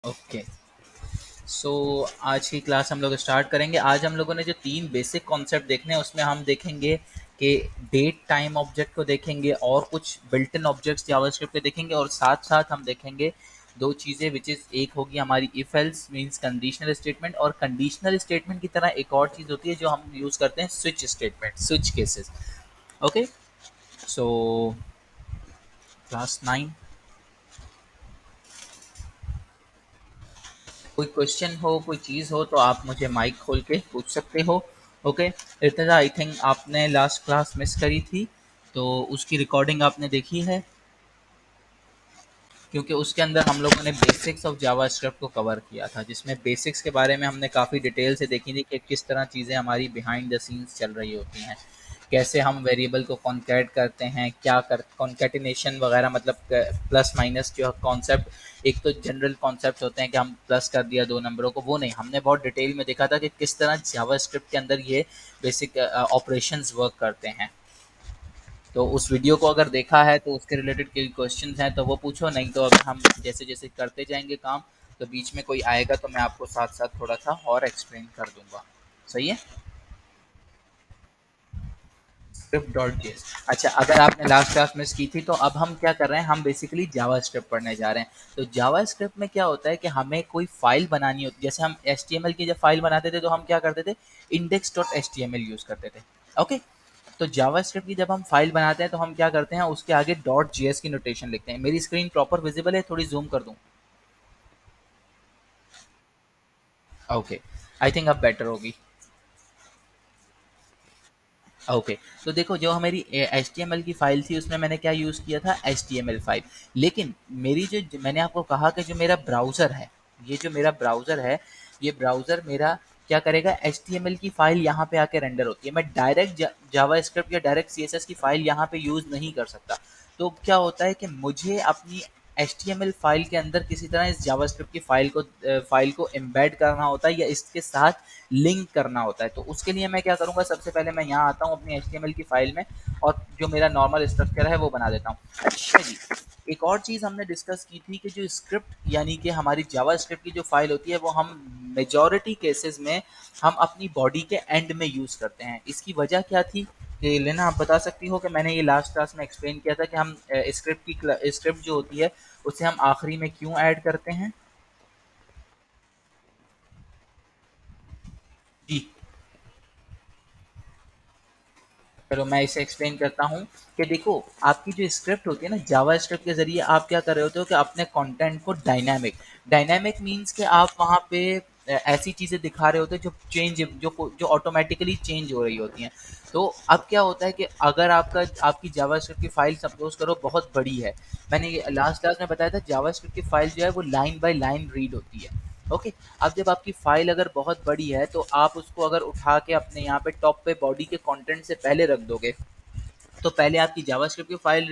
Okay. सो आज की class हम लोग स्टार्ट करेंगे। आज हम लोगों ने जो 3 बेसिक कॉन्सेप्ट देखने हैं उसमें हम देखेंगे कि डेट टाइम ऑब्जेक्ट को देखेंगे और कुछ बिल्ट इन ऑब्जेक्ट्स जावास्क्रिप्ट के देखेंगे और साथ-साथ हम देखेंगे 2 चीज़ें व्हिच इज़ एक होगी हमारी if else means conditional statement और कंडीशनल स्टेटमेंट की तरह एक और चीज़ होती है जो हम यूज़ करते हैं switch statement, switch cases. Okay? So class 9 कोई क्वेश्चन हो कोई चीज़ हो तो आप मुझे माइक खोल के पूछ सकते हो। ओके। इर्तिजा आई थिंक आपने लास्ट क्लास मिस करी थी तो उसकी रिकॉर्डिंग आपने देखी है क्योंकि उसके अंदर हम लोगों ने बेसिक्स ऑफ जावास्क्रिप्ट को कवर किया था जिसमें बेसिक्स के बारे में हमने काफ़ी डिटेल से देखी थी कि किस तरह चीज़ें हमारी बिहाइंड द सीन्स चल रही होती हैं, कैसे हम वेरिएबल को कॉन्कैट करते हैं, क्या कर कॉन्कैटिनेशन वगैरह, मतलब प्लस माइनस जो कॉन्सेप्ट, एक तो जनरल कॉन्सेप्ट होते हैं कि हम प्लस कर दिया दो नंबरों को, वो नहीं, हमने बहुत डिटेल में देखा था कि किस तरह जावास्क्रिप्ट के अंदर ये बेसिक ऑपरेशंस वर्क करते हैं। तो उस वीडियो को अगर देखा है तो उसके रिलेटेड कोई क्वेश्चंस हैं तो वो पूछो, नहीं तो अगर हम जैसे जैसे करते जाएंगे काम तो बीच में कोई आएगा तो मैं आपको साथ साथ थोड़ा सा और एक्सप्लेन कर दूंगा। सही है। Script dot JS. अच्छा, अगर आपने लास्ट क्लास मिस की थी तो अब हम क्या कर रहे हैं, हम बेसिकली जावा स्क्रिप्ट पढ़ने जा रहे हैं। तो जावा स्क्रिप्ट में क्या होता है कि हमें कोई फाइल बनानी होती है, जैसे हम एच की जब फाइल बनाते थे तो हम क्या करते थे, इंडेक्स डॉट एच यूज़ करते थे। ओके। तो जावास्क्रिप्ट की जब हम फाइल बनाते हैं तो हम क्या करते हैं, उसके आगे डॉट जेएस की नोटेशन लिखते हैं। मेरी स्क्रीन प्रॉपर विजिबल है, थोड़ी जूम कर दूं? ओके। आई थिंक अब बेटर होगी। ओके। तो देखो, जो हमारी एच की फाइल थी उसमें मैंने क्या यूज़ किया था, HTML5। लेकिन मेरी जो मैंने आपको कहा कि जो मेरा ब्राउज़र है, ये जो मेरा ब्राउज़र है, ये ब्राउज़र मेरा क्या करेगा, HTML की फाइल यहाँ पे आके रेंडर होती है। मैं डायरेक्ट जावास्क्रिप्ट या डायरेक्ट CSS की फाइल यहाँ पे यूज़ नहीं कर सकता। तो क्या होता है कि मुझे अपनी HTML फाइल के अंदर किसी तरह इस जावास्क्रिप्ट की फाइल को एम्बेड करना होता है या इसके साथ लिंक करना होता है। तो उसके लिए मैं क्या करूँगा, सबसे पहले मैं यहाँ आता हूँ अपनी HTML की फाइल में और जो मेरा नॉर्मल स्ट्रक्चर है वो बना देता हूँ। अच्छा जी, एक और चीज़ हमने डिस्कस की थी कि जो स्क्रिप्ट यानी कि हमारी जावास्क्रिप्ट की जो फाइल होती है वो हम मेजॉरिटी केसेस में हम अपनी बॉडी के एंड में यूज़ करते हैं। इसकी वजह क्या थी कि लेना, आप बता सकती हो कि मैंने ये लास्ट क्लास में एक्सप्लेन किया था कि हम स्क्रिप्ट जो होती है उसे हम आखिरी में क्यों ऐड करते हैं? जी। चलो मैं इसे एक्सप्लेन करता हूँ कि देखो, आपकी जो स्क्रिप्ट होती है ना, जावा स्क्रिप्ट के जरिए आप क्या कर रहे होते हो कि अपने कंटेंट को डायनामिक मीन्स कि आप वहाँ पे ऐसी चीज़ें दिखा रहे होते हैं जो जो ऑटोमेटिकली चेंज हो रही होती हैं। तो अब क्या होता है कि अगर आपकी जावा स्क्रिप्ट की फाइल सपोज करो बहुत बड़ी है, मैंने लास्ट क्लास में बताया था जावा स्क्रिप्ट की फाइल जो है वो लाइन बाय लाइन रीड होती है। ओके। अब जब आपकी फाइल अगर बहुत बड़ी है तो आप उसको अगर उठा के अपने यहाँ पे टॉप पे बॉडी के कंटेंट से पहले रख दोगे तो पहले आपकी जावास्क्रिप्ट की फाइल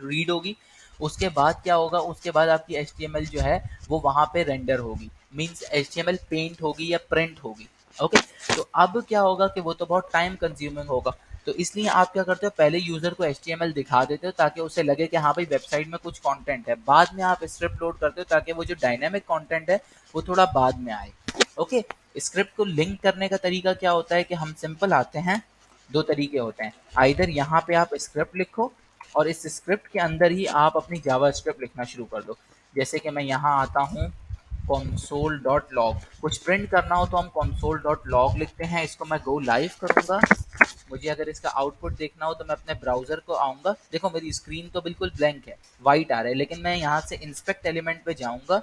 रीड होगी। उसके बाद क्या होगा, उसके बाद आपकी HTML जो है वो वहाँ पे रेंडर होगी, मीन्स HTML पेंट होगी या प्रिंट होगी। ओके। तो अब क्या होगा कि वो तो बहुत टाइम कंज्यूमिंग होगा। तो इसलिए आप क्या करते हो, पहले यूजर को HTML दिखा देते हो ताकि उसे लगे कि हाँ भाई वेबसाइट में कुछ कंटेंट है, बाद में आप स्क्रिप्ट लोड करते हो ताकि वो जो डायनामिक कंटेंट है वो थोड़ा बाद में आए। ओके। स्क्रिप्ट को लिंक करने का तरीका क्या होता है कि हम सिंपल आते हैं, दो तरीके होते हैं। आइदर यहाँ पे आप स्क्रिप्ट लिखो और इस स्क्रिप्ट के अंदर ही आप अपनी जावा स्क्रिप्ट लिखना शुरू कर दो। जैसे कि मैं यहाँ आता हूँ, console डॉट लॉग, कुछ प्रिंट करना हो तो हम console डॉट लॉग लिखते हैं। इसको मैं गो लाइव करूँगा। मुझे अगर इसका आउटपुट देखना हो तो मैं अपने ब्राउजर को आऊँगा। देखो मेरी स्क्रीन तो बिल्कुल ब्लैंक है, वाइट आ रहा है, लेकिन मैं यहाँ से इंस्पेक्ट एलिमेंट पे जाऊँगा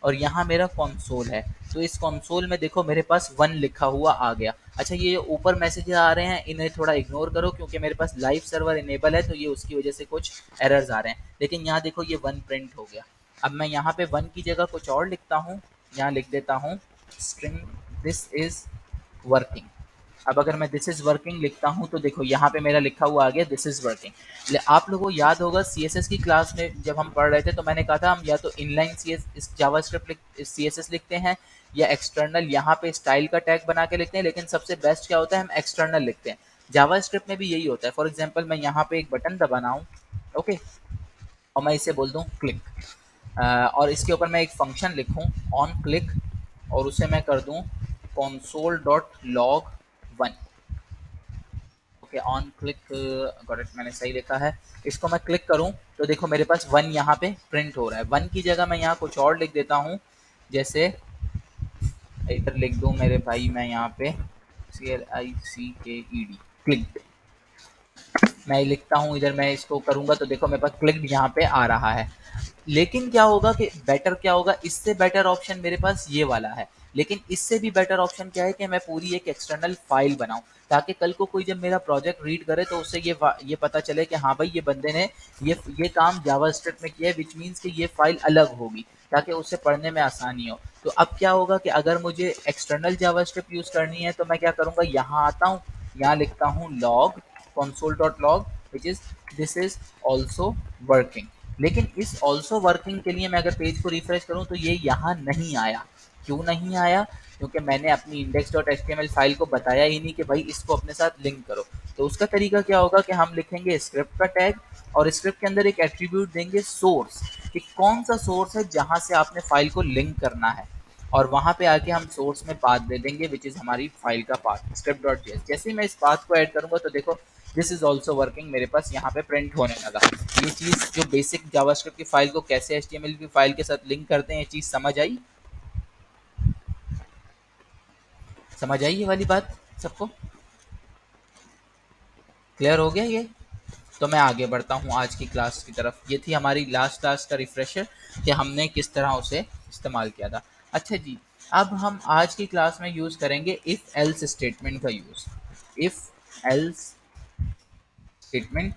और यहाँ मेरा कंसोल है। तो इस कंसोल में देखो मेरे पास 1 लिखा हुआ आ गया। अच्छा, ये जो ऊपर मैसेजेस आ रहे हैं इन्हें थोड़ा इग्नोर करो क्योंकि मेरे पास लाइव सर्वर इनेबल है तो ये उसकी वजह से कुछ एरर्स आ रहे हैं। लेकिन यहाँ देखो ये 1 प्रिंट हो गया। अब मैं यहाँ पे 1 की जगह कुछ और लिखता हूँ, यहाँ लिख देता हूँ स्ट्रिंग दिस इज वर्किंग। अब अगर मैं दिस इज वर्किंग लिखता हूँ तो देखो यहाँ पे मेरा लिखा हुआ आ गया दिस इज वर्किंग। आप लोगों को याद होगा CSS की क्लास में जब हम पढ़ रहे थे तो मैंने कहा था हम या तो इनलाइन CS जावास्क्रिप्ट CSS लिखते हैं या एक्सटर्नल यहाँ पे स्टाइल का टैग बना के लिखते हैं, लेकिन सबसे बेस्ट क्या होता है, हम एक्सटर्नल लिखते हैं। जावास्क्रिप्ट में भी यही होता है। फॉर एग्जाम्पल मैं यहाँ पे एक बटन दबाना हूँ, ओके, और मैं इसे बोल दूँ क्लिक, और इसके ऊपर मैं एक फंक्शन लिखूं ऑन क्लिक, और उसे मैं कर दूं console.log1। Okay, on click, got it, मैंने सही लिखा है। इसको मैं क्लिक करूं तो देखो मेरे पास 1 यहाँ पे प्रिंट हो रहा है। 1 की जगह मैं यहाँ कुछ और लिख देता हूँ, जैसे इधर लिख दूं मेरे भाई मैं यहाँ पे CLICKED, क्लिक मैं लिखता हूँ इधर, मैं इसको करूंगा तो देखो मेरे पास क्लिक यहाँ पे आ रहा है। लेकिन क्या होगा कि बेटर क्या होगा, इससे बेटर ऑप्शन मेरे पास ये वाला है। लेकिन इससे भी बेटर ऑप्शन क्या है कि मैं पूरी एक एक्सटर्नल फाइल बनाऊं, ताकि कल को कोई जब मेरा प्रोजेक्ट रीड करे तो उससे ये पता चले कि हाँ भाई ये बंदे ने ये काम जावास्क्रिप्ट में किया है, विच मीन्स कि ये फाइल अलग होगी, ताकि उसे पढ़ने में आसानी हो। तो अब क्या होगा कि अगर मुझे एक्सटर्नल जावास्क्रिप्ट यूज करनी है तो मैं क्या करूंगा, यहाँ आता हूँ, यहाँ लिखता हूँ log console.log which is this is also working। लेकिन इस also working के लिए मैं अगर पेज को रिफ्रेश करूं तो ये यहाँ नहीं आया। क्यों नहीं आया? क्योंकि मैंने अपनी index.html फाइल को बताया ही नहीं कि भाई इसको अपने साथ लिंक करो। तो उसका तरीका क्या होगा कि हम लिखेंगे स्क्रिप्ट का टैग, और स्क्रिप्ट के अंदर एक एट्रीब्यूट देंगे सोर्स, कि कौन सा सोर्स है जहां से आपने फाइल को लिंक करना है, और वहां पे आके हम सोर्स में पाथ दे देंगे विच इज हमारी फाइल का पाथ script.js। जैसे ही मैं इस पाथ को ऐड करूंगा तो देखो दिस इज ऑल्सो वर्किंग, मेरे पास यहाँ पे प्रिंट होने लगा। ये चीज जो बेसिक जावास्क्रिप्ट की फाइल को कैसे HTML की फाइल के साथ लिंक करते हैं, ये चीज समझ आई? समझ आई ये वाली बात सबको? क्लियर हो गया ये? तो मैं आगे बढ़ता हूँ आज की क्लास की तरफ। ये थी हमारी लास्ट क्लास का रिफ्रेशर कि हमने किस तरह उसे इस्तेमाल किया था। अच्छा जी, अब हम आज की क्लास में यूज़ करेंगे इफ़ एल्स स्टेटमेंट का use. If else statement,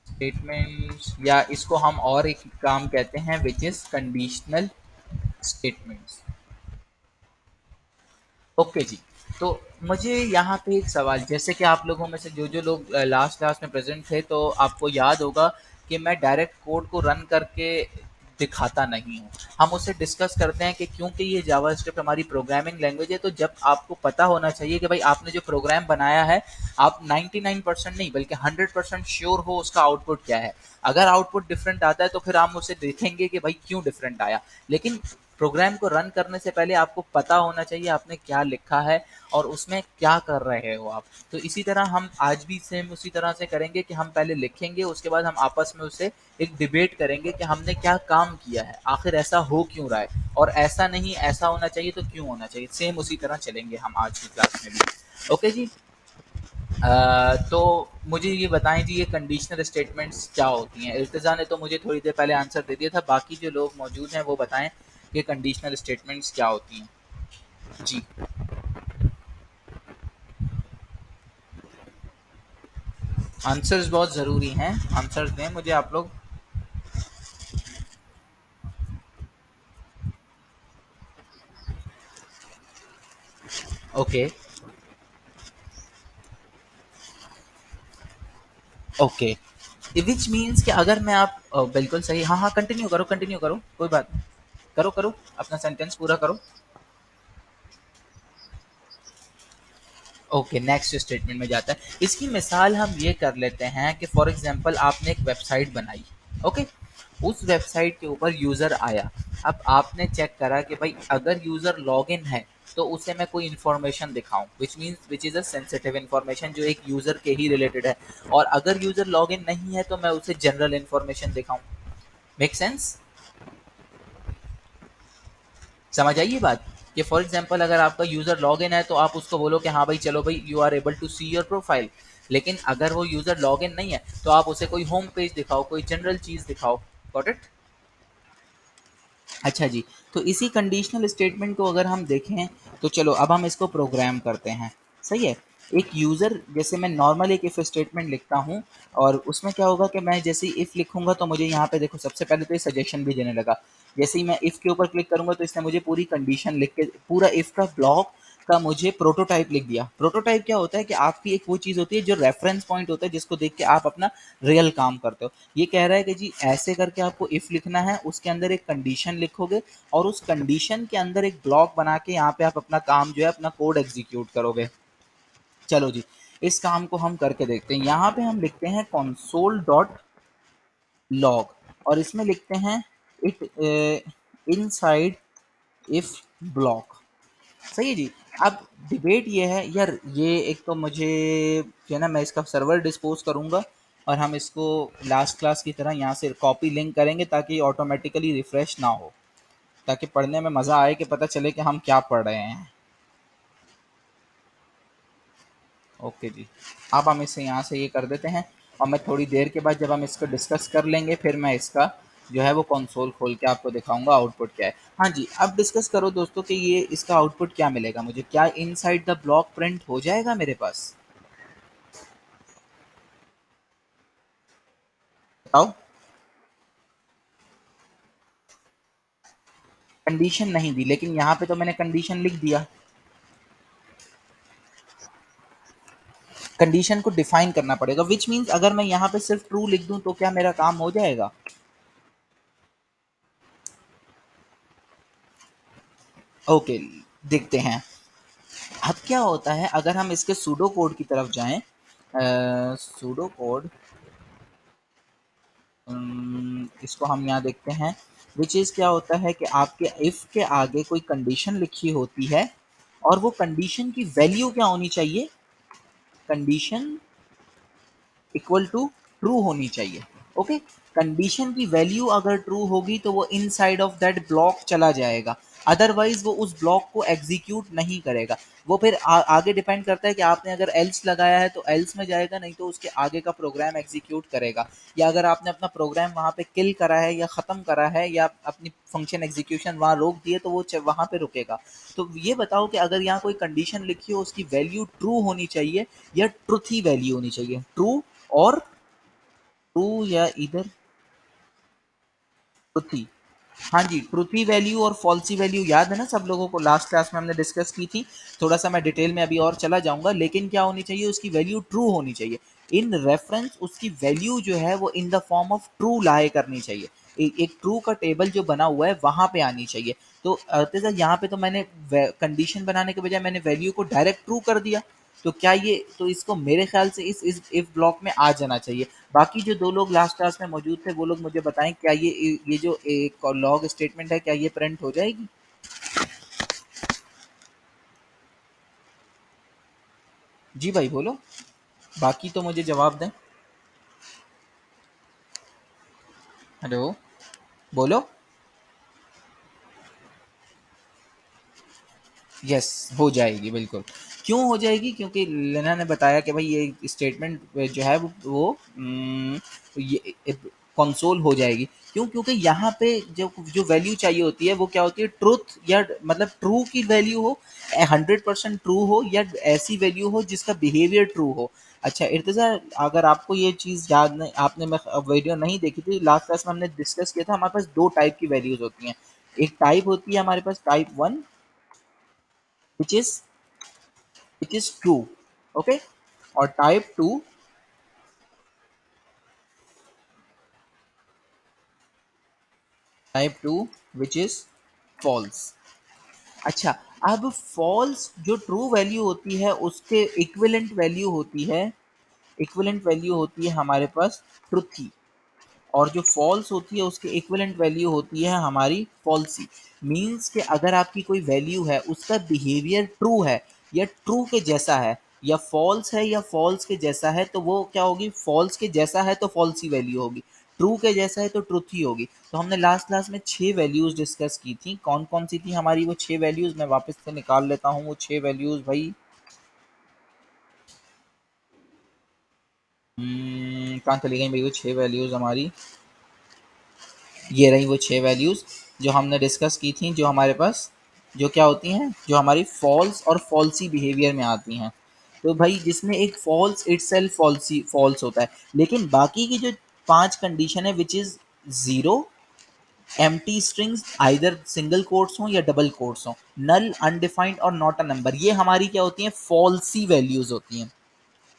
statements, या इसको हम और एक काम कहते हैं which is conditional statements. Okay जी। तो मुझे यहाँ पे एक सवाल, जैसे कि आप लोगों में से जो लोग लास्ट क्लास में प्रेजेंट थे तो आपको याद होगा कि मैं डायरेक्ट कोड को रन करके दिखाता नहीं हूँ। हम उसे डिस्कस करते हैं कि क्योंकि ये जावास्क्रिप्ट हमारी प्रोग्रामिंग लैंग्वेज है, तो जब आपको पता होना चाहिए कि भाई आपने जो प्रोग्राम बनाया है, आप 99% नहीं बल्कि 100% श्योर हो उसका आउटपुट क्या है। अगर आउटपुट डिफरेंट आता है तो फिर हम उसे देखेंगे कि भाई क्यों डिफरेंट आया। लेकिन प्रोग्राम को रन करने से पहले आपको पता होना चाहिए आपने क्या लिखा है और उसमें क्या कर रहे हो आप। तो इसी तरह हम आज भी सेम उसी तरह से करेंगे कि हम पहले लिखेंगे, उसके बाद हम आपस में उसे एक डिबेट करेंगे कि हमने क्या काम किया है, आखिर ऐसा हो क्यों रहा है, और ऐसा नहीं ऐसा होना चाहिए तो क्यों होना चाहिए। सेम उसी तरह चलेंगे हम आज की क्लास में भी। ओके जी। तो मुझे ये बताएं जी, ये कंडीशनल स्टेटमेंट्स क्या होती हैं? इर्तिज़ा ने तो मुझे थोड़ी देर पहले आंसर दे दिया था, बाकी जो लोग मौजूद हैं वो बताएं कि कंडीशनल स्टेटमेंट्स क्या होती हैं। जी। आंसर्स बहुत ज़रूरी हैं, आंसर्स दें मुझे आप लोग। ओके, ओके, विच मीन्स कि अगर मैं आप बिल्कुल सही, हाँ हाँ, कंटिन्यू करो, कंटिन्यू करो, कोई बात नहीं, करो करो, अपना सेंटेंस पूरा करो। ओके, नेक्स्ट स्टेटमेंट में जाता है। इसकी मिसाल हम ये कर लेते हैं कि फॉर एग्जांपल आपने एक वेबसाइट बनाई, ओके, उस वेबसाइट के ऊपर यूज़र आया। अब आपने चेक करा कि भाई अगर यूज़र लॉगिन है तो उसे मैं कोई इन्फॉर्मेशन दिखाऊं, which means which is a sensitive information जो एक यूज़र के ही रिलेटेड है, और अगर यूज़र लॉगिन नहीं है तो मैं उसे जनरल इन्फॉर्मेशन दिखाऊं। Make sense? समझ आई ये बात? कि फॉर एग्जांपल अगर आपका यूजर लॉग इन है तो आप उसको बोलो कि हाँ भाई चलो भाई you are able to see your profile. लेकिन अगर वो यूजर लॉग इन नहीं है तो आप उसे कोई होम पेज दिखाओ, कोई जनरल चीज दिखाओ। Got it? अच्छा जी। तो इसी कंडीशनल स्टेटमेंट को अगर हम देखें तो चलो अब हम इसको प्रोग्राम करते हैं। सही है। एक यूज़र, जैसे मैं नॉर्मल एक इफ़ स्टेटमेंट लिखता हूँ, और उसमें क्या होगा कि मैं जैसे ही इफ़ लिखूंगा तो मुझे यहाँ पे देखो सबसे पहले तो ये सजेशन भी देने लगा। जैसे ही मैं इफ़ के ऊपर क्लिक करूंगा तो इसने मुझे पूरी कंडीशन लिख के पूरा इफ़ का ब्लॉक का मुझे प्रोटोटाइप लिख दिया। प्रोटोटाइप क्या होता है कि आपकी एक वो चीज़ होती है जो रेफरेंस पॉइंट होता है जिसको देख के आप अपना रियल काम करते हो। ये कह रहा है कि जी ऐसे करके आपको इफ़ लिखना है, उसके अंदर एक कंडीशन लिखोगे, और उस कंडीशन के अंदर एक ब्लॉक बना के यहाँ पे आप अपना काम जो है अपना कोड एग्जीक्यूट करोगे। चलो जी, इस काम को हम करके देखते हैं। यहाँ पे हम लिखते हैं console.log। और इसमें लिखते हैं इट इनसाइड इफ ब्लॉक। सही है जी। अब डिबेट ये है यार, ये एक तो मुझे जो है ना, मैं इसका सर्वर डिस्पोज करूंगा और हम इसको लास्ट क्लास की तरह यहाँ से कॉपी लिंक करेंगे ताकि ऑटोमेटिकली रिफ्रेश ना हो, ताकि पढ़ने में मज़ा आए कि पता चले कि हम क्या पढ़ रहे हैं। ओके जी। अब हम इसे यहाँ से ये कर देते हैं और मैं थोड़ी देर के बाद जब हम इसको डिस्कस कर लेंगे फिर मैं इसका जो है वो कंसोल खोल के आपको दिखाऊंगा आउटपुट क्या है। हाँ जी, अब डिस्कस करो दोस्तों कि ये इसका आउटपुट क्या मिलेगा मुझे, क्या इनसाइड द ब्लॉक प्रिंट हो जाएगा मेरे पास? बताओ। कंडीशन नहीं दी, लेकिन यहाँ पे तो मैंने कंडीशन लिख दिया। कंडीशन को डिफाइन करना पड़ेगा, विच मीन्स अगर मैं यहाँ पे सिर्फ ट्रू लिख दूं तो क्या मेरा काम हो जाएगा? ओके, देखते हैं। अब क्या होता है अगर हम इसके सूडो कोड की तरफ जाएं, सूडो कोड, इसको हम यहाँ देखते हैं। विच इज़ क्या होता है कि आपके इफ़ के आगे कोई कंडीशन लिखी होती है और वो कंडीशन की वैल्यू क्या होनी चाहिए? कंडीशन इक्वल टू ट्रू होनी चाहिए। ओके, कंडीशन की वैल्यू अगर ट्रू होगी तो वो इनसाइड ऑफ दैट ब्लॉक चला जाएगा, अदरवाइज वो उस ब्लॉक को एग्जीक्यूट नहीं करेगा। वो फिर आगे डिपेंड करता है कि आपने अगर एल्स लगाया है तो एल्स में जाएगा, नहीं तो उसके आगे का प्रोग्राम एग्जीक्यूट करेगा। या अगर आपने अपना प्रोग्राम वहाँ पे किल करा है या ख़त्म करा है या अपनी फंक्शन एग्जीक्यूशन वहाँ रोक दिए तो वो वहाँ पे रुकेगा। तो ये बताओ कि अगर यहाँ कोई कंडीशन लिखी हो उसकी वैल्यू ट्रू होनी चाहिए या ट्रुथ ही वैल्यू होनी चाहिए? ट्रू और ट्रू या इधर ट्रुथी। हाँ जी, ट्रुथी वैल्यू और फॉल्सी वैल्यू याद है ना सब लोगों को, लास्ट क्लास में हमने डिस्कस की थी। थोड़ा सा मैं डिटेल में अभी और चला जाऊंगा, लेकिन क्या होनी चाहिए, उसकी वैल्यू ट्रू होनी चाहिए। इन रेफरेंस उसकी वैल्यू जो है वो in the form of true लाए करनी चाहिए। एक ट्रू का टेबल जो बना हुआ है वहां पे आनी चाहिए। तो तेजा यहाँ पे तो मैंने कंडीशन बनाने के बजाय मैंने वैल्यू को डायरेक्ट ट्रू कर दिया। तो क्या ये, तो इसको मेरे ख्याल से इस इफ ब्लॉक में आ जाना चाहिए। बाकी जो दो लोग लास्ट क्लास में मौजूद थे वो लोग मुझे बताएं, क्या ये जो एक लॉग स्टेटमेंट है क्या ये प्रिंट हो जाएगी? जी भाई बोलो, बाकी तो मुझे जवाब दें। हेलो, बोलो। यस, हो जाएगी बिल्कुल। क्यों हो जाएगी? क्योंकि लेना ने बताया कि भाई ये स्टेटमेंट जो है वो ये कंसोल हो जाएगी। क्यों? क्योंकि यहाँ पे जो जो वैल्यू चाहिए होती है वो क्या होती है, ट्रुथ, या मतलब ट्रू की वैल्यू हो, 100% ट्रू हो, या ऐसी वैल्यू हो जिसका बिहेवियर ट्रू हो। अच्छा इर्तिजा, अगर आपको ये चीज़ याद नहीं, आपने मैं वीडियो नहीं देखी थी, लास्ट क्लास में हमने डिस्कस किया था, हमारे पास दो टाइप की वैल्यूज होती हैं। एक टाइप होती है हमारे पास type one, which is which is true, okay, और type two which is false। अच्छा, अब false जो ट्रू वैल्यू होती है उसके इक्विवेलेंट वैल्यू होती है, इक्विवेलेंट वैल्यू होती है हमारे पास ट्रुथी, और जो फॉल्स होती है उसकी इक्विवेलेंट वैल्यू होती है हमारी फॉल्सी। मीन्स कि अगर आपकी कोई वैल्यू है उसका बिहेवियर ट्रू है या ट्रू के जैसा है, या फॉल्स है या फॉल्स के जैसा है, तो वो क्या होगी, फॉल्स के जैसा है तो फॉल्सी वैल्यू होगी, ट्रू के जैसा है तो ट्रुथ ही होगी। तो हमने लास्ट क्लास में 6 वैल्यूज डिस्कस की थी, कौन कौन सी थी हमारी वो 6 वैल्यूज, मैं वापस से निकाल लेता हूँ वो 6 वैल्यूज भाई। कहाँ चली गई भाई वो 6 वैल्यूज हमारी? ये रही वो 6 वैल्यूज़ जो हमने डिस्कस की थी, जो हमारे पास जो क्या होती हैं, जो हमारी फॉल्स और फॉल्सी बिहेवियर में आती हैं। तो भाई जिसमें एक फॉल्स इटसेल्फ फॉल्सी फॉल्स होता है, लेकिन बाकी की जो 5 कंडीशन है which is zero, empty strings either single quotes हों या डबल कोट्स हों, नल, अनडिफाइंड और नॉट अ नंबर, ये हमारी क्या होती हैं, फॉल्सी वैल्यूज़ होती हैं।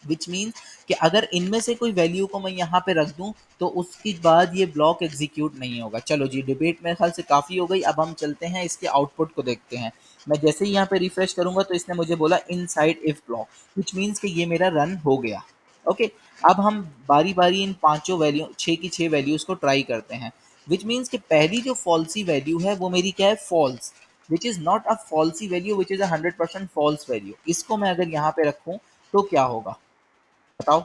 विच मीन्स कि अगर इनमें से कोई वैल्यू को मैं यहाँ पे रख दूँ तो उसके बाद ये ब्लॉक एग्जीक्यूट नहीं होगा। चलो जी, डिबेट मेरे ख्याल से काफ़ी हो गई, अब हम चलते हैं इसके आउटपुट को देखते हैं। मैं जैसे ही यहाँ पे रिफ्रेश करूंगा तो इसने मुझे बोला inside if block, which means कि ये मेरा रन हो गया। ओके, अब हम बारी बारी इन पांचों वैल्यू, छः की छः वैल्यूज को ट्राई करते हैं, विच मीन्स कि पहली जो फॉल्सी वैल्यू है वो मेरी क्या है, false, which is not a falsy value, which is 100% false value. इसको मैं अगर यहाँ पे रखूँ तो क्या होगा, बताओ।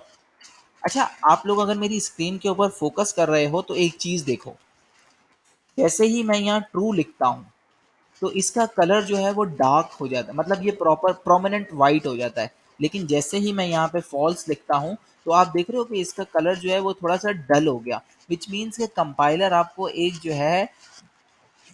अच्छा, आप लोग अगर मेरी स्क्रीन के ऊपर फोकस कर रहे हो तो एक चीज देखो, जैसे ही मैं यहाँ ट्रू लिखता हूँ तो इसका कलर जो है वो डार्क हो जाता है, मतलब ये प्रॉपर प्रोमिनेंट वाइट हो जाता है। लेकिन जैसे ही मैं यहाँ पे फॉल्स लिखता हूँ तो आप देख रहे हो कि इसका कलर जो है वो थोड़ा सा डल हो गया, विच मीन्स के कंपाइलर आपको एक जो है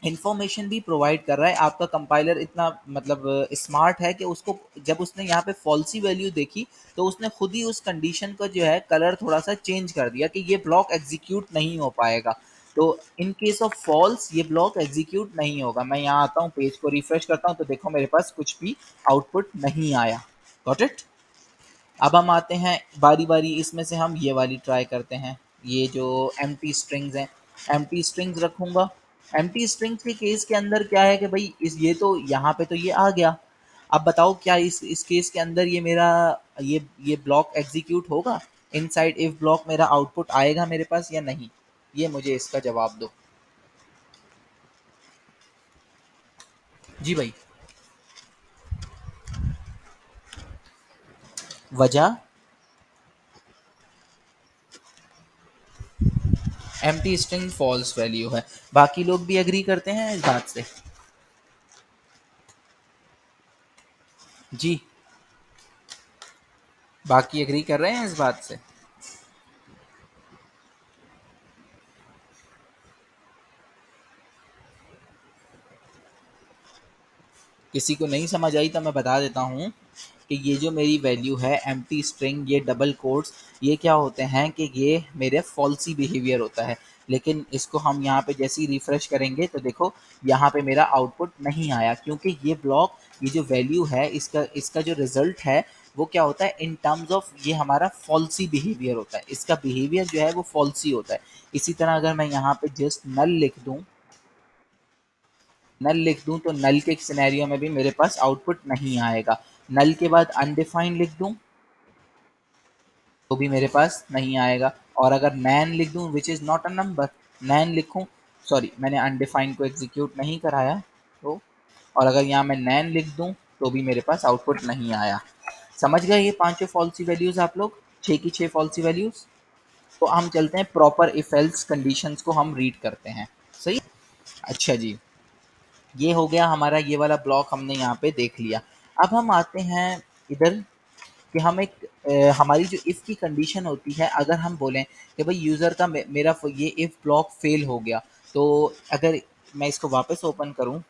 इन्फॉर्मेशन भी प्रोवाइड कर रहा है। आपका कंपाइलर इतना मतलब स्मार्ट है कि उसको जब उसने यहाँ पे फॉल्सी वैल्यू देखी तो उसने खुद ही उस कंडीशन का जो है कलर थोड़ा सा चेंज कर दिया कि ये ब्लॉक एग्जीक्यूट नहीं हो पाएगा। तो इन केस ऑफ फॉल्स ये ब्लॉक एग्जीक्यूट नहीं होगा। मैं यहाँ आता हूँ, पेज को रिफ्रेश करता हूँ तो देखो मेरे पास कुछ भी आउटपुट नहीं आया। Got it. अब हम आते हैं बारी बारी, इसमें से हम ये वाली ट्राई करते हैं, ये जो एम्प्टी स्ट्रिंग्स हैं, एम्प्टी स्ट्रिंग्स रखूंगा। एम्प्टी स्ट्रिंग्स के केस के अंदर क्या है कि भाई इस ये तो यहाँ पे तो ये आ गया। अब बताओ क्या इस केस के अंदर ये मेरा ये ब्लॉक एग्जीक्यूट होगा, इनसाइड इफ ब्लॉक मेरा आउटपुट आएगा मेरे पास या नहीं, ये मुझे इसका जवाब दो। जी भाई। वजह, एम्प्टी स्ट्रिंग फॉल्स वैल्यू है। बाकी लोग भी एग्री करते हैं इस बात से? जी, बाकी एग्री कर रहे हैं इस बात से? किसी को नहीं समझ आई तो मैं बता देता हूँ कि ये जो मेरी वैल्यू है एम्प्टी स्ट्रिंग, ये डबल कोट्स, ये क्या होते हैं कि ये मेरे फॉल्सी बिहेवियर होता है। लेकिन इसको हम यहाँ पे जैसे ही रिफ्रेश करेंगे तो देखो यहाँ पे मेरा आउटपुट नहीं आया, क्योंकि ये ब्लॉक, ये जो वैल्यू है इसका इसका जो रिजल्ट है वो क्या होता है, इन टर्म्स ऑफ ये हमारा फॉल्सी बिहेवियर होता है, इसका बिहेवियर जो है वो फॉल्सी होता है। इसी तरह अगर मैं यहाँ पे जस्ट नल लिख दूँ, नल लिख दूं तो नल के सिनेरियो में भी मेरे पास आउटपुट नहीं आएगा। नल के बाद अनडिफाइंड लिख दूं तो भी मेरे पास नहीं आएगा। और अगर नैन लिख दूं which is not a number, NaN लिखूं, सॉरी मैंने अनडिफाइंड को एग्जीक्यूट नहीं कराया, तो और अगर यहाँ मैं नैन लिख दूं तो भी मेरे पास आउटपुट नहीं आया। समझ गए ये पांचों फॉल्सी वैल्यूज आप लोग, छः की छः फॉल्सी वैल्यूज। तो हम चलते हैं प्रॉपर इफ एल्स कंडीशंस को हम रीड करते हैं। सही। अच्छा जी, ये हो गया हमारा, ये वाला ब्लॉक हमने यहाँ पे देख लिया। अब हम आते हैं इधर कि हम एक हमारी जो इफ़ की कंडीशन होती है, अगर हम बोलें कि भाई यूज़र का मेरा ये इफ़ ब्लॉक फेल हो गया, तो अगर मैं इसको वापस ओपन करूँ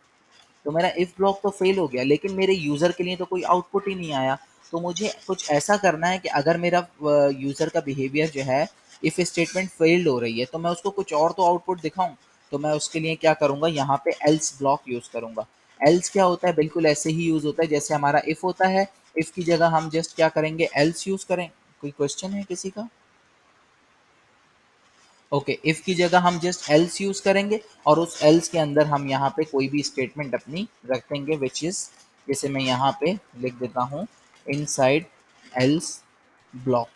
तो मेरा इफ़ ब्लॉक तो फेल हो गया लेकिन मेरे यूज़र के लिए तो कोई आउटपुट ही नहीं आया। तो मुझे कुछ ऐसा करना है कि अगर मेरा यूज़र का बिहेवियर जो है, इफ़ स्टेटमेंट फेल्ड हो रही है तो मैं उसको कुछ और तो आउटपुट दिखाऊं। तो मैं उसके लिए क्या करूँगा, यहाँ पे एल्स ब्लॉक यूज़ करूँगा। एल्स क्या होता है, बिल्कुल ऐसे ही यूज़ होता है जैसे हमारा इफ़ होता है। इफ़ की जगह हम जस्ट क्या करेंगे, एल्स यूज़ करें। कोई क्वेश्चन है किसी का? ओके, इफ़ की जगह हम जस्ट एल्स यूज़ करेंगे और उस एल्स के अंदर हम यहाँ पे कोई भी स्टेटमेंट अपनी रख देंगे, विच इज़, जैसे मैं यहाँ पे लिख देता हूँ इनसाइड एल्स ब्लॉक।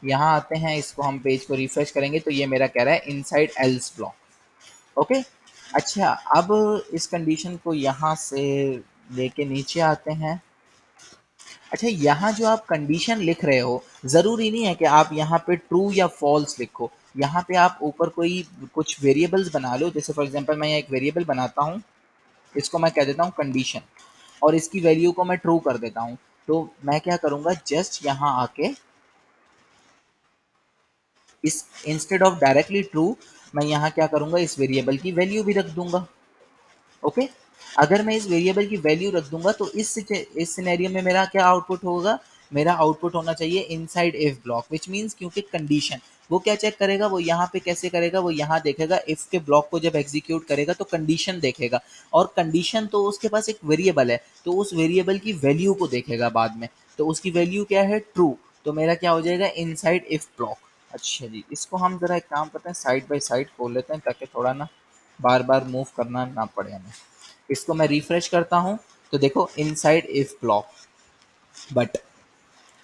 यहाँ आते हैं, इसको हम पेज को रिफ्रेश करेंगे तो ये मेरा कह रहा है इनसाइड एल्स ब्लॉक। ओके। अच्छा, अब इस कंडीशन को यहाँ से लेके नीचे आते हैं। अच्छा, यहाँ जो आप कंडीशन लिख रहे हो, ज़रूरी नहीं है कि आप यहाँ पे ट्रू या फॉल्स लिखो। यहाँ पे आप ऊपर कोई कुछ वेरिएबल्स बना लो। जैसे फॉर एग्जांपल मैं यहाँ एक वेरिएबल बनाता हूँ, इसको मैं कह देता हूँ कंडीशन, और इसकी वैल्यू को मैं ट्रू कर देता हूँ। तो मैं क्या करूँगा, जस्ट यहाँ आके इस इंस्टेड ऑफ डायरेक्टली ट्रू, मैं यहाँ क्या करूँगा, इस वेरिएबल की वैल्यू भी रख दूंगा। ओके। अगर मैं इस वेरिएबल की वैल्यू रख दूंगा तो इस सिनेरियो में मेरा क्या आउटपुट होगा, मेरा आउटपुट होना चाहिए inside if block, which means क्योंकि कंडीशन वो क्या चेक करेगा, वो यहाँ पे कैसे करेगा, वो यहाँ देखेगा इफ के ब्लॉक को जब एग्जीक्यूट करेगा तो कंडीशन देखेगा, और कंडीशन तो उसके पास एक वेरिएबल है तो उस वेरिएबल की वैल्यू को देखेगा बाद में। तो उसकी वैल्यू क्या है, ट्रू। तो मेरा क्या हो जाएगा, इनसाइड इफ ब्लॉक। अच्छा जी, इसको हम जरा एक काम करते हैं, साइड बाय साइड खोल लेते हैं ताकि थोड़ा ना बार बार मूव करना ना पड़े हमें। इसको मैं रिफ्रेश करता हूँ तो देखो इनसाइड इफ ब्लॉक, बट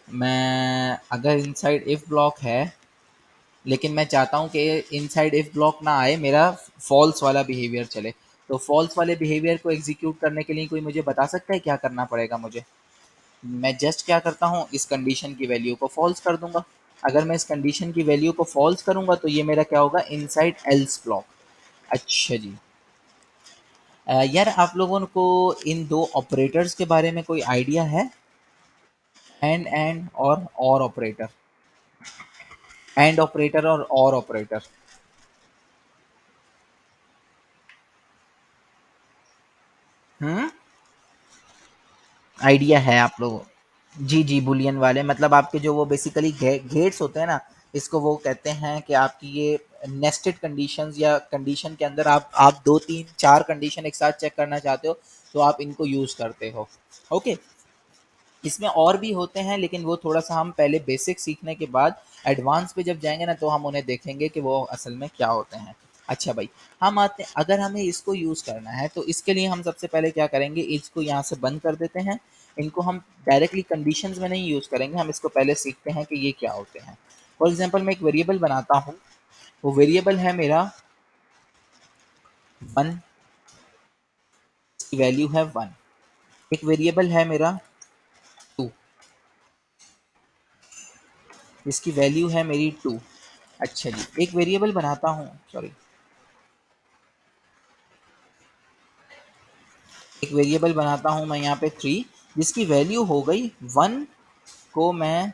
मैं अगर इनसाइड इफ ब्लॉक है, लेकिन मैं चाहता हूँ कि इनसाइड इफ ब्लॉक ना आए, मेरा फॉल्स वाला बिहेवियर चले, तो फॉल्स वाले बिहेवियर को एग्जीक्यूट करने के लिए कोई मुझे बता सकता है क्या करना पड़ेगा मुझे? मैं जस्ट क्या करता हूँ, इस कंडीशन की वैल्यू को फॉल्स कर दूंगा। अगर मैं इस कंडीशन की वैल्यू को फॉल्स करूंगा तो ये मेरा क्या होगा, इनसाइड एल्स ब्लॉक। अच्छा जी। यार आप लोगों को इन दो ऑपरेटर्स के बारे में कोई आइडिया है? एंड और ऑपरेटर, एंड ऑपरेटर और ऑपरेटर। हम्म, आइडिया है आप लोगों? जी जी, बुलियन वाले मतलब आपके जो वो बेसिकली गेट्स होते हैं ना, इसको वो कहते हैं कि आपकी ये नेस्टेड कंडीशंस या कंडीशन के अंदर आप दो तीन चार कंडीशन एक साथ चेक करना चाहते हो, तो आप इनको यूज करते हो। ओके। इसमें और भी होते हैं, लेकिन वो थोड़ा सा हम पहले बेसिक सीखने के बाद एडवांस पे जब जाएंगे ना, तो हम उन्हें देखेंगे कि वो असल में क्या होते हैं। अच्छा भाई, हम आते हैं, अगर हमें इसको यूज़ करना है तो इसके लिए हम सबसे पहले क्या करेंगे, इसको यहाँ से बंद कर देते हैं। इनको हम डायरेक्टली कंडीशंस में नहीं यूज़ करेंगे, हम इसको पहले सीखते हैं कि ये क्या होते हैं। फॉर एग्जाम्पल मैं एक वेरिएबल बनाता हूँ, वो वेरिएबल है मेरा 1, इसकी वैल्यू है 1। एक वेरिएबल है मेरा 2, इसकी वैल्यू है मेरी 2। अच्छा जी, एक वेरिएबल बनाता हूँ, सॉरी, एक वेरिएबल बनाता हूँ मैं यहाँ पे 3, जिसकी वैल्यू हो गई 1। को मैं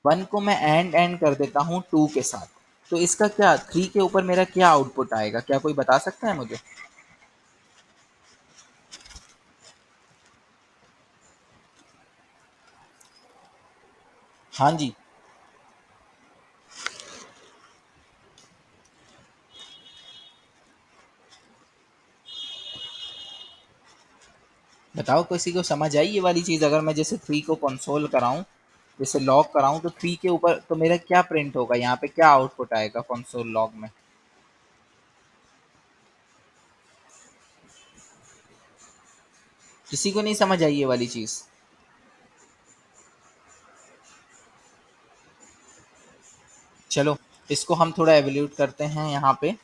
1 को मैं एंड कर देता हूँ 2 के साथ, तो इसका क्या 3 के ऊपर मेरा क्या आउटपुट आएगा, क्या कोई बता सकता है मुझे? हाँ जी, बताओ किसी को समझ आई ये वाली चीज़? अगर मैं जैसे 3 को कंसोल कराऊं, जैसे लॉग कराऊं, तो 3 के ऊपर तो मेरा क्या प्रिंट होगा, यहाँ पे क्या आउटपुट आएगा कंसोल लॉग में? किसी को नहीं समझ आई ये वाली चीज़? चलो, इसको हम थोड़ा एवल्यूट करते हैं यहाँ पे।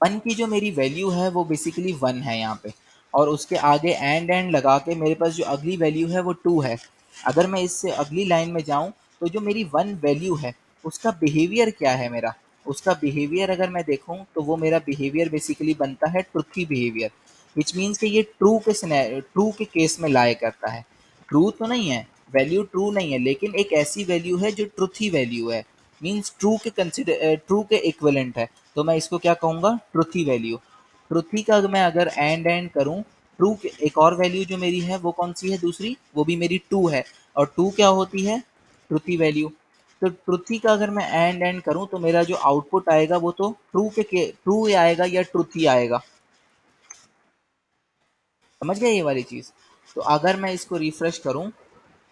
1 की जो मेरी वैल्यू है वो बेसिकली 1 है यहाँ पे, और उसके आगे एंड लगा के मेरे पास जो अगली वैल्यू है वो 2 है। अगर मैं इससे अगली लाइन में जाऊँ, तो जो मेरी 1 वैल्यू है उसका बिहेवियर क्या है मेरा, उसका बिहेवियर अगर मैं देखूँ तो वो मेरा बिहेवियर बेसिकली बनता है ट्रुथी बिहेवियर, विच मीन्स कि ये ट्रू के केस में लाया करता है। ट्रू तो नहीं है, वैल्यू ट्रू नहीं है, लेकिन एक ऐसी वैल्यू है जो ट्रुथी वैल्यू है, मीन्स ट्रू के इक्विवेलेंट है। तो मैं इसको क्या कहूँगा, ट्रुथी वैल्यू। ट्रुथी का मैं अगर एंड करूँ, ट्रू के एक और वैल्यू जो मेरी है वो कौन सी है दूसरी, वो भी मेरी 2 है, और 2 क्या होती है, ट्रुथी वैल्यू। तो ट्रुथी का अगर मैं एंड करूँ तो मेरा जो आउटपुट आएगा वो तो ट्रू आएगा या ट्रुथी आएगा। समझ गए ये वाली चीज़? तो अगर मैं इसको रिफ्रेश करूँ,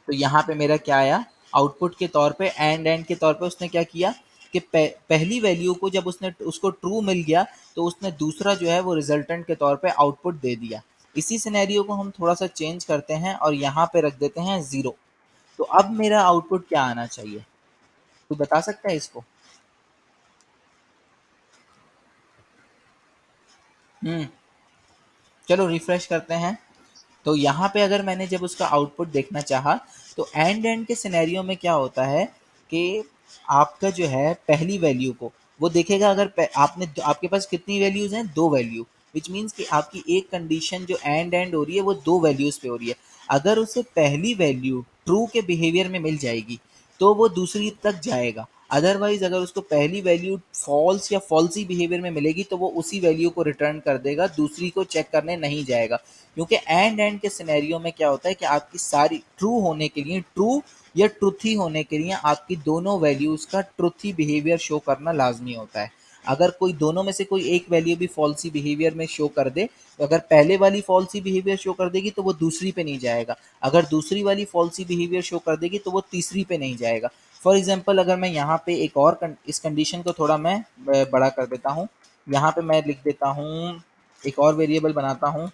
तो यहाँ पे मेरा क्या आया, आउटपुट के तौर पे एंड के तौर पे उसने क्या किया कि पहली वैल्यू को जब उसने उसको ट्रू मिल गया, तो उसने दूसरा जो है वो रिजल्टेंट के तौर पे आउटपुट दे दिया। इसी सिनेरियो को हम थोड़ा सा चेंज करते हैं और यहाँ पे रख देते हैं 0। तो अब मेरा आउटपुट क्या आना चाहिए, तू बता सकता है इसको? हम्म, चलो रिफ्रेश करते हैं। तो यहाँ पे अगर मैंने जब उसका आउटपुट देखना चाहा, तो एंड के सिनेरियो में क्या होता है कि आपका जो है पहली वैल्यू को वो देखेगा, अगर आपके पास कितनी वैल्यूज हैं, दो वैल्यू, विच मीन्स कि आपकी एक कंडीशन जो एंड हो रही है वो दो वैल्यूज पे हो रही है। अगर उसे पहली वैल्यू ट्रू के बिहेवियर में मिल जाएगी तो वो दूसरी तक जाएगा, अदरवाइज अगर उसको पहली वैल्यू फॉल्स या फॉल्सी बिहेवियर में मिलेगी तो वो उसी वैल्यू को रिटर्न कर देगा, दूसरी को चेक करने नहीं जाएगा। क्योंकि एंड के सिनेरियो में क्या होता है कि आपकी सारी ट्रू होने के लिए, ट्रू या ट्रुथी होने के लिए आपकी दोनों वैल्यूज का ट्रुथी बिहेवियर शो करना लाजमी होता है। अगर कोई दोनों में से कोई एक वैल्यू भी फॉल्सी बिहेवियर में शो कर दे, तो अगर पहले वाली फॉल्सी बिहेवियर शो कर देगी तो वो दूसरी पे नहीं जाएगा, अगर दूसरी वाली फॉल्सी बिहेवियर शो कर देगी तो वो तीसरी पे नहीं जाएगा। फॉर एग्जाम्पल अगर मैं यहाँ पे एक और इस कंडीशन को थोड़ा मैं बड़ा कर देता हूँ, यहाँ पे मैं लिख देता हूँ, एक और वेरिएबल बनाता हूँ,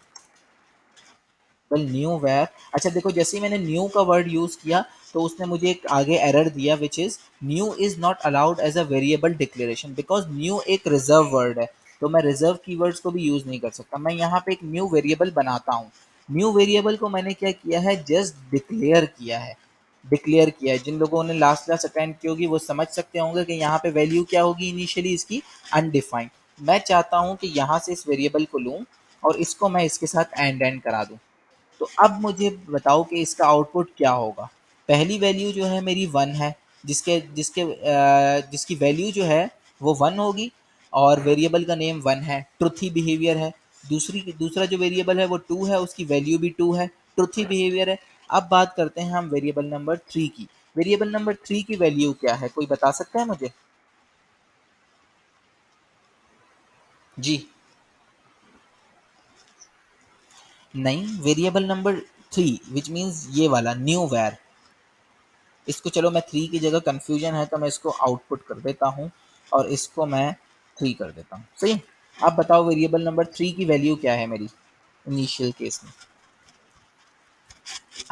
न्यू वेयर। अच्छा देखो, जैसे ही मैंने न्यू का वर्ड यूज किया तो उसने मुझे एक आगे एरर दिया, which is new is not allowed as a variable declaration because new एक रिजर्व वर्ड है, तो मैं रिजर्व कीवर्ड्स को भी यूज नहीं कर सकता। मैं यहाँ पे एक न्यू वेरिएबल बनाता हूँ। न्यू वेरिएबल को मैंने क्या किया है, जस्ट डिक्लेयर किया है। डिक्लेयर किया है, जिन लोगों ने लास्ट क्लास अटेंड की होगी वो समझ सकते होंगे कि यहाँ पे वैल्यू क्या होगी इनिशियली इसकी, अनडिफाइंड। मैं चाहता हूँ कि यहाँ से इस वेरिएबल को लूँ और इसको मैं इसके साथ एंड करा दूँ। तो अब मुझे बताओ कि इसका आउटपुट क्या होगा। पहली वैल्यू जो है मेरी वन है, जिसकी वैल्यू जो है वो वन होगी, और वेरिएबल का नेम वन है, ट्रुथ ही बिहेवियर है। दूसरा जो वेरिएबल है वो टू है, उसकी वैल्यू भी टू है, ट्रुथ ही बिहेवियर है। अब बात करते हैं हम वेरिएबल नंबर थ्री की। वेरिएबल नंबर थ्री की वैल्यू क्या है, कोई बता सकता है मुझे? जी। नहीं, variable number three which means ये वाला न्यू वेर। इसको चलो, मैं थ्री की जगह कंफ्यूजन है तो मैं इसको आउटपुट कर देता हूँ और इसको मैं थ्री कर देता हूँ। सही। अब बताओ वेरिएबल नंबर थ्री की वैल्यू क्या है मेरी इनिशियल केस में?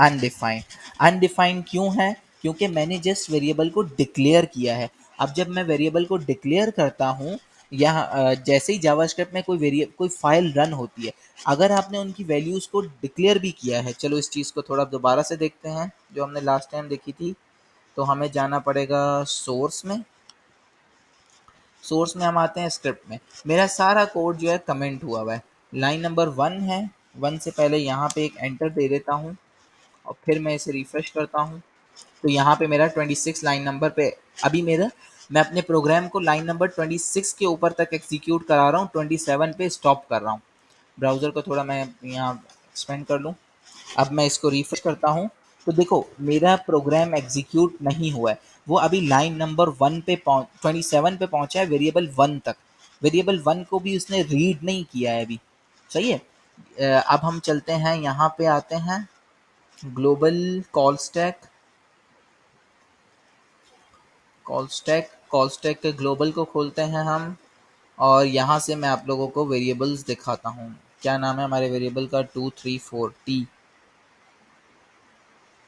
अनडिफाइंड। अनडिफाइंड क्यों है? क्योंकि मैंने जस्ट वेरिएबल को डिक्लेयर किया है। अब जब मैं वेरिएबल को डिक्लेयर करता हूँ, या जैसे ही जावास्क्रिप्ट में कोई फाइल रन होती है, अगर आपने उनकी वैल्यूज को डिक्लेयर भी किया है, चलो इस चीज़ को थोड़ा दोबारा से देखते हैं जो हमने लास्ट टाइम देखी थी। तो हमें जाना पड़ेगा सोर्स में। सोर्स में हम आते हैं स्क्रिप्ट में। मेरा सारा कोड जो है कमेंट हुआ है। लाइन नंबर वन है, वन से पहले यहाँ पे एक एंटर दे देता हूँ और फिर मैं इसे रिफ्रेश करता हूँ। तो यहाँ पे मेरा 26 लाइन नंबर पे अभी मेरा, मैं अपने प्रोग्राम को लाइन नंबर 26 के ऊपर तक एग्जीक्यूट करा रहा हूँ, 27 पे स्टॉप कर रहा हूँ। ब्राउज़र को थोड़ा मैं यहाँ एक्सपेंड कर लूँ। अब मैं इसको रिफ्रेश करता हूँ तो देखो मेरा प्रोग्राम एग्जीक्यूट नहीं हुआ है, वो अभी लाइन नंबर वन पे 27 पे पहुंचा है, वेरिएबल वन तक। वेरिएबल वन को भी उसने रीड नहीं किया है अभी। सही है। अब हम चलते हैं, यहाँ पे आते हैं global call stack. Call stack के ग्लोबल को खोलते हैं हम, और यहाँ से मैं आप लोगों को वेरिएबल्स दिखाता हूँ। क्या नाम है हमारे वेरिएबल का? 234 टी।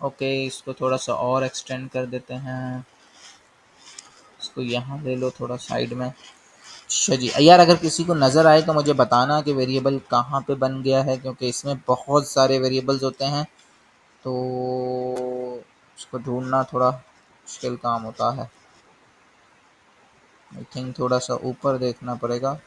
ओके, इसको थोड़ा सा और एक्सटेंड कर देते हैं। इसको यहाँ ले लो थोड़ा साइड में। अच्छा जी यार, अगर किसी को नज़र आए तो मुझे बताना कि वेरिएबल कहाँ पे बन गया है, क्योंकि इसमें बहुत सारे वेरिएबल्स होते हैं तो उसको ढूंढना थोड़ा मुश्किल काम होता है। आई थिंक थोड़ा सा ऊपर देखना पड़ेगा।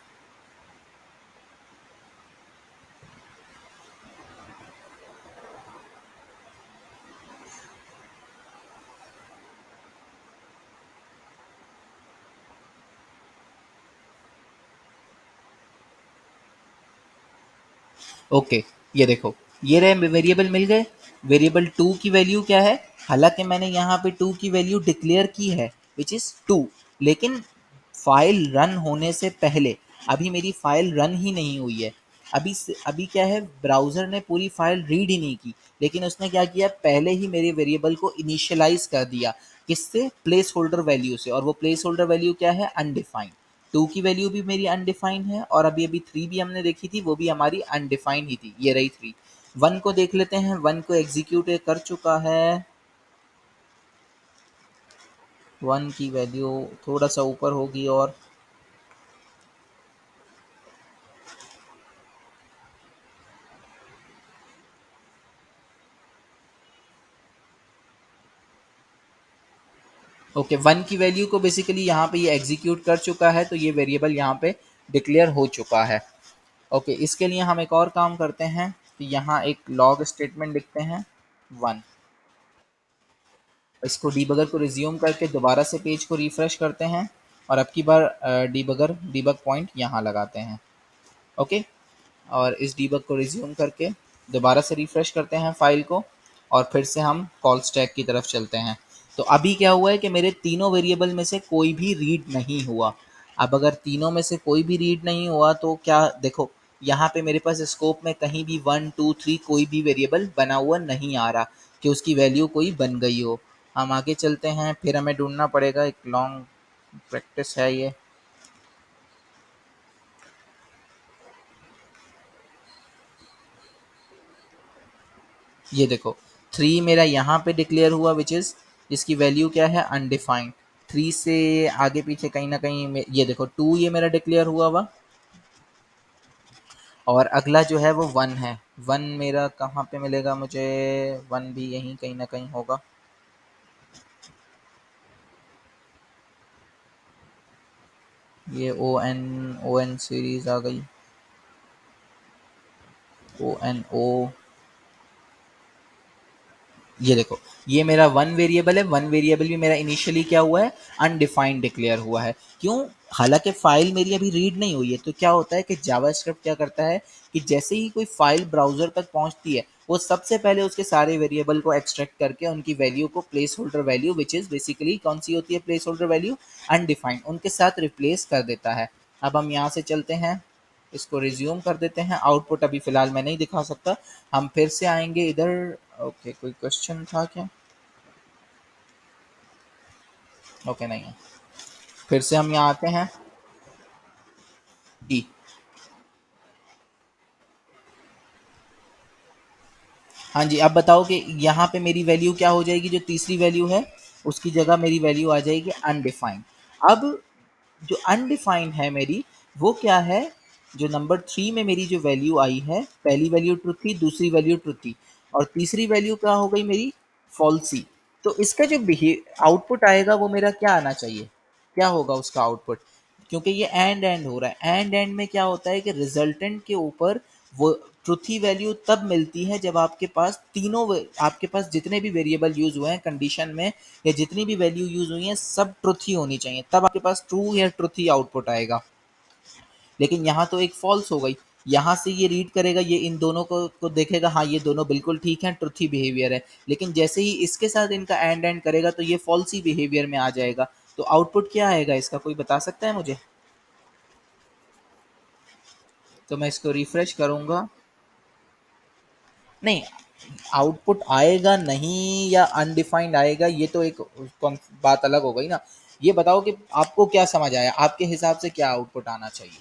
ओके, ये देखो, ये रहे वेरिएबल मिल गए। वेरिएबल टू की वैल्यू क्या है? हालांकि मैंने यहाँ पे टू की वैल्यू डिक्लेयर की है विच इज़ टू, लेकिन फाइल रन होने से पहले, अभी मेरी फाइल रन ही नहीं हुई है। अभी क्या है, ब्राउज़र ने पूरी फाइल रीड ही नहीं की, लेकिन उसने क्या किया, पहले ही मेरे वेरिएबल को इनिशियलाइज कर दिया। किससे? प्लेस होल्डर वैल्यू से। और वो प्लेस होल्डर वैल्यू क्या है? अनडिफाइंड। टू की वैल्यू भी मेरी अनडिफाइंड है, और अभी अभी थ्री भी हमने देखी थी, वो भी हमारी अनडिफाइंड ही थी। ये रही थ्री। वन को देख लेते हैं, वन को एग्जीक्यूट कर चुका है। वन की वैल्यू थोड़ा सा ऊपर होगी, और ओके, वन की वैल्यू को बेसिकली यहाँ पे ये एग्जीक्यूट कर चुका है, तो ये वेरिएबल यहाँ पे डिक्लेयर हो चुका है। ओके, इसके लिए हम एक और काम करते हैं कि यहाँ एक लॉग स्टेटमेंट लिखते हैं वन। इसको डीबगर को रिज्यूम करके दोबारा से पेज को रिफ्रेश करते हैं, और अब की बार डीबग पॉइंट यहाँ लगाते हैं। ओके, और इस डीबग को रिज्यूम करके दोबारा से रिफ्रेश करते हैं फाइल को, और फिर से हम कॉल स्टैक की तरफ चलते हैं। तो अभी क्या हुआ है कि मेरे तीनों वेरिएबल में से कोई भी रीड नहीं हुआ। अब अगर तीनों में से कोई भी रीड नहीं हुआ तो क्या, देखो यहाँ पे मेरे पास स्कोप में कहीं भी वन टू थ्री कोई भी वेरिएबल बना हुआ नहीं आ रहा कि उसकी वैल्यू कोई बन गई हो। हम आगे चलते हैं, फिर हमें ढूंढना पड़ेगा, एक लॉन्ग प्रैक्टिस है ये। ये देखो, 3 मेरा यहाँ पे डिक्लेयर हुआ विच इज़, जिसकी वैल्यू क्या है अनडिफाइंड। 3 से आगे पीछे कहीं ना कहीं ये देखो 2 ये मेरा डिक्लेयर हुआ हुआ, और अगला जो है वो 1 है। 1 मेरा कहाँ पे मिलेगा मुझे, 1 भी यहीं कहीं ना कहीं होगा। ये ओ एन सीरीज आ गई, ओ एन ओ। ये देखो, ये मेरा वन वेरिएबल है, वन वेरिएबल भी मेरा इनिशियली क्या हुआ है अनडिफाइंड डिक्लेयर हुआ है। क्यों? हालांकि फाइल मेरी अभी रीड नहीं हुई है, तो क्या होता है कि जावास्क्रिप्ट क्या करता है कि जैसे ही कोई फाइल ब्राउजर तक पहुंचती है, वो सबसे पहले उसके सारे वेरिएबल को एक्सट्रैक्ट करके उनकी वैल्यू को place holder value which is basically कौन सी होती है प्लेस होल्डर वैल्यू अनडिफाइंड, उनके साथ रिप्लेस कर देता है। अब हम यहाँ से चलते हैं, इसको रिज्यूम कर देते हैं। आउटपुट अभी फ़िलहाल मैं नहीं दिखा सकता, हम फिर से आएँगे इधर। ओके, कोई क्वेश्चन था क्या? ओके, नहीं है। फिर से हम यहाँ आते हैं। जी। हाँ जी, अब बताओ कि यहाँ पे मेरी वैल्यू क्या हो जाएगी, जो तीसरी वैल्यू है, उसकी जगह मेरी वैल्यू आ जाएगी अनडिफाइंड। अब जो अनडिफाइंड है मेरी, वो क्या है, जो नंबर 3 में मेरी जो वैल्यू आई है, पहली वैल्यू ट्रू थी, दूसरी वैल्यू ट्रू थी, और तीसरी वैल्यू क्या हो गई मेरी फॉल्सी। तो इसका जो आउटपुट आएगा वो मेरा क्या आना चाहिए, क्या होगा उसका आउटपुट? क्योंकि ये एंड हो रहा है, एंड में क्या होता है कि रिजल्टेंट के ऊपर वो ट्रुथी वैल्यू तब मिलती है जब आपके पास आपके पास जितने भी वेरिएबल यूज हुए हैं कंडीशन में, या जितनी भी वैल्यू यूज हुई है सब ट्रुथी होनी चाहिए, तब आपके पास ट्रू या ट्रुथी आउटपुट आएगा। लेकिन यहाँ तो एक फॉल्स हो गई। यहाँ से ये रीड करेगा, ये इन दोनों को देखेगा, हाँ ये दोनों बिल्कुल ठीक हैं, ट्रुथी बिहेवियर है। लेकिन जैसे ही इसके साथ इनका एंड करेगा तो ये फॉल्सी बिहेवियर में आ जाएगा। तो आउटपुट क्या आएगा इसका, कोई बता सकता है मुझे? तो मैं इसको रिफ्रेश करूंगा। नहीं, आउटपुट आएगा नहीं या अनडिफाइंड आएगा, ये तो एक बात अलग हो गई ना। ये बताओ कि आपको क्या समझ आया, आपके हिसाब से क्या आउटपुट आना चाहिए?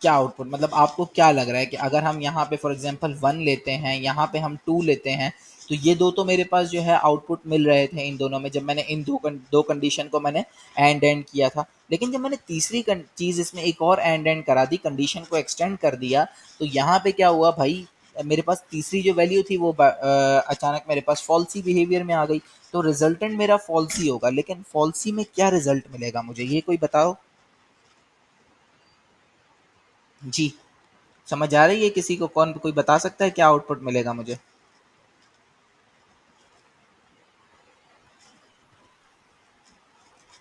क्या आउटपुट मतलब आपको क्या लग रहा है कि अगर हम यहाँ पे फॉर एग्जांपल 1 लेते हैं, यहाँ पे हम 2 लेते हैं, तो ये दो तो मेरे पास जो है आउटपुट मिल रहे थे इन दोनों में, जब मैंने इन दो कंडीशन को मैंने एंड किया था। लेकिन जब मैंने तीसरी चीज़ इसमें एक और एंड करा दी, कंडीशन को एक्सटेंड कर दिया, तो यहाँ पे क्या हुआ भाई, मेरे पास तीसरी जो वैल्यू थी वो अचानक मेरे पास फॉल्सी बिहेवियर में आ गई। तो रिजल्टेंट मेरा फॉल्सी होगा, लेकिन फॉल्सी में क्या रिजल्ट मिलेगा मुझे, ये कोई बताओ। जी, समझ आ रही है किसी को, कौन कोई बता सकता है क्या आउटपुट मिलेगा मुझे?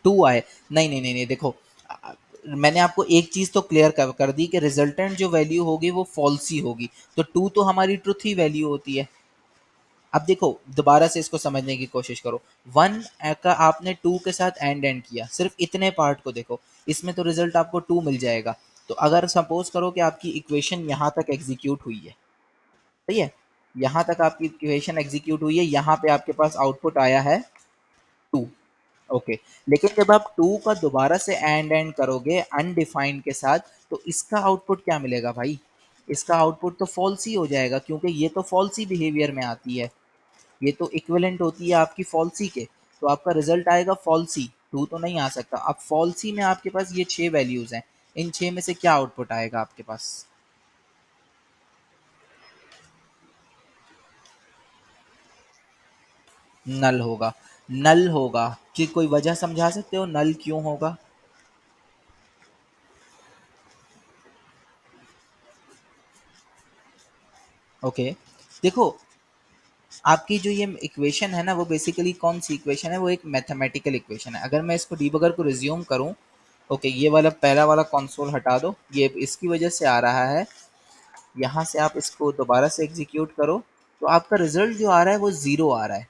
2 आए। नहीं नहीं नहीं नहीं, देखो, मैंने आपको एक चीज तो क्लियर कर दी कि रिजल्टेंट जो वैल्यू होगी वो फॉल्स ही होगी। तो 2 तो हमारी ट्रुथ ही वैल्यू होती है। अब देखो, दोबारा से इसको समझने की कोशिश करो। 1 का आपने 2 के साथ एंड किया, सिर्फ इतने पार्ट को देखो, इसमें तो रिजल्ट आपको 2 मिल जाएगा। तो अगर सपोज करो कि आपकी इक्वेशन यहाँ तक एग्जीक्यूट हुई है, सही है, यहाँ तक आपकी इक्वेशन एग्जीक्यूट हुई है, यहाँ पे आपके पास आउटपुट आया है 2। ओके, लेकिन जब आप 2 का दोबारा से एंड करोगे अनडिफाइंड के साथ, तो इसका आउटपुट क्या मिलेगा भाई? इसका आउटपुट तो फॉल्स ही हो जाएगा, क्योंकि ये तो फॉल्स ही बिहेवियर में आती है, ये तो इक्विवेलेंट होती है आपकी फॉल्सी के। तो आपका रिजल्ट आएगा फॉल्सी, 2 तो नहीं आ सकता। अब फॉल्सी में आपके पास ये 6 वैल्यूज हैं, इन 6 में से क्या आउटपुट आएगा आपके पास? नल होगा। नल होगा कि कोई वजह समझा सकते हो नल क्यों होगा? ओके, देखो, आपकी जो ये इक्वेशन है ना, वो बेसिकली कौन सी इक्वेशन है, वो एक मैथमेटिकल इक्वेशन है। अगर मैं इसको डीबगर को रिज्यूम करूं, ओके, ये वाला पहला वाला कंसोल हटा दो, ये इसकी वजह से आ रहा है। यहाँ से आप इसको दोबारा से एग्जीक्यूट करो, तो आपका रिजल्ट जो आ रहा है वो ज़ीरो आ रहा है।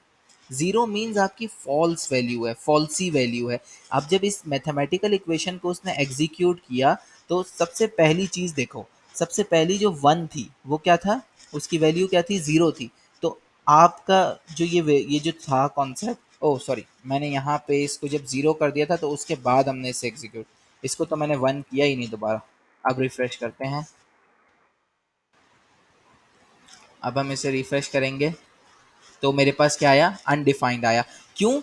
ज़ीरो मीन्स आपकी फॉल्स वैल्यू है, फॉल्सी वैल्यू है। अब जब इस मैथमेटिकल इक्वेशन को उसने एग्जीक्यूट किया, तो सबसे पहली चीज़ देखो, सबसे पहली जो वन थी वो क्या था, उसकी वैल्यू क्या थी, ज़ीरो थी। तो आपका जो ये जो था कॉन्सेप्ट, ओह सॉरी, मैंने यहाँ पे इसको जब ज़ीरो कर दिया था तो उसके बाद हमने इसे इसको तो मैंने 1 किया ही नहीं दोबारा। अब रिफ्रेश करते हैं। अब हम इसे रिफ्रेश करेंगे तो मेरे पास क्या आया, अनडिफाइंड आया। क्यों?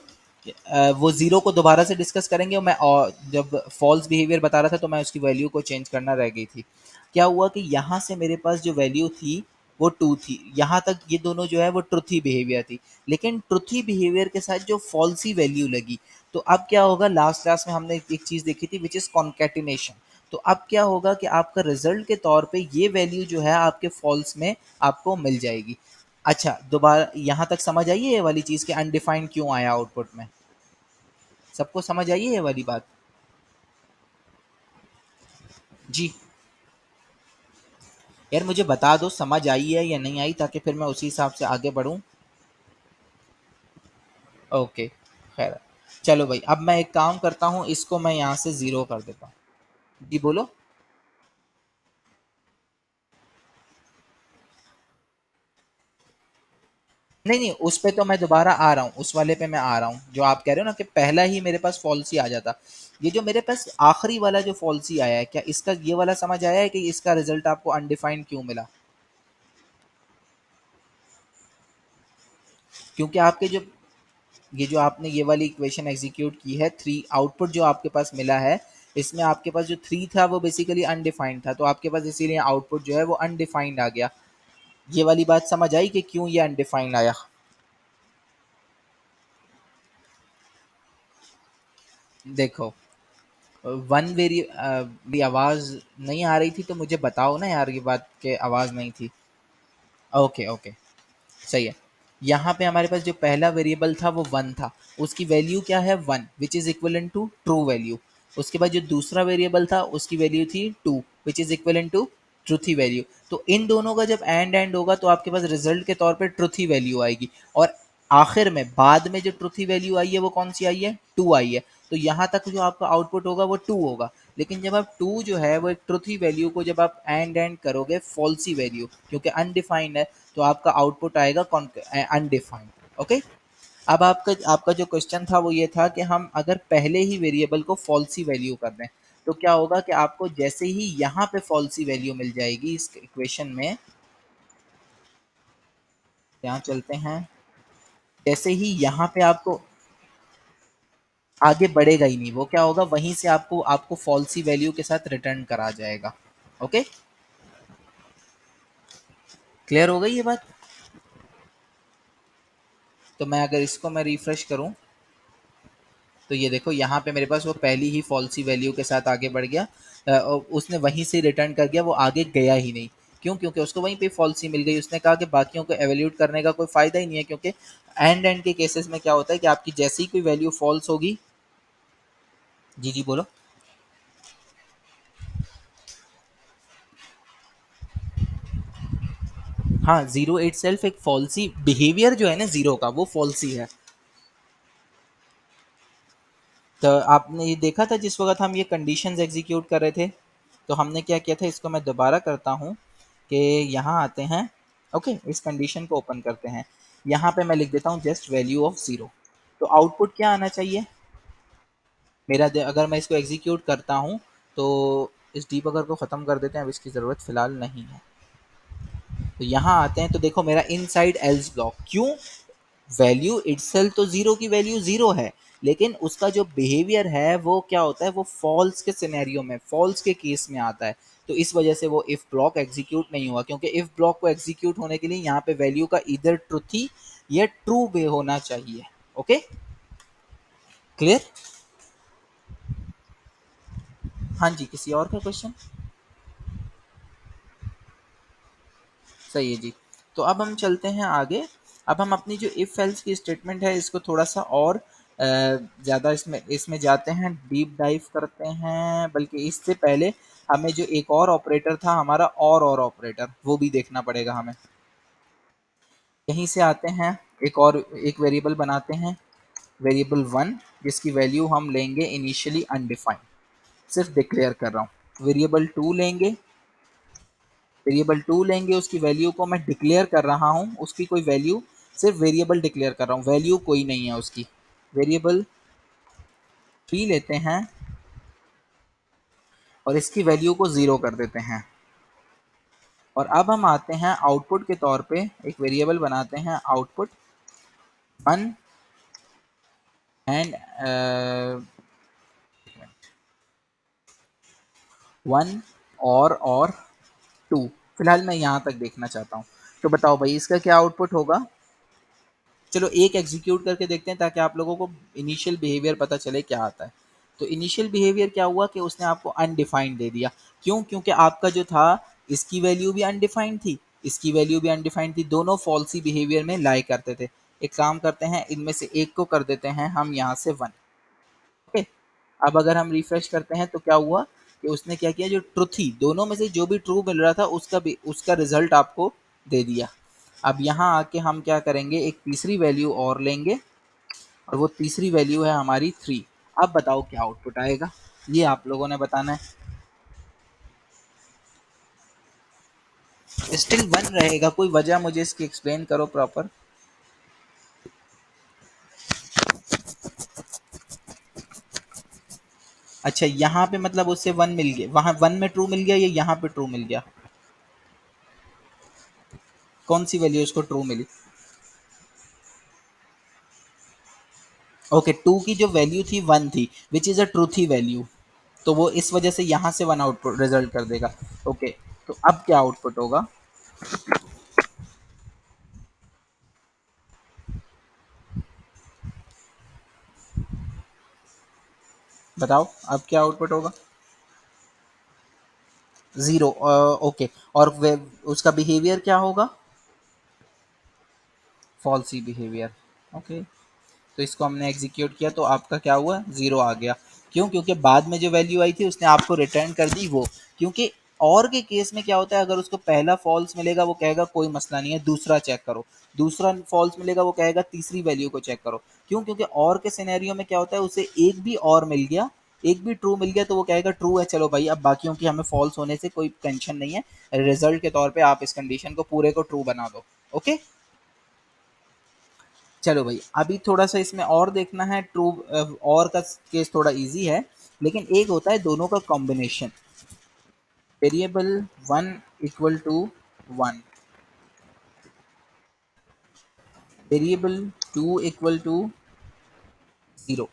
वो ज़ीरो को दोबारा से डिस्कस करेंगे, और मैं और जब फॉल्स बिहेवियर बता रहा था तो मैं उसकी वैल्यू को चेंज करना रह गई थी। क्या हुआ कि यहाँ से मेरे पास जो वैल्यू थी वो 2 थी, यहाँ तक ये दोनों जो है वो ट्रुथी बिहेवियर थी, लेकिन ट्रुथी बिहेवियर के साथ जो फॉल्सी वैल्यू लगी, तो अब क्या होगा, लास्ट क्लास में हमने एक चीज़ देखी थी विच इज़ कॉन्केटिनेशन। तो अब क्या होगा कि आपका रिजल्ट के तौर पे ये वैल्यू जो है आपके फॉल्स में आपको मिल जाएगी। अच्छा, दोबारा यहाँ तक समझ आई है ये वाली चीज़ कि अनडिफाइंड क्यों आया आउटपुट में? सबको समझ आई है ये वाली बात? जी। यार मुझे बता दो समझ आई है या नहीं आई, ताकि फिर मैं उसी हिसाब से आगे बढ़ूँ। ओके, खैर। चलो भाई, अब मैं एक काम करता हूँ, इसको मैं यहाँ से ज़ीरो कर देता हूँ। जी बोलो। नहीं नहीं, उस पे तो मैं दोबारा आ रहा हूँ, उस वाले पे मैं आ रहा हूँ जो आप कह रहे हो ना कि पहला ही मेरे पास फॉल्स ही आ जाता। ये जो मेरे पास आखिरी वाला जो फॉल्स ही आया है, क्या इसका ये वाला समझ आया है कि इसका रिजल्ट आपको अनडिफाइंड क्यों मिला? क्योंकि आपके जो ये जो आपने ये वाली इक्वेशन एग्जीक्यूट की है, थ्री आउटपुट जो आपके पास मिला है, इसमें आपके पास जो थ्री था वो बेसिकली अनडिफाइंड था, तो आपके पास इसीलिए आउटपुट जो है वो अनडिफाइंड आ गया। ये वाली बात समझ आई कि क्यों ये अनडिफाइंड आया? देखो, वन वेरी मेरी आवाज़ नहीं आ रही थी तो मुझे बताओ ना यार, ये बात कि आवाज़ नहीं थी। ओके ओके, सही है। यहाँ पे हमारे पास जो पहला वेरिएबल था वो वन था, उसकी वैल्यू क्या है, one, which is equal to true value. उसके बाद जो दूसरा वेरिएबल था उसकी वैल्यू थी two, which is equal to truthy value. तो इन दोनों का जब एंड होगा तो आपके पास रिजल्ट के तौर पे ट्रुथी वैल्यू आएगी, और आखिर में बाद में जो ट्रुथी वैल्यू आई है वो कौन सी आई है, टू आई है। तो यहाँ तक जो आपका आउटपुट होगा वो टू होगा, लेकिन जब आप टू जो है वो एक ट्रुथी वैल्यू को जब आप एंड करोगे फॉल्सी वैल्यू, क्योंकि अनडिफाइंड है, तो आपका आउटपुट आएगा अनडिफाइंड। ओके। अब आपका आपका जो क्वेश्चन था वो ये था कि हम अगर पहले ही वेरिएबल को फॉल्सी वैल्यू कर दें तो क्या होगा कि आपको जैसे ही यहाँ पे फॉल्सी वैल्यू मिल जाएगी इस इक्वेशन में, यहाँ चलते हैं, जैसे ही यहाँ पे आपको आगे बढ़ेगा ही नहीं, वो क्या होगा, वहीं से आपको आपको फॉल्सी वैल्यू के साथ रिटर्न करा जाएगा। ओके, क्लियर हो गई ये बात? तो मैं अगर इसको मैं रिफ्रेश करूं तो ये देखो यहाँ पे मेरे पास वो पहली ही फॉल्सी वैल्यू के साथ आगे बढ़ गया, और उसने वहीं से रिटर्न कर गया, वो आगे गया ही नहीं। क्यों? क्योंकि उसको वहीं पे फॉल्सी मिल गई। उसने कहा कि बाकियों को एवेल्यूट करने का कोई फ़ायदा ही नहीं है, क्योंकि एंड के केसेस में क्या होता है कि आपकी जैसी ही कोई वैल्यू फॉल्स होगी। जी जी बोलो। हाँ, जीरो इट सेल्फ एक फॉल्सी बिहेवियर जो है ना जीरो का, वो फॉल्सी है। तो आपने ये देखा था जिस वक्त हम ये कंडीशंस एग्जीक्यूट कर रहे थे, तो हमने क्या किया था, इसको मैं दोबारा करता हूँ कि यहाँ आते हैं। ओके, इस कंडीशन को ओपन करते हैं। यहाँ पे मैं लिख देता हूँ जस्ट वैल्यू ऑफ ज़ीरो। तो आउटपुट क्या आना चाहिए मेरा, अगर मैं इसको एग्जीक्यूट करता हूँ तो इस डीबगर को ख़त्म कर देते हैं, अब इसकी ज़रूरत फ़िलहाल नहीं है। तो यहाँ आते हैं तो देखो मेरा इनसाइड एल्स ब्लॉक, क्यों, वैल्यू इटसेल्फ तो जीरो की वैल्यू जीरो है, लेकिन उसका जो बिहेवियर है वो क्या होता है, वो फॉल्स के सिनेरियो में, फॉल्स के केस में आता है। तो इस वजह से वो इफ ब्लॉक एग्जीक्यूट नहीं हुआ, क्योंकि इफ ब्लॉक को एग्जीक्यूट होने के लिए यहाँ पे वैल्यू का इधर ट्रुथी या ट्रू वे होना चाहिए। Okay, clear? हाँ जी, किसी और का क्वेश्चन? सही है जी। तो अब हम चलते हैं आगे। अब हम अपनी जो इफ एल्स की स्टेटमेंट है इसको थोड़ा सा और ज़्यादा इसमें इसमें जाते हैं, डीप डाइव करते हैं, बल्कि इससे पहले हमें जो एक और ऑपरेटर था हमारा, और ऑपरेटर, वो भी देखना पड़ेगा हमें। यहीं से आते हैं, एक और एक वेरिएबल बनाते हैं, वेरिएबल वन, जिसकी वैल्यू हम लेंगे इनिशियली अनडिफाइंड, सिर्फ डिक्लेयर कर रहा हूँ। वेरिएबल टू लेंगे, वेरिएबल टू लेंगे, उसकी वैल्यू को मैं डिक्लेयर कर रहा हूँ, उसकी कोई वैल्यू, सिर्फ वेरिएबल डिक्लेयर कर रहा हूँ, वैल्यू कोई नहीं है उसकी। वेरिएबल थ्री लेते हैं, और इसकी वैल्यू को 0 कर देते हैं। और अब हम आते हैं आउटपुट के तौर पे एक वेरिएबल बनाते हैं आउटपुट 1 एंड 1 और 2। फिलहाल मैं यहाँ तक देखना चाहता हूँ। तो बताओ भाई इसका क्या आउटपुट होगा। चलो एक एग्जीक्यूट करके देखते हैं ताकि आप लोगों को इनिशियल बिहेवियर पता चले क्या आता है। तो इनिशियल बिहेवियर क्या हुआ कि उसने आपको अनडिफाइंड दे दिया। क्यों? क्योंकि आपका जो था इसकी वैल्यू भी अनडिफाइंड थी, इसकी वैल्यू भी अनडिफाइंड थी, दोनों फॉल्सी बिहेवियर में लाई करते थे। एक काम करते हैं, इनमें से एक को कर देते हैं हम यहाँ से 1। ओके, अब अगर हम रिफ्रेश करते हैं तो क्या हुआ कि उसने क्या किया, जो ट्रू थी दोनों में से जो भी ट्रू मिल रहा था उसका भी उसका रिजल्ट आपको दे दिया। अब यहाँ आके हम क्या करेंगे, एक तीसरी वैल्यू और लेंगे और वो तीसरी वैल्यू है हमारी 3। अब बताओ क्या आउटपुट आएगा, ये आप लोगों ने बताना है। स्टिल 1 रहेगा, कोई वजह मुझे इसकी एक्सप्लेन करो प्रॉपर। अच्छा, यहाँ पे मतलब उससे 1 मिल गया, वहां 1 में ट्रू मिल गया या यहाँ पे ट्रू मिल गया? कौन सी वैल्यू उसको ट्रू मिली? ओके, 2 की जो वैल्यू थी 1 थी, विच इज अ ट्रू थी वैल्यू, तो वो इस वजह से यहाँ से 1 आउटपुट रिजल्ट कर देगा। ओके, तो अब क्या आउटपुट होगा, बताओ अब क्या आउटपुट होगा। 0। ओके, और उसका बिहेवियर क्या होगा, फॉल्सी बिहेवियर। ओके, तो इसको हमने एग्जीक्यूट किया तो आपका क्या हुआ, 0 आ गया। क्यों? क्योंकि बाद में जो वैल्यू आई थी उसने आपको रिटर्न कर दी वो। क्योंकि और के केस में क्या होता है, अगर उसको पहला फॉल्स मिलेगा वो कहेगा कोई मसला नहीं है, दूसरा चेक करो। दूसरा फॉल्स मिलेगा वो कहेगा तीसरी वैल्यू को चेक करो। क्यों? क्योंकि और के सिनेरियो में क्या होता है, उसे एक भी और मिल गया, एक भी ट्रू मिल गया तो वो कहेगा ट्रू है, चलो भाई अब बाकियों की हमें फॉल्स होने से कोई टेंशन नहीं है, रिजल्ट के तौर पे आप इस कंडीशन को पूरे को ट्रू बना दो। ओके, चलो भाई अभी थोड़ा सा इसमें और देखना है। ट्रू और का केस थोड़ा इजी है, लेकिन एक होता है दोनों का combination. Variable 1 equal to 1, variable 2 equal to 0,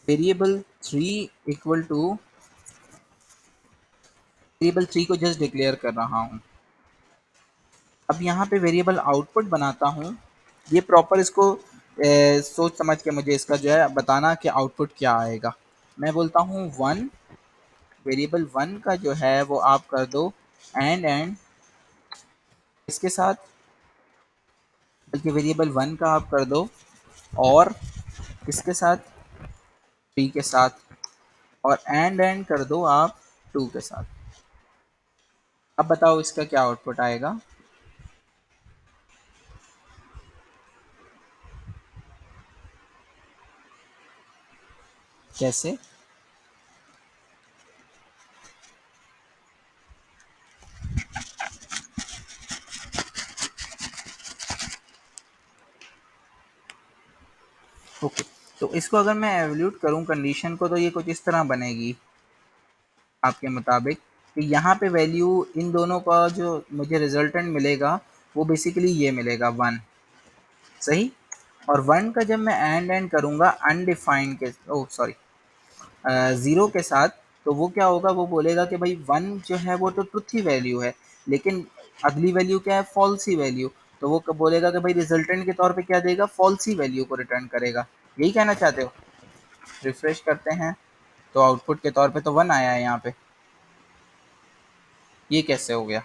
variable 3 equal to, variable 3 को जस्ट डिक्लेयर कर रहा हूँ। अब यहाँ पे वेरिएबल आउटपुट बनाता हूँ, ये प्रॉपर इसको सोच समझ के मुझे इसका जो है बताना कि आउटपुट क्या आएगा। मैं बोलता हूँ 1, वेरिएबल 1 का जो है वो आप कर दो एंड इसके साथ, बल्कि वेरिएबल 1 का आप कर दो और किसके साथ, 3 के साथ, और एंड कर दो आप 2 के साथ। अब बताओ इसका क्या आउटपुट आएगा। कैसे? ओके, तो इसको अगर मैं एवल्यूट करूं कंडीशन को तो ये कुछ इस तरह बनेगी आपके मुताबिक कि यहाँ पे वैल्यू इन दोनों का जो मुझे रिजल्टेंट मिलेगा वो बेसिकली ये मिलेगा 1, सही। और 1 का जब मैं एंड करूँगा अनडिफाइंड के, ओ सॉरी, 0 के साथ, तो वो क्या होगा, वो बोलेगा कि भाई 1 जो है वो तो ट्रुथ ही वैल्यू है, लेकिन अगली वैल्यू क्या है, फॉल्स ही वैल्यू। तो वो बोलेगा कि भाई रिजल्टेंट के तौर पे क्या देगा, फॉल्स ही वैल्यू को रिटर्न करेगा। यही कहना चाहते हो? रिफ्रेश करते हैं तो आउटपुट के तौर पे तो 1 आया है यहाँ पे, ये कैसे हो गया?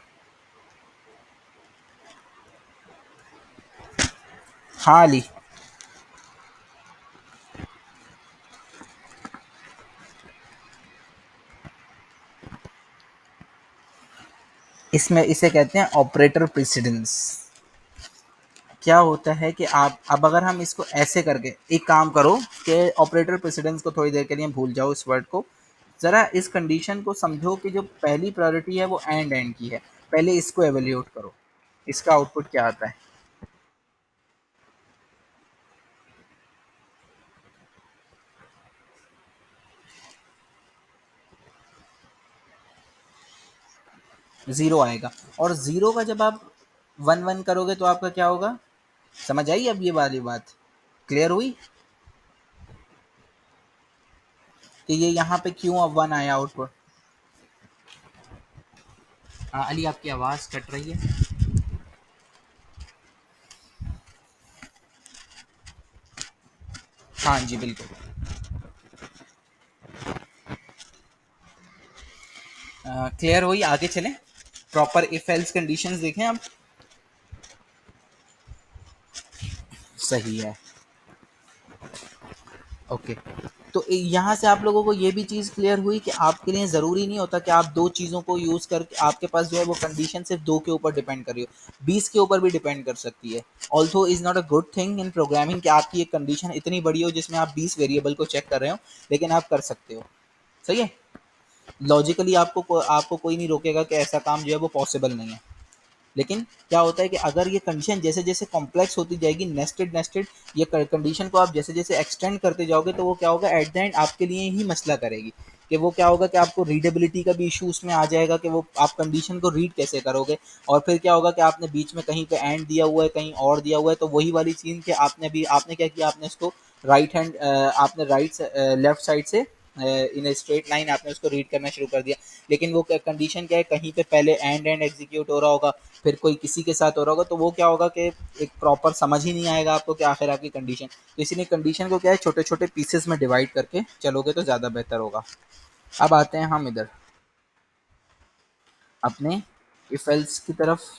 हाँ अली, इसमें इसे कहते हैं ऑपरेटर प्रेसिडेंस। क्या होता है कि आप अब अगर हम इसको ऐसे करके एक काम करो कि ऑपरेटर प्रेसिडेंस को थोड़ी देर के लिए भूल जाओ, इस वर्ड को ज़रा, इस कंडीशन को समझो कि जो पहली प्रायोरिटी है वो एंड की है, पहले इसको एवेल्यूट करो, इसका आउटपुट क्या आता है। ज़ीरो आएगा। और ज़ीरो का जब आप वन वन करोगे तो आपका क्या होगा? समझ आई अब ये वाली बात? क्लियर हुई कि ये यहाँ पे क्यों अब वन आया आउटपुट? हाँ अली, आपकी आवाज़ कट रही है। हाँ जी बिल्कुल। क्लियर हुई, आगे चलें। प्रॉपर इफ एल्स कंडीशंस देखें आप। सही है। ओके। तो यहाँ से आप लोगों को ये भी चीज़ क्लियर हुई कि आपके लिए ज़रूरी नहीं होता कि आप दो चीज़ों को यूज़ करके आपके पास जो है वो कंडीशन सिर्फ दो के ऊपर डिपेंड कर रही हो, 20 के ऊपर भी डिपेंड कर सकती है। Also is not a good thing in programming कि आपकी एक कंडीशन इतनी बड़ी हो जिसमें आप 20 वेरिएबल को चेक कर रहे हो, लेकिन आप कर सकते हो। सही है। लॉजिकली आपको कोई नहीं रोकेगा कि ऐसा काम जो है वो पॉसिबल नहीं है। लेकिन क्या होता है कि अगर ये कंडीशन जैसे जैसे कॉम्प्लेक्स होती जाएगी, नेस्टेड नेस्टेड, ये कंडीशन को आप जैसे जैसे एक्सटेंड करते जाओगे तो वो क्या होगा, एट द एंड आपके लिए ही मसला करेगी। कि वो क्या होगा कि आपको रीडेबिलिटी का भी इशू उसमें आ जाएगा कि वो आप कंडीशन को रीड कैसे करोगे। और फिर क्या होगा कि आपने बीच में कहीं पे एंड दिया हुआ है, कहीं और दिया हुआ है, तो वही वाली चीज़ कि आपने क्या किया, आपने इसको राइट हैंड आपने राइट लेफ्ट साइड से इन स्ट्रेट लाइन आपने उसको रीड करना शुरू कर दिया। लेकिन वो कंडीशन क्या है, कहीं पे पहले एंड एग्जीक्यूट हो रहा होगा, फिर कोई किसी के साथ हो रहा होगा, तो वो क्या होगा कि एक प्रॉपर समझ ही नहीं आएगा आपको कि आखिर आपकी कंडीशन। तो इसीलिए कंडीशन को क्या है, छोटे छोटे पीसेस में डिवाइड करके चलोगे तो ज़्यादा बेहतर होगा। अब आते हैं हम इधर अपने इफ एल्स की तरफ।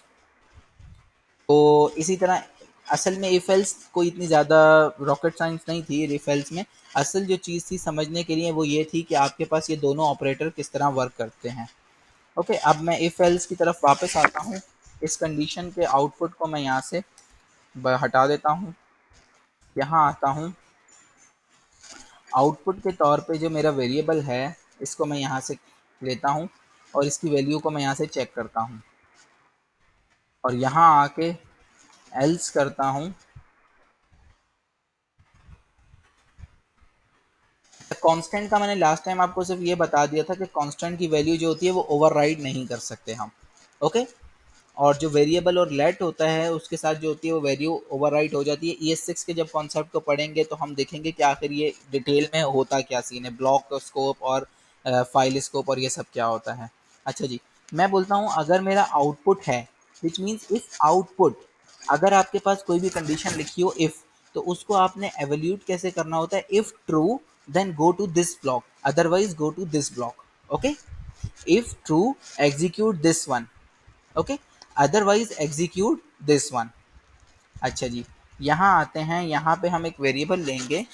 तो इसी तरह असल में इफ एल्स कोई इतनी ज़्यादा रॉकेट साइंस नहीं थी इफ एल्स में। असल जो चीज़ थी समझने के लिए वो ये थी कि आपके पास ये दोनों ऑपरेटर किस तरह वर्क करते हैं। ओके, अब मैं इफ एल्स की तरफ वापस आता हूँ। इस कंडीशन के आउटपुट को मैं यहाँ से हटा देता हूँ, यहाँ आता हूँ। आउटपुट के तौर पे जो मेरा वेरिएबल है इसको मैं यहाँ से लेता हूँ और इसकी वैल्यू को मैं यहाँ से चेक करता हूँ और यहाँ आके एल्स करता हूँ। कांस्टेंट का मैंने लास्ट टाइम आपको सिर्फ ये बता दिया था कि कांस्टेंट की वैल्यू जो होती है वो ओवरराइड नहीं कर सकते हम। ओके। और जो वेरिएबल और लेट होता है उसके साथ जो होती है वो वैल्यू ओवरराइट हो जाती है। ES6 के जब कॉन्सेप्ट को पढ़ेंगे तो हम देखेंगे कि आखिर ये डिटेल में होता क्या सीन है, ब्लॉक स्कोप और फाइल स्कोप और ये सब क्या होता है। अच्छा जी, मैं बोलता हूँ अगर मेरा आउटपुट है, विच मीन्स इफ आउटपुट, अगर आपके पास कोई भी कंडीशन लिखी हो इफ, तो उसको आपने एवल्यूट कैसे करना होता है, if true then go to this block, otherwise go to this block. Okay. If true execute this one, okay, otherwise execute this one. अच्छा जी, यहाँ आते हैं, यहाँ पे हम एक वेरिएबल लेंगे।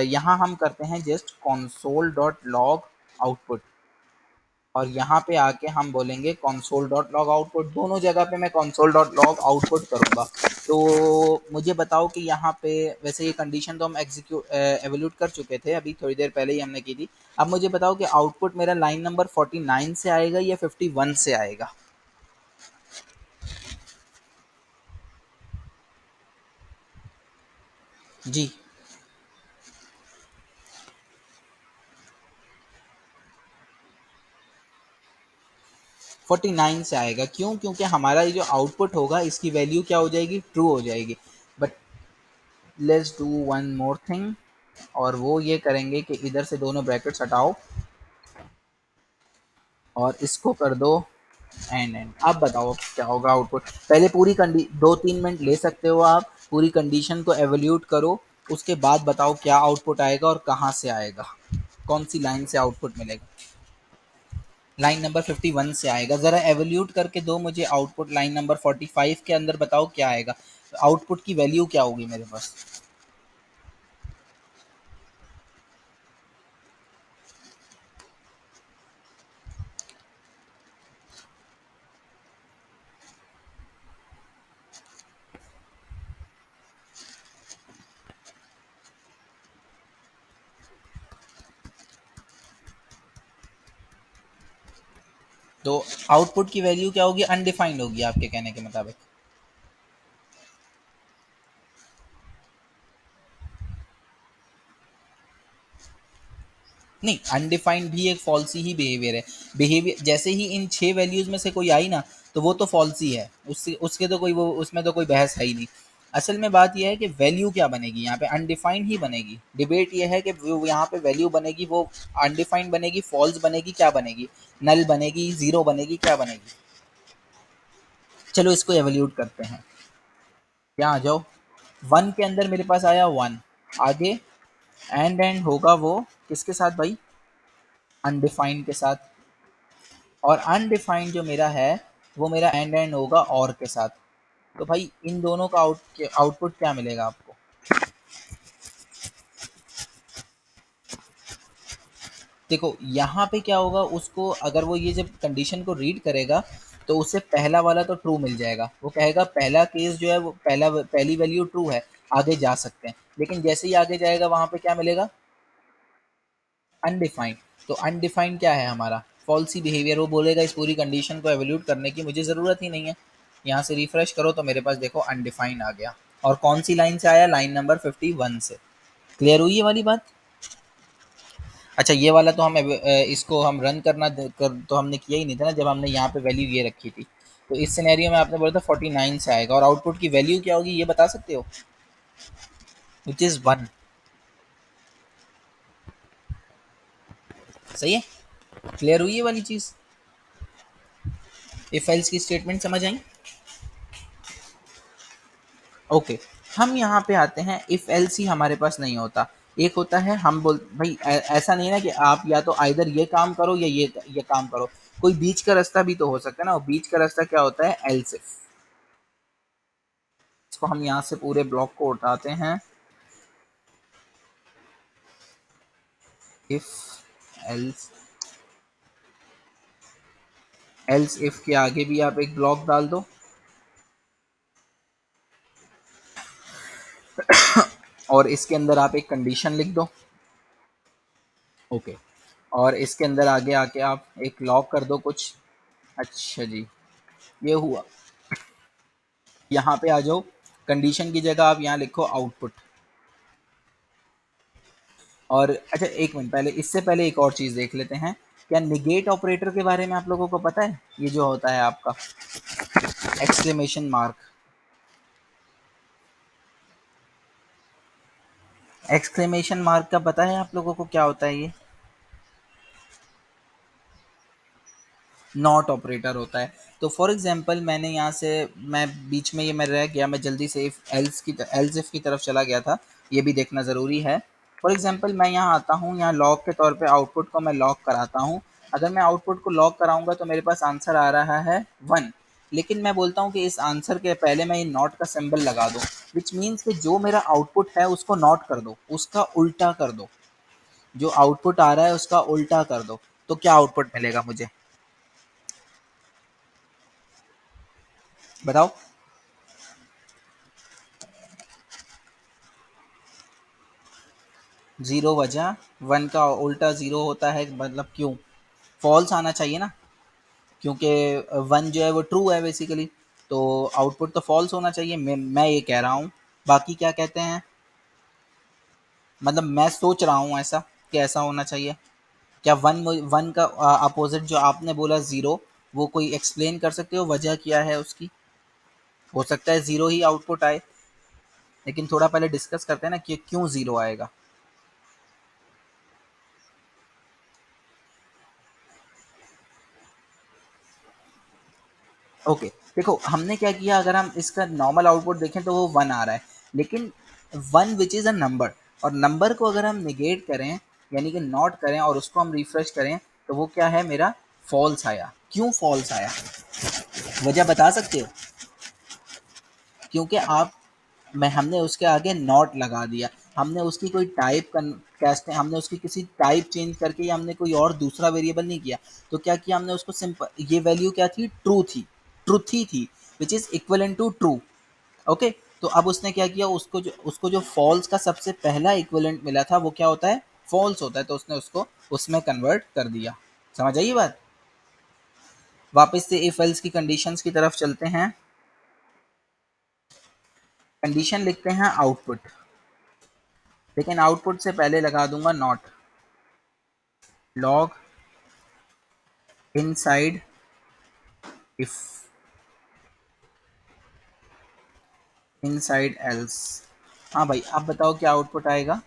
यहाँ हम करते हैं just console dot log output और यहाँ पे आके हम बोलेंगे console डॉट लॉग आउटपुट। दोनों जगह पे मैं console डॉट लॉग आउटपुट करूँगा। तो मुझे बताओ कि यहाँ पे वैसे ये कंडीशन तो हम एवल्यूट कर चुके थे, अभी थोड़ी देर पहले ही हमने की थी। अब मुझे बताओ कि आउटपुट मेरा लाइन नंबर 49 से आएगा या 51 से आएगा। जी, 49 से आएगा। क्यों? क्योंकि हमारा ये जो आउटपुट होगा इसकी वैल्यू क्या हो जाएगी, ट्रू हो जाएगी। But let's do one more thing, और वो ये करेंगे कि इधर से दोनों ब्रैकेट्स हटाओ और इसको कर दो एंड एंड। अब बताओ क्या होगा आउटपुट। पहले पूरी कंडी 2-3 मिनट ले सकते हो आप, पूरी कंडीशन को एवल्यूट करो, उसके बाद बताओ क्या आउटपुट आएगा और कहाँ से आएगा, कौन सी लाइन से आउटपुट मिलेगा। लाइन नंबर 51 से आएगा। ज़रा एवल्यूट करके दो मुझे आउटपुट, लाइन नंबर 45 के अंदर बताओ क्या आएगा, आउटपुट की वैल्यू क्या होगी मेरे पास। तो आउटपुट की वैल्यू क्या होगी, अनडिफाइंड होगी आपके कहने के मुताबिक। नहीं, अनडिफाइंड भी एक फॉल्स ही बिहेवियर है। बिहेवियर जैसे ही इन 6 वैल्यूज़ में से कोई आई ना, तो वो तो फॉल्स ही है। उससे उसके तो कोई वो उसमें तो कोई बहस है ही नहीं। असल में बात ये है कि वैल्यू क्या बनेगी यहाँ पे, अनडिफाइंड ही बनेगी। डिबेट ये है कि वो यहाँ पे वैल्यू बनेगी, वो अनडिफाइंड बनेगी, फॉल्स बनेगी, क्या बनेगी, नल बनेगी, ज़ीरो बनेगी, क्या बनेगी। चलो इसको एवल्यूट करते हैं। यहाँ आ जाओ। 1 के अंदर मेरे पास आया 1, आगे एंड होगा वो किसके साथ भाई, अनडिफाइंड के साथ। और अनडिफाइंड जो मेरा है वो मेरा एंड होगा और के साथ। तो भाई इन दोनों का आउटपुट क्या मिलेगा आपको। देखो यहाँ पे क्या होगा, उसको अगर वो ये जब कंडीशन को रीड करेगा तो उसे पहला वाला तो ट्रू मिल जाएगा। वो कहेगा पहला केस जो है वो पहली वैल्यू ट्रू है, आगे जा सकते हैं। लेकिन जैसे ही आगे जाएगा वहां पे क्या मिलेगा, अनडिफाइंड। तो अनडिफाइंड क्या है हमारा, फॉल्सी बिहेवियर। वो बोलेगा इस पूरी कंडीशन को एवोल्यूट करने की मुझे ज़रूरत ही नहीं है। यहाँ से रिफ्रेश करो तो मेरे पास देखो अनडिफाइंड आ गया। और कौन सी लाइन से आया, लाइन नंबर 51 से। क्लियर हुई ये वाली बात। अच्छा ये वाला तो हम इसको हम रन तो हमने किया ही नहीं था ना, जब हमने यहाँ पे वैल्यू ये रखी थी। तो इस सिनेरियो में आपने बोला था 49 से आएगा, और आउटपुट की वैल्यू क्या होगी ये बता सकते हो, विच इज़ 1। सही है। क्लियर हुई ये वाली चीज़। इफ एल्स की स्टेटमेंट समझ आई। ओके। हम यहाँ पे आते हैं, इफ एल्स ही हमारे पास नहीं होता। एक होता है हम बोल भाई ऐसा नहीं है ना कि आप या तो आइदर ये काम करो या ये काम करो। कोई बीच का रास्ता भी तो हो सकता है ना। और बीच का रास्ता क्या होता है, एल्स इफ। इसको हम यहाँ से पूरे ब्लॉक को उठाते हैं। इफ एल्स, एल्स इफ के आगे भी आप एक ब्लॉक डाल दो, और इसके अंदर आप एक कंडीशन लिख दो। ओके। और इसके अंदर आगे आके आप एक लॉक कर दो कुछ। अच्छा जी, ये हुआ। यहाँ पे आ जाओ, कंडीशन की जगह आप यहाँ लिखो आउटपुट। और अच्छा एक मिनट पहले, इससे पहले एक और चीज़ देख लेते हैं। क्या निगेट ऑपरेटर के बारे में आप लोगों को पता है, ये जो होता है आपका एक्सक्लेमेशन मार्क। एक्सक्लेमेशन मार्क का पता है आप लोगों को क्या होता है ये, नॉट ऑपरेटर होता है। तो फॉर एग्जांपल मैंने यहाँ से, मैं बीच में ये मैं रह गया, मैं जल्दी से इफ एल्स एल्स इफ की तरफ चला गया था। ये भी देखना ज़रूरी है। फॉर एग्जांपल मैं यहाँ आता हूँ, यहाँ लॉग के तौर पे आउटपुट को मैं लॉक कराता हूँ। अगर मैं आउटपुट को लॉक कराऊंगा तो मेरे पास आंसर आ रहा है 1। लेकिन मैं बोलता हूँ कि इस आंसर के पहले मैं ये नॉट का सिंबल लगा दूँ, विच मीन्स कि जो मेरा आउटपुट है उसको नॉट कर दो, उसका उल्टा कर दो। जो आउटपुट आ रहा है उसका उल्टा कर दो। तो क्या आउटपुट मिलेगा मुझे, बताओ। ज़ीरो वजह, 1 का उल्टा ज़ीरो होता है, मतलब क्यों, फॉल्स आना चाहिए ना। क्योंकि 1 जो है वो ट्रू है बेसिकली। तो आउटपुट तो फॉल्स होना चाहिए, मैं ये कह रहा हूँ। बाकी क्या कहते हैं, मतलब मैं सोच रहा हूँ ऐसा कि ऐसा होना चाहिए। क्या 1 का अपोजिट जो आपने बोला ज़ीरो, वो कोई एक्सप्लेन कर सकते हो वजह क्या है उसकी। हो सकता है ज़ीरो ही आउटपुट आए, लेकिन थोड़ा पहले डिस्कस करते हैं ना कि क्यों ज़ीरो आएगा। ओके। देखो हमने क्या किया, अगर हम इसका नॉर्मल आउटपुट देखें तो वो 1 आ रहा है। लेकिन 1 विच इज़ अ नंबर, और नंबर को अगर हम निगेट करें, यानी कि नॉट करें और उसको हम रिफ्रेश करें, तो वो क्या है मेरा, फॉल्स आया। क्यों फॉल्स आया, वजह बता सकते हो। क्योंकि आप, मैं हमने उसके आगे नॉट लगा दिया। हमने उसकी कोई टाइप कैस्ट, हमने उसकी किसी टाइप चेंज करके, या हमने कोई और दूसरा वेरिएबल नहीं किया। तो क्या किया हमने, उसको सिंपल, ये वैल्यू क्या थी, ट्रू थी, ट्रुथ ही थी, which is equivalent to true. Okay. तो अब उसने क्या किया, उसको जो फॉल्स का सबसे पहला इक्वलेंट मिला था वो क्या होता है, फॉल्स होता है। तो उसने उसको उसमें कन्वर्ट कर दिया। समझ आई बात। वापस से इफ एल्स की कंडीशंस की तरफ चलते हैं। कंडीशन लिखते हैं आउटपुट, लेकिन आउटपुट से पहले लगा दूंगा not. Log inside if, inside else. हाँ भाई, आप बताओ क्या आउटपुट आएगा,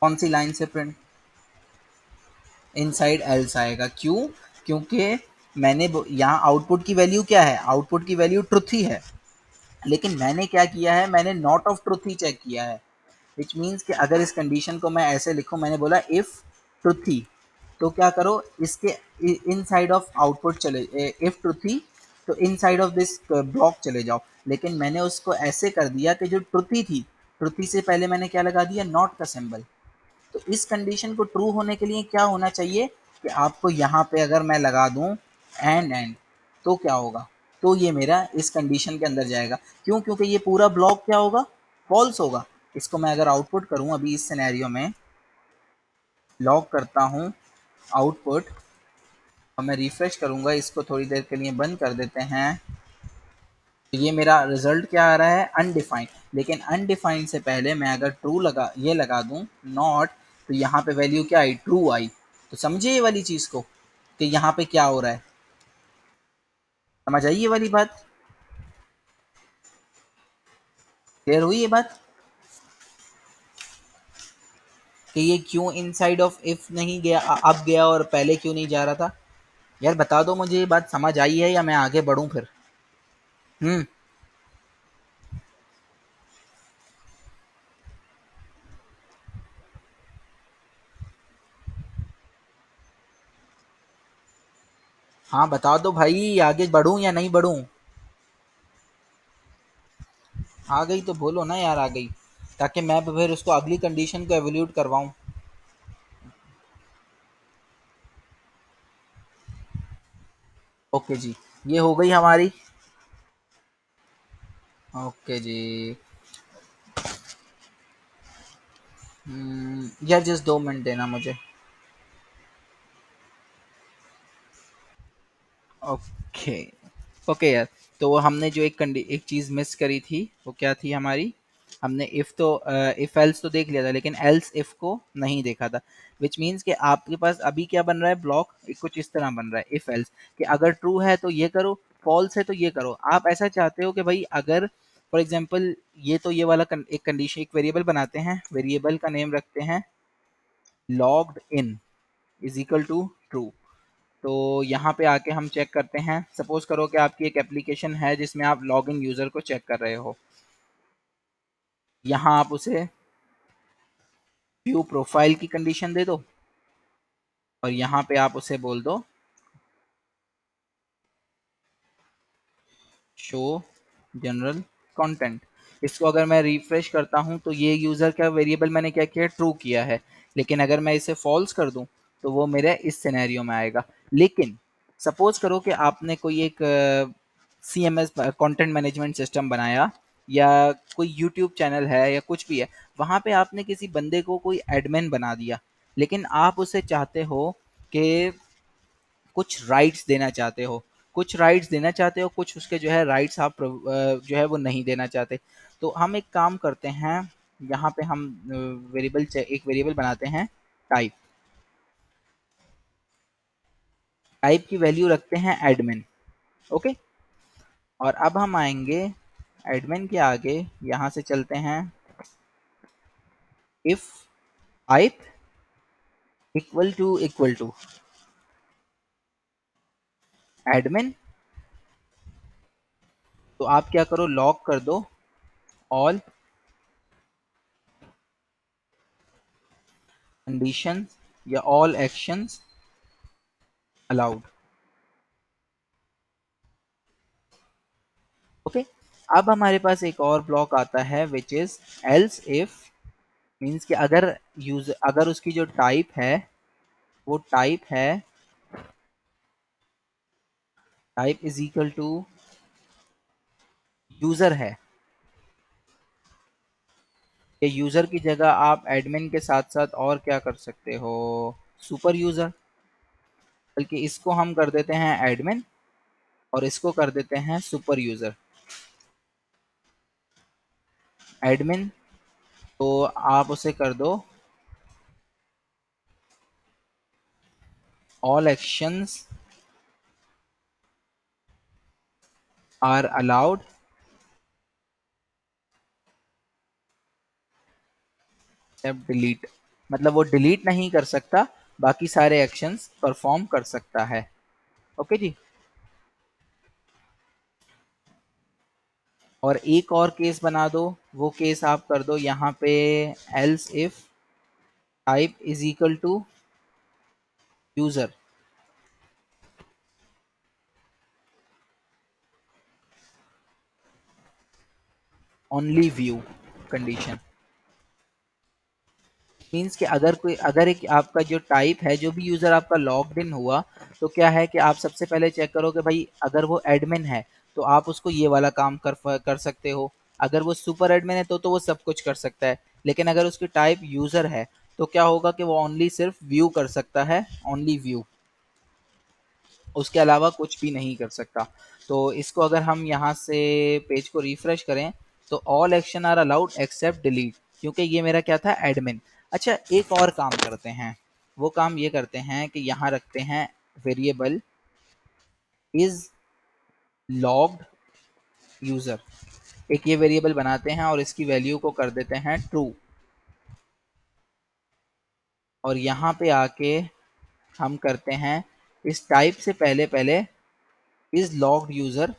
कौन सी लाइन से प्रिंट? इनसाइड एल्स आएगा। क्यों? क्योंकि यहाँ आउटपुट की वैल्यू क्या है, आउटपुट की वैल्यू ट्रुथ ही है, लेकिन मैंने क्या किया है, मैंने नॉट ऑफ ट्रुथ ही चेक किया है। विच मीन्स कि अगर इस कंडीशन को मैं ऐसे लिखूं, मैंने बोला इफ ट्रुथी, तो क्या करो, इसके इन साइड ऑफ आउटपुट चले, इफ ट्रुथी तो इन साइड ऑफ दिस ब्लॉक चले जाओ। लेकिन मैंने उसको ऐसे कर दिया कि जो ट्रुथी थी, ट्रुथी से पहले मैंने क्या लगा दिया, नॉट का सिंबल। तो इस कंडीशन को ट्रू होने के लिए क्या होना चाहिए कि आपको यहाँ पे अगर मैं लगा दूँ एंड, तो क्या होगा, तो ये मेरा इस कंडीशन के अंदर जाएगा। क्यों? क्योंकि ये पूरा ब्लॉक क्या होगा, फॉल्स होगा। इसको मैं अगर आउटपुट करूँ अभी इस सिनेरियो में, लॉग करता हूँ आउटपुट, और मैं रिफ्रेश करूँगा, इसको थोड़ी देर के लिए बंद कर देते हैं, तो ये मेरा रिजल्ट क्या आ रहा है, अनडिफाइंड। लेकिन अनडिफाइंड से पहले मैं अगर ट्रू लगा, ये लगा दूं नॉट, तो यहाँ पे वैल्यू क्या आई, ट्रू आई। तो समझिए ये वाली चीज़ को कि यहाँ पे क्या हो रहा है, समझ आई ये वाली बात, क्लियर हुई ये बात कि ये क्यों इनसाइड ऑफ इफ नहीं गया, अब गया, और पहले क्यों नहीं जा रहा था? यार बता दो मुझे, ये बात समझ आई है या मैं आगे बढ़ूं फिर? हम्म। हाँ बता दो भाई, आगे बढ़ूं या नहीं बढ़ूं? आ गई तो बोलो ना यार, आ गई, ताकि मैं फिर उसको अगली कंडीशन को एवोल्यूट करवाऊं। ओके जी, ये हो गई हमारी। ओके जी। यार जस्ट 2 मिनट देना मुझे। ओके। ओके यार, तो हमने जो एक चीज़ मिस करी थी, वो क्या थी हमारी, हमने इफ़ तो इफ़ एल्स तो देख लिया था, लेकिन एल्स इफ़ को नहीं देखा था। विच मीन्स कि आपके पास अभी क्या बन रहा है, ब्लॉक कुछ इस तरह बन रहा है, इफ़ एल्स, कि अगर ट्रू है तो ये करो, फॉल्स है तो ये करो। आप ऐसा चाहते हो कि भाई अगर फॉर एग्जांपल ये तो ये वाला एक कंडीशन, एक वेरिएबल बनाते हैं, वेरिएबल का नेम रखते हैं logged in is equal to true. तो यहाँ पे आके हम चेक करते हैं, सपोज करो कि आपकी एक एप्लीकेशन है जिसमें आप लॉगिन यूज़र को चेक कर रहे हो। यहाँ आप उसे व्यू प्रोफाइल की कंडीशन दे दो, और यहाँ पे आप उसे बोल दो शो जनरल कंटेंट। इसको अगर मैं रिफ्रेश करता हूँ तो ये यूज़र का वेरिएबल मैंने क्या किया, ट्रू किया है। लेकिन अगर मैं इसे फॉल्स कर दूँ तो वो मेरे इस सिनेरियो में आएगा। लेकिन सपोज करो कि आपने कोई एक CMS कंटेंट मैनेजमेंट सिस्टम बनाया, या कोई यूट्यूब चैनल है या कुछ भी है, वहाँ पे आपने किसी बंदे को कोई एडमिन बना दिया, लेकिन आप उसे चाहते हो कि कुछ राइट्स देना चाहते हो, कुछ राइट्स देना चाहते हो, कुछ उसके जो है राइट्स आप जो है वो नहीं देना चाहते। तो हम एक काम करते हैं, यहाँ पे हम वेरिएबल, एक वेरिएबल बनाते हैं टाइप, टाइप की वैल्यू रखते हैं एडमिन। ओके। और अब हम आएंगे एडमिन के आगे, यहाँ से चलते हैं if type equal to admin. तो आप क्या करो, लॉक कर दो ऑल कंडीशंस या ऑल एक्शंस अलाउड। ओके। अब हमारे पास एक और ब्लॉक आता है which is else if, means कि अगर यूजर, अगर उसकी जो टाइप है वो टाइप है, type is equal to user है, या यूजर की जगह आप एडमिन के साथ साथ और क्या कर सकते हो, सुपर यूजर। बल्कि इसको हम कर देते हैं एडमिन, और इसको कर देते हैं सुपर यूजर। एडमिन, तो आप उसे कर दो all actions are allowed except delete, मतलब वो डिलीट नहीं कर सकता, बाकी सारे एक्शंस परफॉर्म कर सकता है। ओके जी। और एक और केस बना दो, वो केस आप कर दो यहाँ पे, else if type is equal to user, only view condition. Means कि अगर कोई, अगर एक आपका जो टाइप है, जो भी यूजर आपका लॉग्ड इन हुआ, तो क्या है कि आप सबसे पहले चेक करो कि भाई अगर वो एडमिन है तो आप उसको ये वाला काम कर सकते हो, अगर वो सुपर एडमिन है तो वो सब कुछ कर सकता है, लेकिन अगर उसकी टाइप यूजर है तो क्या होगा कि वो ओनली सिर्फ व्यू कर सकता है, ओनली व्यू, उसके अलावा कुछ भी नहीं कर सकता। तो इसको अगर हम यहाँ से पेज को रिफ्रेश करें, तो all action are allowed except delete, क्योंकि ये मेरा क्या था, एडमिन। अच्छा, एक और काम करते हैं, वो काम ये करते हैं कि यहाँ रखते हैं वेरिएबल इज लॉग्ड यूजर, एक ये वेरिएबल बनाते हैं और इसकी वैल्यू को कर देते हैं ट्रू, और यहाँ पे आके हम करते हैं इस टाइप से पहले पहले इज लॉग्ड यूजर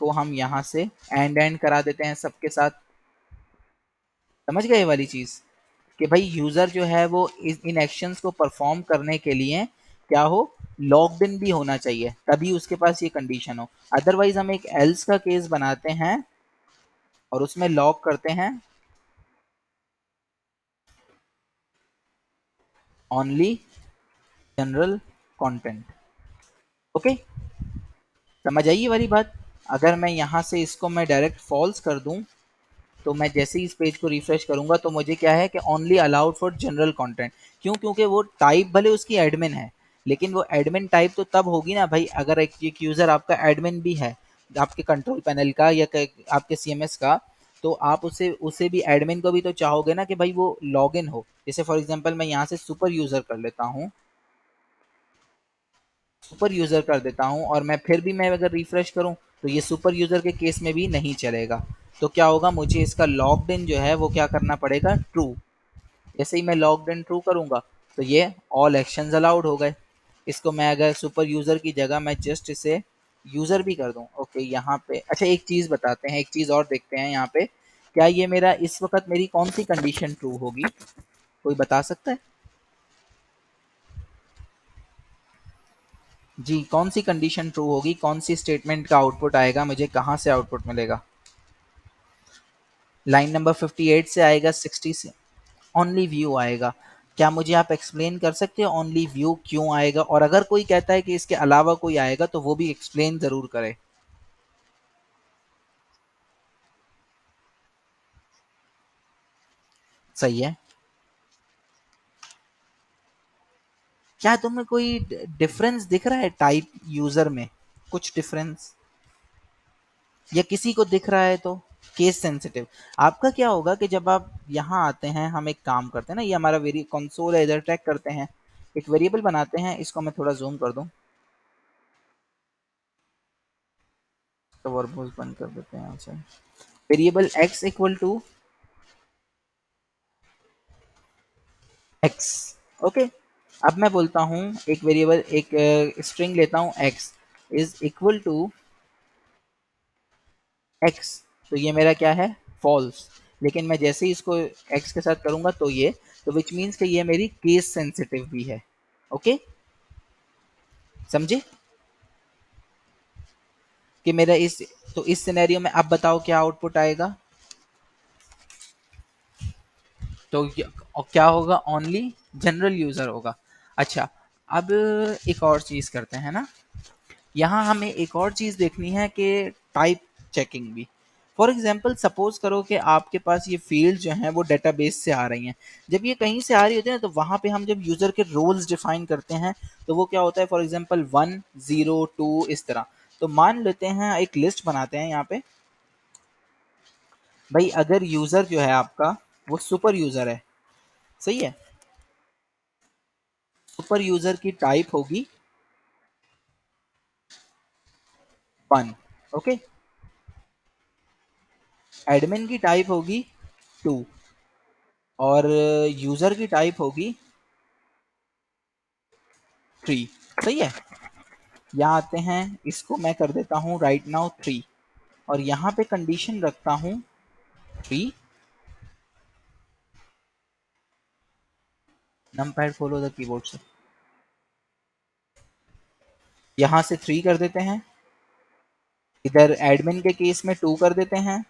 को हम यहाँ से एंड करा देते हैं सबके साथ। समझ गए ये वाली चीज, कि भाई यूजर जो है वो इन एक्शंस को परफॉर्म करने के लिए क्या हो, लॉग्ड इन भी होना चाहिए, तभी उसके पास ये कंडीशन हो। अदरवाइज हम एक एल्स का केस बनाते हैं और उसमें लॉग करते हैं ओनली जनरल कंटेंट। ओके, समझ आई ये वाली बात। अगर मैं यहाँ से इसको मैं डायरेक्ट फॉल्स कर दूं, तो मैं जैसे ही इस पेज को रिफ्रेश करूंगा तो मुझे क्या है कि only allowed for general content. क्यों? क्योंकि वो टाइप भले उसकी एडमिन है, लेकिन वो एडमिन टाइप तो तब होगी ना भाई, अगर एक यूजर आपका एडमिन भी है, आपके कंट्रोल पैनल का या आपके सीएमएस का, तो आप उसे उसे भी, एडमिन को भी तो चाहोगे ना कि भाई वो लॉग इन हो। जैसे फॉर एग्जांपल मैं यहाँ से सुपर यूजर कर लेता हूँ, सुपर यूजर कर देता हूँ, और मैं फिर भी मैं अगर रिफ्रेश करूँ तो ये सुपर यूजर के केस में भी नहीं चलेगा। तो क्या होगा, मुझे इसका लॉग्ड इन जो है वो क्या करना पड़ेगा, ट्रू। जैसे ही मैं लॉग्ड इन ट्रू करूंगा तो ये ऑल एक्शंस अलाउड हो गए। इसको मैं अगर सुपर यूजर की जगह मैं जस्ट इसे यूजर भी कर दूं, ओके यहाँ पे। अच्छा, एक चीज बताते हैं, एक चीज और देखते हैं यहाँ पे, क्या ये मेरा इस वक्त मेरी कौन सी कंडीशन ट्रू होगी, कोई बता सकता है? जी, कौन सी कंडीशन ट्रू होगी, कौन सी स्टेटमेंट का आउटपुट आएगा, मुझे कहाँ से आउटपुट मिलेगा? लाइन नंबर 58 से आएगा, 60 से ओनली व्यू आएगा। क्या मुझे आप एक्सप्लेन कर सकते हो ओनली व्यू क्यों आएगा? और अगर कोई कहता है कि इसके अलावा कोई आएगा तो वो भी एक्सप्लेन जरूर करे। सही है। क्या तुम्हें कोई डिफरेंस दिख रहा है टाइप यूजर में, कुछ डिफरेंस, या किसी को दिख रहा है तो? केस सेंसिटिव आपका क्या होगा कि जब आप यहाँ आते हैं, हम एक काम करते हैं ना, ये हमारा वेरी कंसोल है, इधर ट्रैक करते हैं, एक वेरिएबल बनाते हैं, इसको मैं थोड़ा जूम कर दूं, तो वर्बोस बंद कर देते हैं यहाँ से। Variable x equal to x। Okay, अब मैं बोलता हूँ एक वेरिएबल, एक स्ट्रिंग लेता हूँ x is equal to x, तो ये मेरा क्या है, फॉल्स। लेकिन मैं जैसे ही इसको x के साथ करूंगा तो ये, तो विच मीन्स कि ये मेरी केस सेंसिटिव भी है। ओके, समझे कि मेरा इस, तो इस सिनेरियो में अब बताओ क्या आउटपुट आएगा? तो और क्या होगा, ओनली जनरल यूजर होगा। अच्छा, अब एक और चीज करते हैं ना, यहाँ हमें एक और चीज देखनी है कि टाइप चेकिंग भी। फॉर एग्जाम्पल सपोज करो कि आपके पास ये फील्ड जो है वो डेटाबेस से आ रही हैं। जब ये कहीं से आ रही होती है ना, तो वहां पे हम जब यूजर के रोल्स डिफाइन करते हैं, तो वो क्या होता है, फॉर एग्जाम्पल 1 0 2 इस तरह। तो मान लेते हैं, एक लिस्ट बनाते हैं यहाँ पे, भाई अगर यूजर जो है आपका वो सुपर यूजर है, सही है, सुपर यूजर की टाइप होगी 1, ओके। एडमिन की टाइप होगी 2 और यूजर की टाइप होगी 3। सही है। यहाँ आते हैं, इसको मैं कर देता हूँ राइट नाउ 3 और यहाँ पे कंडीशन रखता हूँ 3। नमपैड खोलो द कीबोर्ड से, यहाँ से 3 कर देते हैं, इधर एडमिन के केस में 2 कर देते हैं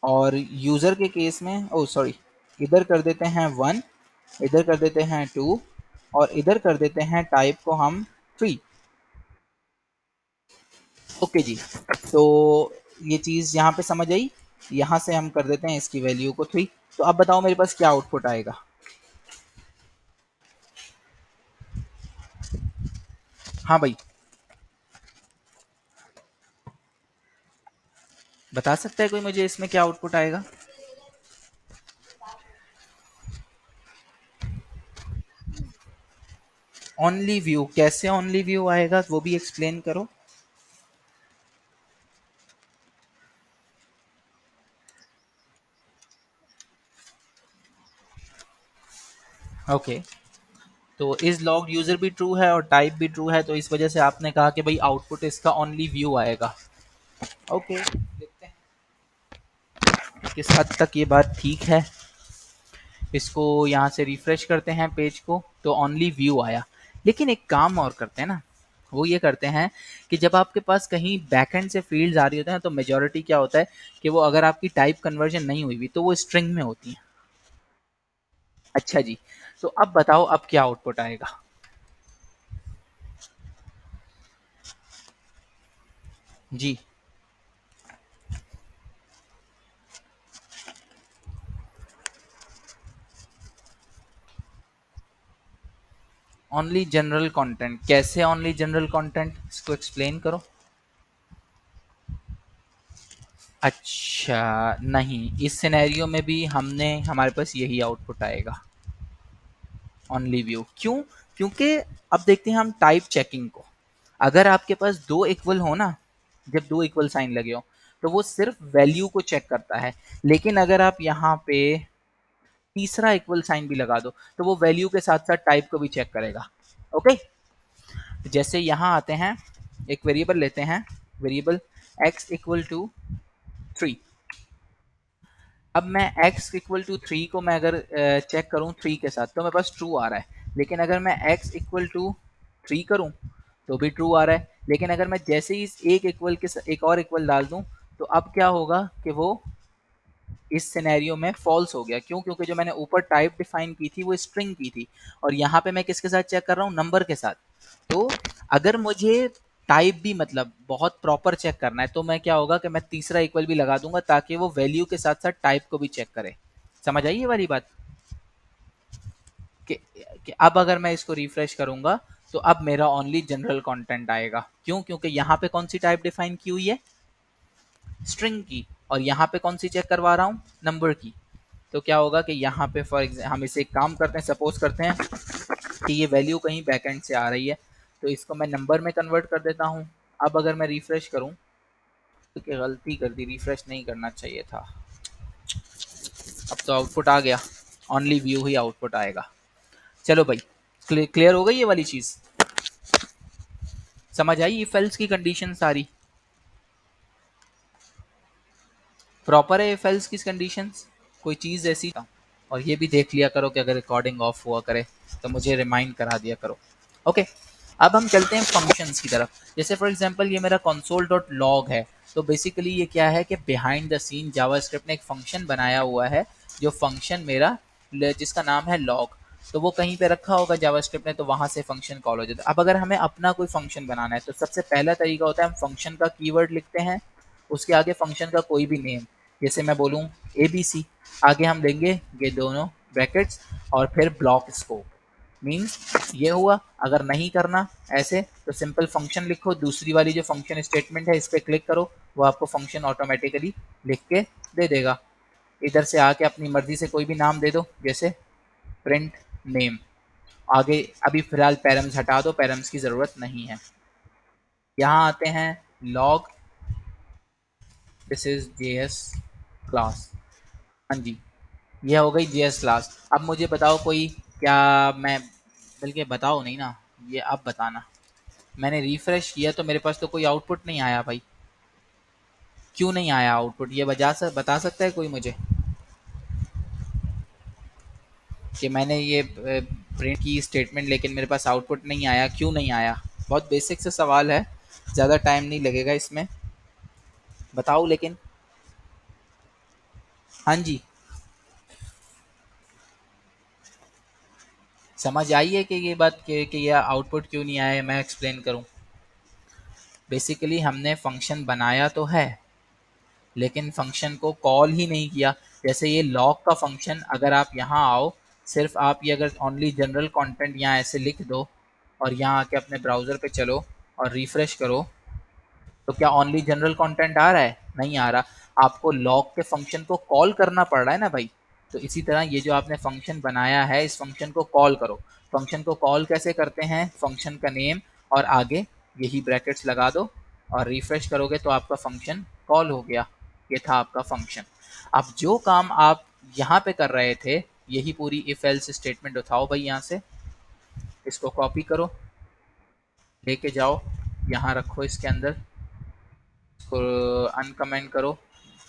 और यूजर के केस में ओ सॉरी इधर कर देते हैं 1, इधर कर देते हैं 2 और इधर कर देते हैं टाइप को हम 3। ओके जी, तो ये चीज़ यहाँ पे समझ आई। यहाँ से हम कर देते हैं इसकी वैल्यू को 3। तो अब बताओ मेरे पास क्या आउटपुट आएगा। हाँ भाई, बता सकता है कोई मुझे इसमें क्या आउटपुट आएगा। ओनली व्यू, कैसे ओनली व्यू आएगा वो भी एक्सप्लेन करो। ओके, तो इज लॉग्ड यूजर भी ट्रू है और टाइप भी ट्रू है, तो इस वजह से आपने कहा कि भाई आउटपुट इसका ओनली व्यू आएगा। ओके, देखते हैं किस हद तक ये बात ठीक है। इसको यहाँ से रिफ्रेश करते हैं पेज को, तो ओनली व्यू आया। लेकिन एक काम और करते हैं ना, वो ये करते हैं कि जब आपके पास कहीं बैकएंड से फील्ड्स आ रही होते हैं तो मेजॉरिटी क्या होता है कि वो अगर आपकी टाइप कन्वर्जन नहीं हुई हुई तो वो स्ट्रिंग में होती है। अच्छा जी, तो अब बताओ अब क्या आउटपुट आएगा। जी, ओनली जनरल कंटेंट, कैसे ओनली जनरल कंटेंट, इसको एक्सप्लेन करो। अच्छा, नहीं, इस सिनेरियो में भी हमने हमारे पास यही आउटपुट आएगा, ओनली व्यू। क्यों? क्योंकि अब देखते हैं हम टाइप चेकिंग को। अगर आपके पास दो इक्वल हो ना, जब दो इक्वल साइन लगे हो तो वो सिर्फ वैल्यू को चेक करता है। लेकिन अगर आप यहाँ पे तीसरा इक्वल साइन भी लगा दो तो वो वैल्यू के साथ साथ टाइप को भी चेक करेगा। ओके, जैसे यहाँ आते हैं, एक वेरिएबल लेते हैं, वेरिएबल x इक्वल टू 3। अब मैं x इक्वल टू 3 को मैं अगर चेक करूँ 3 के साथ तो मेरे पास ट्रू आ रहा है। लेकिन अगर मैं x इक्वल टू 3 करूँ तो भी ट्रू आ रहा है। लेकिन अगर मैं जैसे ही इस एक इक्वल के एक और इक्वल डाल दूँ तो अब क्या होगा कि वो इस सिनेरियो में फॉल्स हो गया। क्यों? क्योंकि जो मैंने ऊपर टाइप डिफाइन की थी वो स्ट्रिंग की थी और यहाँ पे मैं किसके साथ चेक कर रहा हूँ, नंबर के साथ। तो अगर मुझे टाइप भी मतलब बहुत प्रॉपर चेक करना है तो मैं क्या होगा कि मैं तीसरा इक्वल भी लगा दूंगा ताकि वो वैल्यू के साथ साथ टाइप को भी चेक करे। समझ आई ये वाली बात कि, कि अब अगर मैं इसको रिफ्रेश करूंगा तो अब मेरा ओनली जनरल कंटेंट आएगा। क्यों? क्योंकि यहाँ पे कौन सी टाइप डिफाइन की हुई है, स्ट्रिंग की, और यहाँ पे कौन सी चेक करवा रहा हूँ, नंबर की। तो क्या होगा कि यहाँ पे फॉर एग्जाम्पल हम इसे एक काम करते हैं, सपोज करते हैं कि ये वैल्यू कहीं बैकएंड से आ रही है तो इसको मैं नंबर में कन्वर्ट कर देता हूँ। अब अगर मैं रिफ्रेश करूँ तो क्या गलती कर दी, रिफ्रेश नहीं करना चाहिए था। अब तो आउटपुट आ गया, ओनली व्यू ही आउटपुट आएगा। चलो भाई, क्लियर हो गई ये वाली चीज़, समझ आई इफ एल्स की कंडीशन सारी प्रॉपर है। इफ एल्स की कंडीशंस कोई चीज़ ऐसी, और ये भी देख लिया करो कि अगर रिकॉर्डिंग ऑफ हुआ करे तो मुझे रिमाइंड करा दिया करो। ओके, अब हम चलते हैं फंक्शंस की तरफ। जैसे फॉर एग्जांपल ये मेरा console डॉट लॉग है, तो बेसिकली ये क्या है कि बिहाइंड द सीन जावास्क्रिप्ट ने एक फंक्शन बनाया हुआ है, जो फंक्शन मेरा जिसका नाम है लॉग। तो वो कहीं पे रखा होगा जावास्क्रिप्ट ने, तो वहां से फंक्शन कॉल हो जाता है। अब अगर हमें अपना कोई फंक्शन बनाना है तो सबसे पहला तरीका होता है हम फंक्शन का कीवर्ड लिखते हैं, उसके आगे फंक्शन का कोई भी नेम, जैसे मैं बोलूँ ABC, आगे हम देंगे ये दोनों ब्रैकेट्स और फिर ब्लॉक स्कोप। मीन्स ये हुआ। अगर नहीं करना ऐसे तो सिंपल फंक्शन लिखो, दूसरी वाली जो फंक्शन स्टेटमेंट है इस पर क्लिक करो, वो आपको फंक्शन ऑटोमेटिकली लिख के दे देगा। इधर से आके अपनी मर्जी से कोई भी नाम दे दो, जैसे प्रिंट नेम। आगे अभी फिलहाल पैरम्स हटा दो, पैरम्स की ज़रूरत नहीं है। यहाँ आते हैं log, this is JS class. हाँ जी, ये हो गई जेएस क्लास। अब मुझे बताओ कोई, क्या मैं, बल्कि बताओ नहीं ना, ये अब बताना। मैंने रिफ्रेश किया तो मेरे पास तो कोई आउटपुट नहीं आया भाई। क्यों नहीं आया आउटपुट, ये बता सकता है कोई मुझे कि मैंने ये प्रिंट की स्टेटमेंट लेकिन मेरे पास आउटपुट नहीं आया, क्यों नहीं आया? बहुत बेसिक सा सवाल है, ज़्यादा टाइम नहीं लगेगा इसमें, बताओ लेकिन। हाँ जी, समझ आई है कि ये बात कि ये आउटपुट क्यों नहीं आया? मैं एक्सप्लेन करूँ। बेसिकली हमने फंक्शन बनाया तो है, लेकिन फंक्शन को कॉल ही नहीं किया। जैसे ये लॉग का फंक्शन, अगर आप यहाँ आओ, सिर्फ आप ये अगर ओनली जनरल कंटेंट यहाँ ऐसे लिख दो और यहाँ आके अपने ब्राउज़र पे चलो और रिफ्रेश करो, तो क्या ओनली जनरल कंटेंट आ रहा है? नहीं आ रहा। आपको लॉग के फंक्शन को कॉल करना पड़ रहा है ना भाई। तो इसी तरह ये जो आपने फंक्शन बनाया है, इस फंक्शन को कॉल करो। फंक्शन को कॉल कैसे करते हैं? फंक्शन का नेम और आगे यही ब्रैकेट्स लगा दो और रिफ्रेश करोगे तो आपका फंक्शन कॉल हो गया। ये था आपका फंक्शन। अब जो काम आप यहाँ पे कर रहे थे, यही पूरी इफ एल्स स्टेटमेंट उठाओ भाई, यहाँ से इसको कॉपी करो, लेके जाओ, यहाँ रखो इसके अंदर, इसको अनकमेंट करो,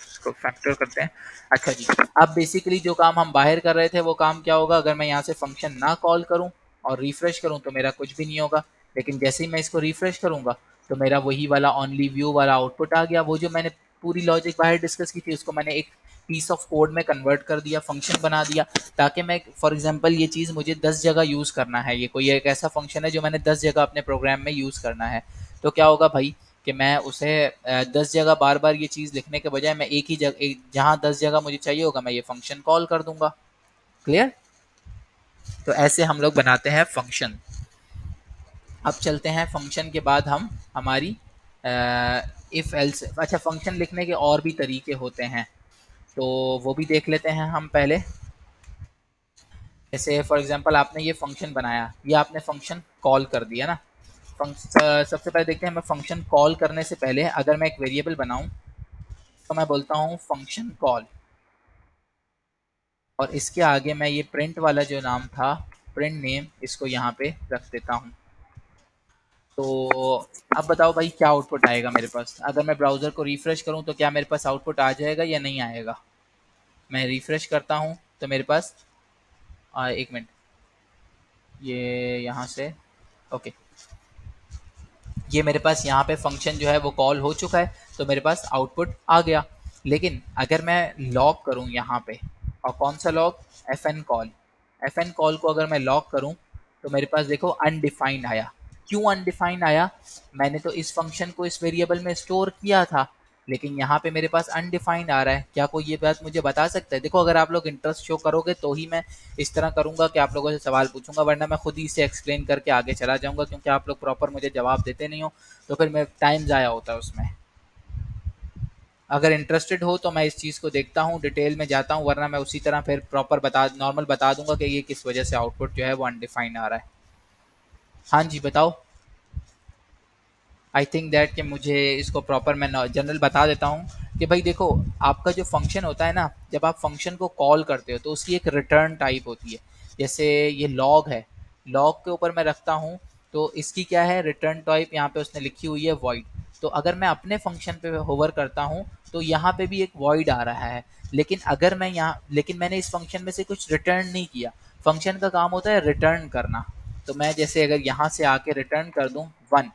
इसको फैक्टर करते हैं। अच्छा जी, अब बेसिकली जो काम हम बाहर कर रहे थे वो काम क्या होगा? अगर मैं यहाँ से फंक्शन ना कॉल करूँ और रिफ्रेश करूँ तो मेरा कुछ भी नहीं होगा, लेकिन जैसे ही मैं इसको रिफ्रेश करूँगा तो मेरा वही वाला ओनली व्यू वाला आउटपुट आ गया। वो जो मैंने पूरी लॉजिक बाहर डिस्कस की थी उसको मैंने एक पीस ऑफ कोड में कन्वर्ट कर दिया, फंक्शन बना दिया, ताकि मैं फॉर एग्जांपल ये चीज़ मुझे 10 जगह यूज़ करना है, ये कोई एक ऐसा फंक्शन है जो मैंने 10 जगह अपने प्रोग्राम में यूज़ करना है, तो क्या होगा भाई कि मैं उसे 10 जगह बार बार ये चीज़ लिखने के बजाय मैं एक ही जगह, जहाँ 10 जगह मुझे चाहिए होगा, मैं ये फंक्शन कॉल कर दूंगा। क्लियर? तो ऐसे हम लोग बनाते हैं फंक्शन। अब चलते हैं फंक्शन के बाद हम हमारी इफ़ एल्स। अच्छा, फंक्शन लिखने के और भी तरीके होते हैं, तो वो भी देख लेते हैं हम पहले। जैसे फॉर एग्जांपल आपने ये फंक्शन बनाया, ये आपने फंक्शन कॉल कर दिया ना। सबसे पहले देखते हैं, मैं फंक्शन कॉल करने से पहले अगर मैं एक वेरिएबल बनाऊं तो मैं बोलता हूँ फंक्शन कॉल, और इसके आगे मैं ये प्रिंट वाला जो नाम था, प्रिंट नेम, इसको यहाँ पे रख देता हूँ। तो अब बताओ भाई क्या आउटपुट आएगा मेरे पास? अगर मैं ब्राउज़र को रिफ्रेश करूँ तो क्या मेरे पास आउटपुट आ जाएगा या नहीं आएगा? मैं रिफ्रेश करता हूँ तो मेरे पास एक मिनट, ये यहाँ से, ओके, ये मेरे पास यहाँ पे फंक्शन जो है वो कॉल हो चुका है, तो मेरे पास आउटपुट आ गया। लेकिन अगर मैं लॉग करूँ यहाँ पे, और कौन सा log? F N call. F N call को अगर मैं लॉग करूँ तो मेरे पास देखो अनडिफाइंड आया। क्यों अनडिफाइंड आया? मैंने तो इस फंक्शन को इस वेरिएबल में स्टोर किया था, लेकिन यहाँ पे मेरे पास अनडिफाइंड आ रहा है। क्या कोई ये बात मुझे बता सकता है? देखो, अगर आप लोग इंटरेस्ट शो करोगे तो ही मैं इस तरह करूँगा कि आप लोगों से सवाल पूछूंगा, वरना मैं खुद ही इसे एक्सप्लेन करके आगे चला जाऊँगा, क्योंकि आप लोग प्रॉपर मुझे जवाब देते नहीं हो, तो फिर मेरा टाइम ज़ाया होता है उसमें। अगर इंटरेस्टेड हो तो मैं इस चीज़ को देखता हूँ, डिटेल में जाता हूँ, वरना मैं उसी तरह फिर प्रॉपर नॉर्मल बता दूंगा कि ये किस वजह से आउटपुट जो है वो अनडिफाइंड आ रहा है। हाँ जी, बताओ। आई थिंक दैट कि मुझे इसको प्रॉपर मैं जनरल बता देता हूँ कि भाई देखो, आपका जो फंक्शन होता है ना, जब आप फंक्शन को कॉल करते हो तो उसकी एक रिटर्न टाइप होती है। जैसे ये लॉग है, लॉग के ऊपर मैं रखता हूँ, तो इसकी क्या है रिटर्न टाइप? यहाँ पे उसने लिखी हुई है वॉइड। तो अगर मैं अपने फंक्शन पे होवर करता हूँ तो यहाँ पे भी एक वॉइड आ रहा है, लेकिन अगर मैं यहाँ, लेकिन मैंने इस फंक्शन में से कुछ रिटर्न नहीं किया। फंक्शन का काम होता है रिटर्न करना। तो मैं जैसे अगर यहाँ से आके रिटर्न कर दूँ 1,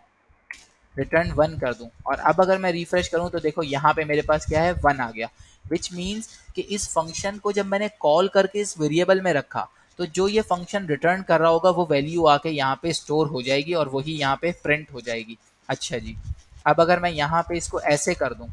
रिटर्न 1 कर दूं, और अब अगर मैं रिफ्रेश करूं तो देखो यहाँ पे मेरे पास क्या है, 1 आ गया। विच मीन्स कि इस फंक्शन को जब मैंने कॉल करके इस वेरिएबल में रखा, तो जो ये फंक्शन रिटर्न कर रहा होगा वो वैल्यू आके यहाँ पे स्टोर हो जाएगी और वही यहाँ पे प्रिंट हो जाएगी। अच्छा जी, अब अगर मैं यहाँ पे इसको ऐसे कर दूं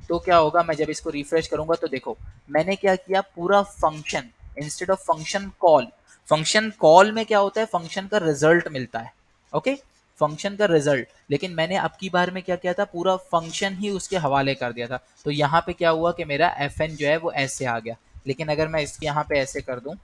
तो क्या होगा? मैं जब इसको रिफ्रेश करूंगा तो देखो मैंने क्या किया, पूरा function, instead of function call, function call में क्या होता है, फंक्शन का रिजल्ट मिलता है। ओके, फंक्शन का रिजल्ट, लेकिन मैंने अब की बार में क्या किया था, पूरा फंक्शन ही उसके हवाले कर दिया था। तो यहाँ पे क्या हुआ कि मेरा एफ एन जो है वो ऐसे आ गया। लेकिन अगर मैं इसके यहाँ पे ऐसे कर दूं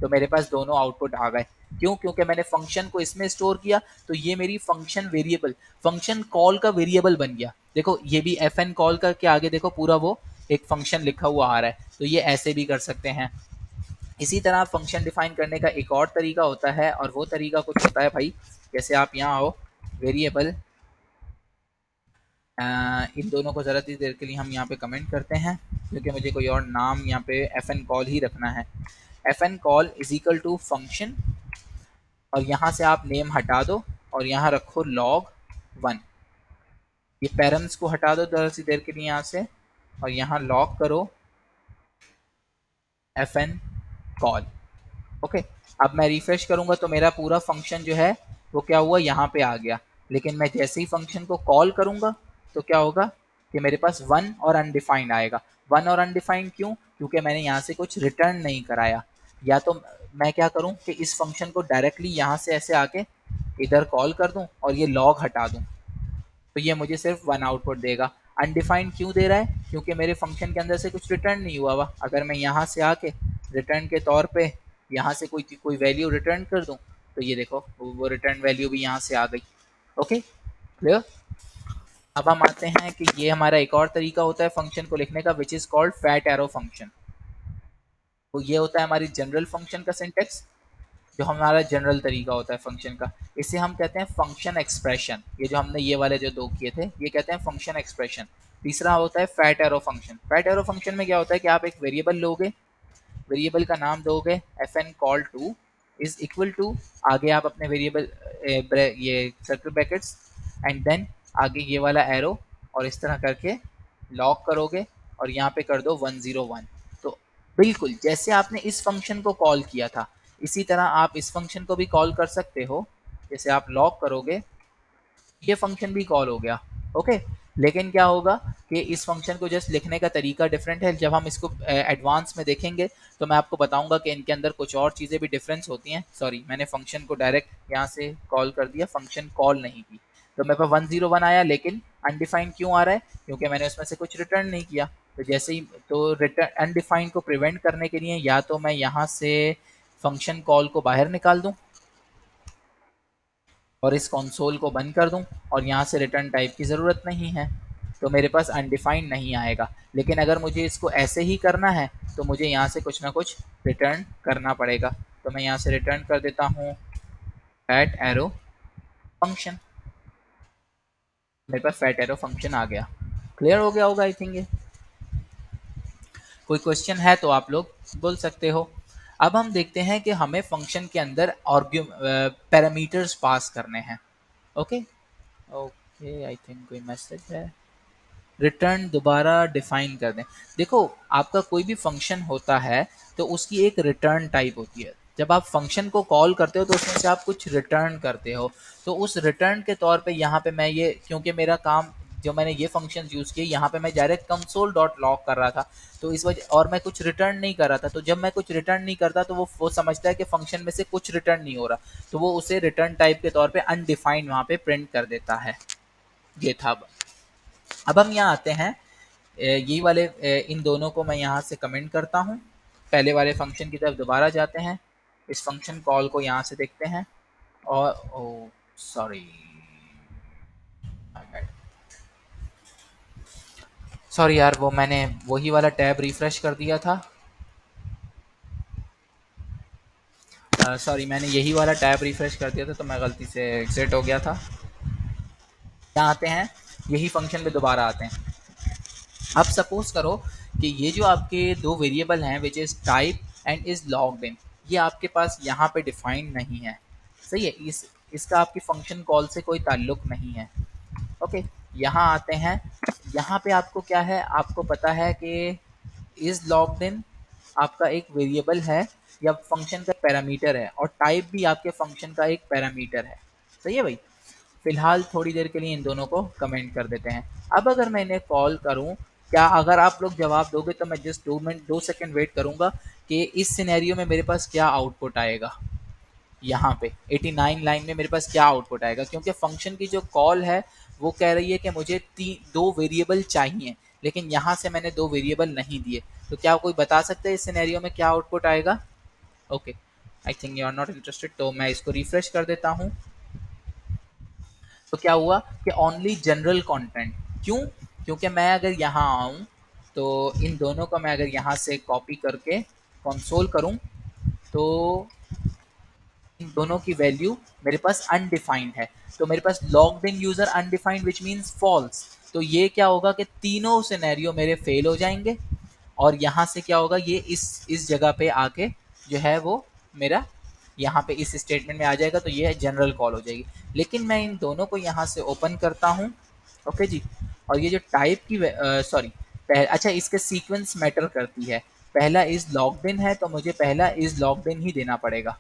तो मेरे पास दोनों आउटपुट आ गए। क्यों? क्योंकि मैंने फंक्शन को इसमें स्टोर किया, तो ये मेरी फंक्शन वेरिएबल, फंक्शन कॉल का वेरिएबल बन गया। देखो ये भी एफ एन कॉल का के आगे देखो पूरा वो एक फंक्शन लिखा हुआ आ रहा है, तो ये ऐसे भी कर सकते हैं। इसी तरह फंक्शन डिफाइन करने का एक और तरीका होता है, और वो तरीका कुछ होता है भाई, जैसे आप यहाँ आओ, वेरिएबल, इन दोनों को ज़रा सी देर के लिए हम यहाँ पे कमेंट करते हैं, क्योंकि मुझे कोई और नाम यहाँ पे एफ एन कॉल ही रखना है। F N call is equal to function, और यहाँ से आप नेम हटा दो और यहाँ रखो log 1। ये पेरेंट्स को हटा दो ज़रा सी देर के लिए यहाँ से, और यहाँ लॉग करो एफ एन कॉल। ओके, अब मैं रिफ्रेश करूंगा तो मेरा पूरा फंक्शन जो है वो क्या हुआ, यहाँ पे आ गया। लेकिन मैं जैसे ही फंक्शन को कॉल करूंगा तो क्या होगा कि मेरे पास वन और अनडिफाइंड आएगा। वन और अनडिफाइंड क्यों? क्योंकि मैंने यहाँ से कुछ रिटर्न नहीं कराया। या तो मैं क्या करूँ कि इस फंक्शन को डायरेक्टली यहाँ से ऐसे आके इधर कॉल कर दूँ और ये लॉग हटा दूँ, तो ये मुझे सिर्फ वन आउटपुट देगा। अनडिफाइंड क्यों दे रहा है? क्योंकि मेरे फंक्शन के अंदर से कुछ रिटर्न नहीं हुआ हुआ। अगर मैं यहाँ से आके रिटर्न के तौर पे यहाँ से कोई कोई वैल्यू रिटर्न कर दूँ, तो ये देखो वो रिटर्न वैल्यू भी यहाँ से आ गई। Okay, clear? अब हम आते हैं कि ये हमारा एक और तरीका होता है फंक्शन को लिखने का, which is called fat arrow function. तो ये होता है हमारी जनरल फंक्शन का सिंटेक्स, जो हमारा जनरल तरीका होता है फंक्शन का। इसे हम कहते हैं फंक्शन एक्सप्रेशन। ये जो हमने ये वाले जो दो किए थे, ये कहते हैं फंक्शन एक्सप्रेशन। तीसरा होता है fat arrow function. Fat arrow function में क्या होता है कि आप एक वेरिएबल लोगे, वेरिएबल का नाम दोगे F N call two is equal to, आगे आप अपने वेरिएबल ये सर्कल ब्रैकेट्स, एंड देन आगे ये वाला एरो, और इस तरह करके लॉक करोगे और यहाँ पे कर दो 101। तो बिल्कुल जैसे आपने इस फंक्शन को कॉल किया था, इसी तरह आप इस फंक्शन को भी कॉल कर सकते हो। जैसे आप लॉक करोगे, ये फंक्शन भी कॉल हो गया। ओके, लेकिन क्या होगा कि इस फंक्शन को जस्ट लिखने का तरीका डिफरेंट है। जब हम इसको एडवांस में देखेंगे तो मैं आपको बताऊंगा कि इनके अंदर कुछ और चीज़ें भी डिफरेंस होती हैं। सॉरी, मैंने फंक्शन को डायरेक्ट यहाँ से कॉल कर दिया, फंक्शन कॉल नहीं की, तो मेरे पास 101 आया, लेकिन अनडिफाइंड क्यों आ रहा है? क्योंकि मैंने उसमें से कुछ रिटर्न नहीं किया। तो जैसे ही तो रिटर्न अनडिफाइंड को प्रिवेंट करने के लिए या तो मैं यहाँ से फंक्शन कॉल को बाहर निकाल दूँ और इस कंसोल को बंद कर दूं, और यहाँ से रिटर्न टाइप की ज़रूरत नहीं है, तो मेरे पास अनडिफाइंड नहीं आएगा। लेकिन अगर मुझे इसको ऐसे ही करना है तो मुझे यहाँ से कुछ ना कुछ रिटर्न करना पड़ेगा। तो मैं यहाँ से रिटर्न कर देता हूँ फैट एरो फंक्शन। मेरे पास फैट एरो फंक्शन आ गया। क्लियर हो गया होगा आई थिंक ये। कोई क्वेश्चन है तो आप लोग बोल सकते हो। अब हम देखते हैं कि हमें फंक्शन के अंदर पैरामीटर्स पास करने हैं। ओके ओके, आई थिंक कोई मैसेज है। रिटर्न दोबारा डिफाइन कर दें। देखो, आपका कोई भी फंक्शन होता है तो उसकी एक रिटर्न टाइप होती है। जब आप फंक्शन को कॉल करते हो तो उसमें से आप कुछ रिटर्न करते हो, तो उस रिटर्न के तौर पे यहाँ पे मैं ये, क्योंकि मेरा काम जो मैंने ये फंक्शन यूज़ किए, यहाँ पे मैं डायरेक्ट कंसोल डॉट लॉग कर रहा था, तो इस वजह, और मैं कुछ रिटर्न नहीं कर रहा था। तो जब मैं कुछ रिटर्न नहीं करता तो वो समझता है कि फंक्शन में से कुछ रिटर्न नहीं हो रहा, तो वो उसे रिटर्न टाइप के तौर पे अनडिफाइंड वहाँ पे प्रिंट कर देता है। ये था। अब हम यहाँ आते हैं, ये वाले इन दोनों को मैं यहाँ से कमेंट करता हूँ। पहले वाले फंक्शन की तरफ दोबारा जाते हैं, इस फंक्शन कॉल को यहाँ से देखते हैं, और ओ सॉरी सॉरी यार, वो मैंने वही वाला टैब रिफ्रेश कर दिया था। सॉरी, मैंने यही वाला टैब रिफ्रेश कर दिया था, तो मैं गलती से एग्जिट हो गया था। यहाँ आते हैं, यही फंक्शन पे दोबारा आते हैं। अब सपोज करो कि ये जो आपके दो वेरिएबल हैं, which is type and is logged in, ये आपके पास यहाँ पे डिफाइंड नहीं है। सही है, इसका आपकी फंक्शन कॉल से कोई ताल्लुक नहीं है। ओके, यहाँ आते हैं। यहाँ पे आपको क्या है, आपको पता है कि इज़ लॉग्ड इन आपका एक वेरिएबल है या फंक्शन का पैरामीटर है, और टाइप भी आपके फंक्शन का एक पैरामीटर है। सही है भाई। फिलहाल थोड़ी देर के लिए इन दोनों को कमेंट कर देते हैं। अब अगर मैं इन्हें कॉल करूं, क्या अगर आप लोग जवाब दोगे तो मैं जस्ट 2 मिनट 2 सेकंड वेट करूंगा कि इस सिनेरियो में मेरे पास क्या आउटपुट आएगा। यहाँ पे 89 लाइन में मेरे पास क्या आउटपुट आएगा, क्योंकि फंक्शन की जो कॉल है वो कह रही है कि मुझे दो वेरिएबल चाहिए, लेकिन यहाँ से मैंने दो वेरिएबल नहीं दिए। तो क्या कोई बता सकता है इस सिनेरियो में क्या आउटपुट आएगा? Okay, I think you are not interested, तो मैं इसको रिफ्रेश कर देता हूँ। तो क्या हुआ कि ओनली जनरल कंटेंट, क्यों? क्योंकि मैं अगर यहाँ आऊँ तो इन दोनों को मैं अगर यहाँ से कॉपी करके कंसोल करूँ तो इन दोनों की वैल्यू मेरे पास अनडिफाइंड है। तो मेरे पास logged in user undefined which means false. तो ये क्या होगा कि तीनों सिनेरियो मेरे फेल हो जाएंगे और यहाँ से क्या होगा, ये इस जगह पे आके जो है वो मेरा यहाँ पे इस स्टेटमेंट में आ जाएगा, तो ये जनरल कॉल हो जाएगी। लेकिन मैं इन दोनों को यहाँ से ओपन करता हूँ, ओके जी। और ये जो टाइप की सॉरी अच्छा, इसके सीक्वेंस मैटर करती है। पहला इज लॉग्ड इन है तो मुझे पहला इज लॉग्ड इन ही देना पड़ेगा।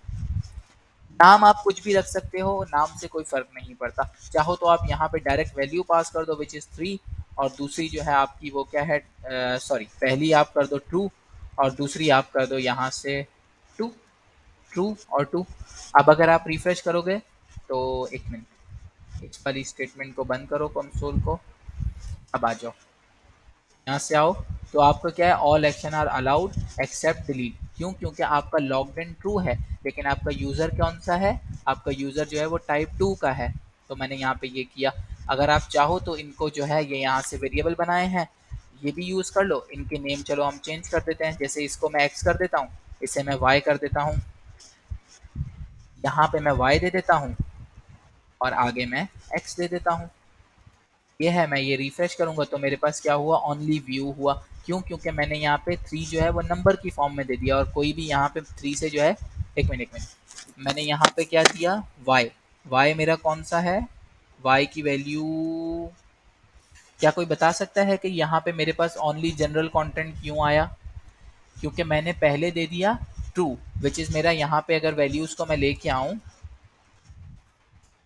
नाम आप कुछ भी रख सकते हो, नाम से कोई फर्क नहीं पड़ता। चाहो तो आप यहाँ पे डायरेक्ट वैल्यू पास कर दो विच इज 3, और दूसरी जो है आपकी वो क्या है, सॉरी पहली आप कर दो ट्रू और दूसरी आप कर दो यहाँ से टू, ट्रू और टू। अब अगर आप रिफ्रेश करोगे तो एक मिनट, इस वाली स्टेटमेंट को बंद करो कंसोल को, अब आ जाओ यहाँ से आओ। तो आपका क्या है, all action are allowed except delete. क्यों? क्योंकि आपका लॉग्ड इन ट्रू है, लेकिन आपका यूज़र कौन सा है, आपका यूज़र जो है वो टाइप 2 का है। तो मैंने यहाँ पे ये किया। अगर आप चाहो तो इनको जो है ये यहाँ से वेरिएबल बनाए हैं, ये भी यूज़ कर लो। इनके नेम चलो हम चेंज कर देते हैं, जैसे इसको मैं एक्स कर देता हूँ, इसे मैं वाई कर देता हूँ, यहाँ पे मैं वाई दे देता हूँ और आगे मैं एक्स दे देता हूँ। ये है, मैं ये रिफ्रेश करूंगा तो मेरे पास क्या हुआ, ओनली व्यू हुआ। क्यों? क्योंकि मैंने यहाँ पे 3 जो है वो नंबर की फॉर्म में दे दिया, और कोई भी यहाँ पे 3 से जो है, एक मिनट मैंने यहाँ पे क्या दिया, y। y मेरा कौन सा है, y की वैल्यू, क्या कोई बता सकता है कि यहाँ पे मेरे पास ओनली जनरल कंटेंट क्यों आया? क्योंकि मैंने पहले दे दिया ट्रू, विच इज़ मेरा यहाँ पे अगर वैल्यूज़ को मैं लेके आऊँ,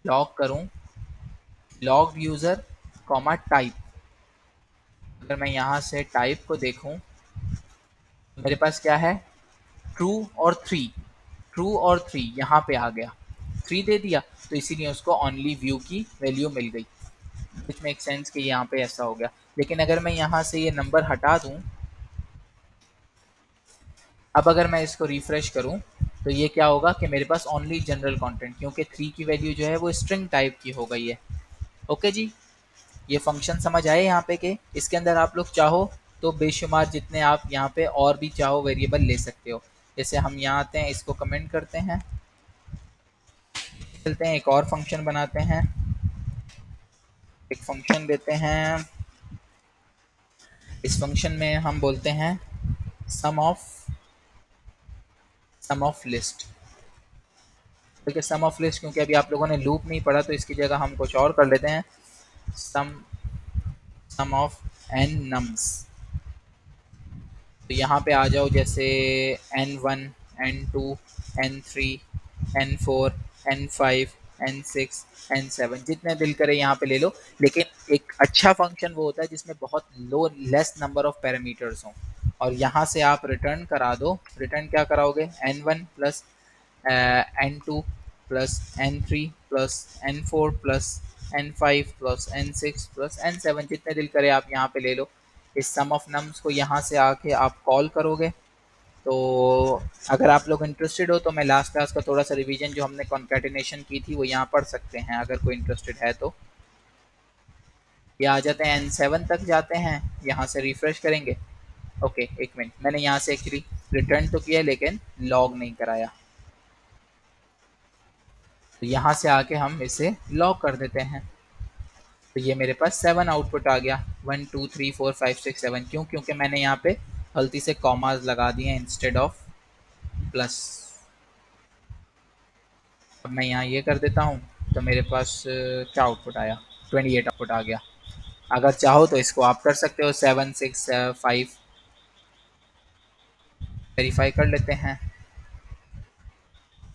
लॉग करूँ, लॉग यूज़र कॉमा टाइप, अगर मैं यहाँ से टाइप को देखूँ तो मेरे पास क्या है, ट्रू और 3, ट्रू और 3 यहाँ पे आ गया, 3 दे दिया तो इसीलिए उसको ओनली व्यू की वैल्यू मिल गई, विच मेक सेंस कि यहाँ पे ऐसा हो गया। लेकिन अगर मैं यहाँ से ये नंबर हटा दूँ, अब अगर मैं इसको रिफ्रेश करूँ तो ये क्या होगा कि मेरे पास ओनली जनरल कंटेंट, क्योंकि 3 की वैल्यू जो है वो स्ट्रिंग टाइप की हो गई है। ओके जी, ये फंक्शन समझ आए यहाँ पे कि इसके अंदर आप लोग चाहो तो बेशुमार जितने आप यहाँ पे और भी चाहो वेरिएबल ले सकते हो। जैसे हम यहाँ आते हैं, इसको कमेंट करते हैं, चलते हैं एक और फंक्शन बनाते हैं, एक फंक्शन देते हैं। इस फंक्शन में हम बोलते हैं सम ऑफ, सम ऑफ लिस्ट। देखिए सम ऑफ लिस्ट, क्योंकि अभी आप लोगों ने लूप नहीं पढ़ा तो इसकी जगह हम कुछ और कर लेते हैं, सम, सम ऑफ एन नम्स। तो यहाँ पे आ जाओ, जैसे N1, N2, N3, N4, N5, N6, N7, जितने दिल करे यहाँ पे ले लो। लेकिन एक अच्छा फंक्शन वो होता है जिसमें बहुत लो लेस नंबर ऑफ पैरामीटर्स हों, और यहाँ से आप रिटर्न करा दो। रिटर्न क्या कराओगे, N1 plus N2 plus N3 plus N4 plus N5 plus N6 plus N7, जितने दिल करे आप यहाँ पे ले लो। इस सम ऑफ नम्स को यहाँ से आके आप कॉल करोगे। तो अगर आप लोग इंटरेस्टेड हो तो मैं लास्ट क्लास का थोड़ा सा रिवीजन जो हमने कॉन्कैटिनेशन की थी वो यहाँ पढ़ सकते हैं, अगर कोई इंटरेस्टेड है तो। ये आ जाते हैं N7 तक जाते हैं, यहाँ से रिफ्रेश करेंगे। ओके एक मिनट, मैंने यहाँ से एक्चुअली रिटर्न तो किया लेकिन लॉग नहीं कराया, तो यहाँ से आके हम इसे लॉग कर देते हैं। तो ये मेरे पास 7 आउटपुट आ गया, 1 2 3 4 5 6 7। क्यों? क्योंकि मैंने यहाँ पे गलती से कॉमाज लगा दिए इंस्टेड ऑफ प्लस। अब मैं यहाँ ये कर देता हूँ तो मेरे पास क्या आउटपुट आया, 28 आउटपुट आ गया। अगर चाहो तो इसको आप कर सकते हो, 7 6 5 वेरीफाई कर लेते हैं।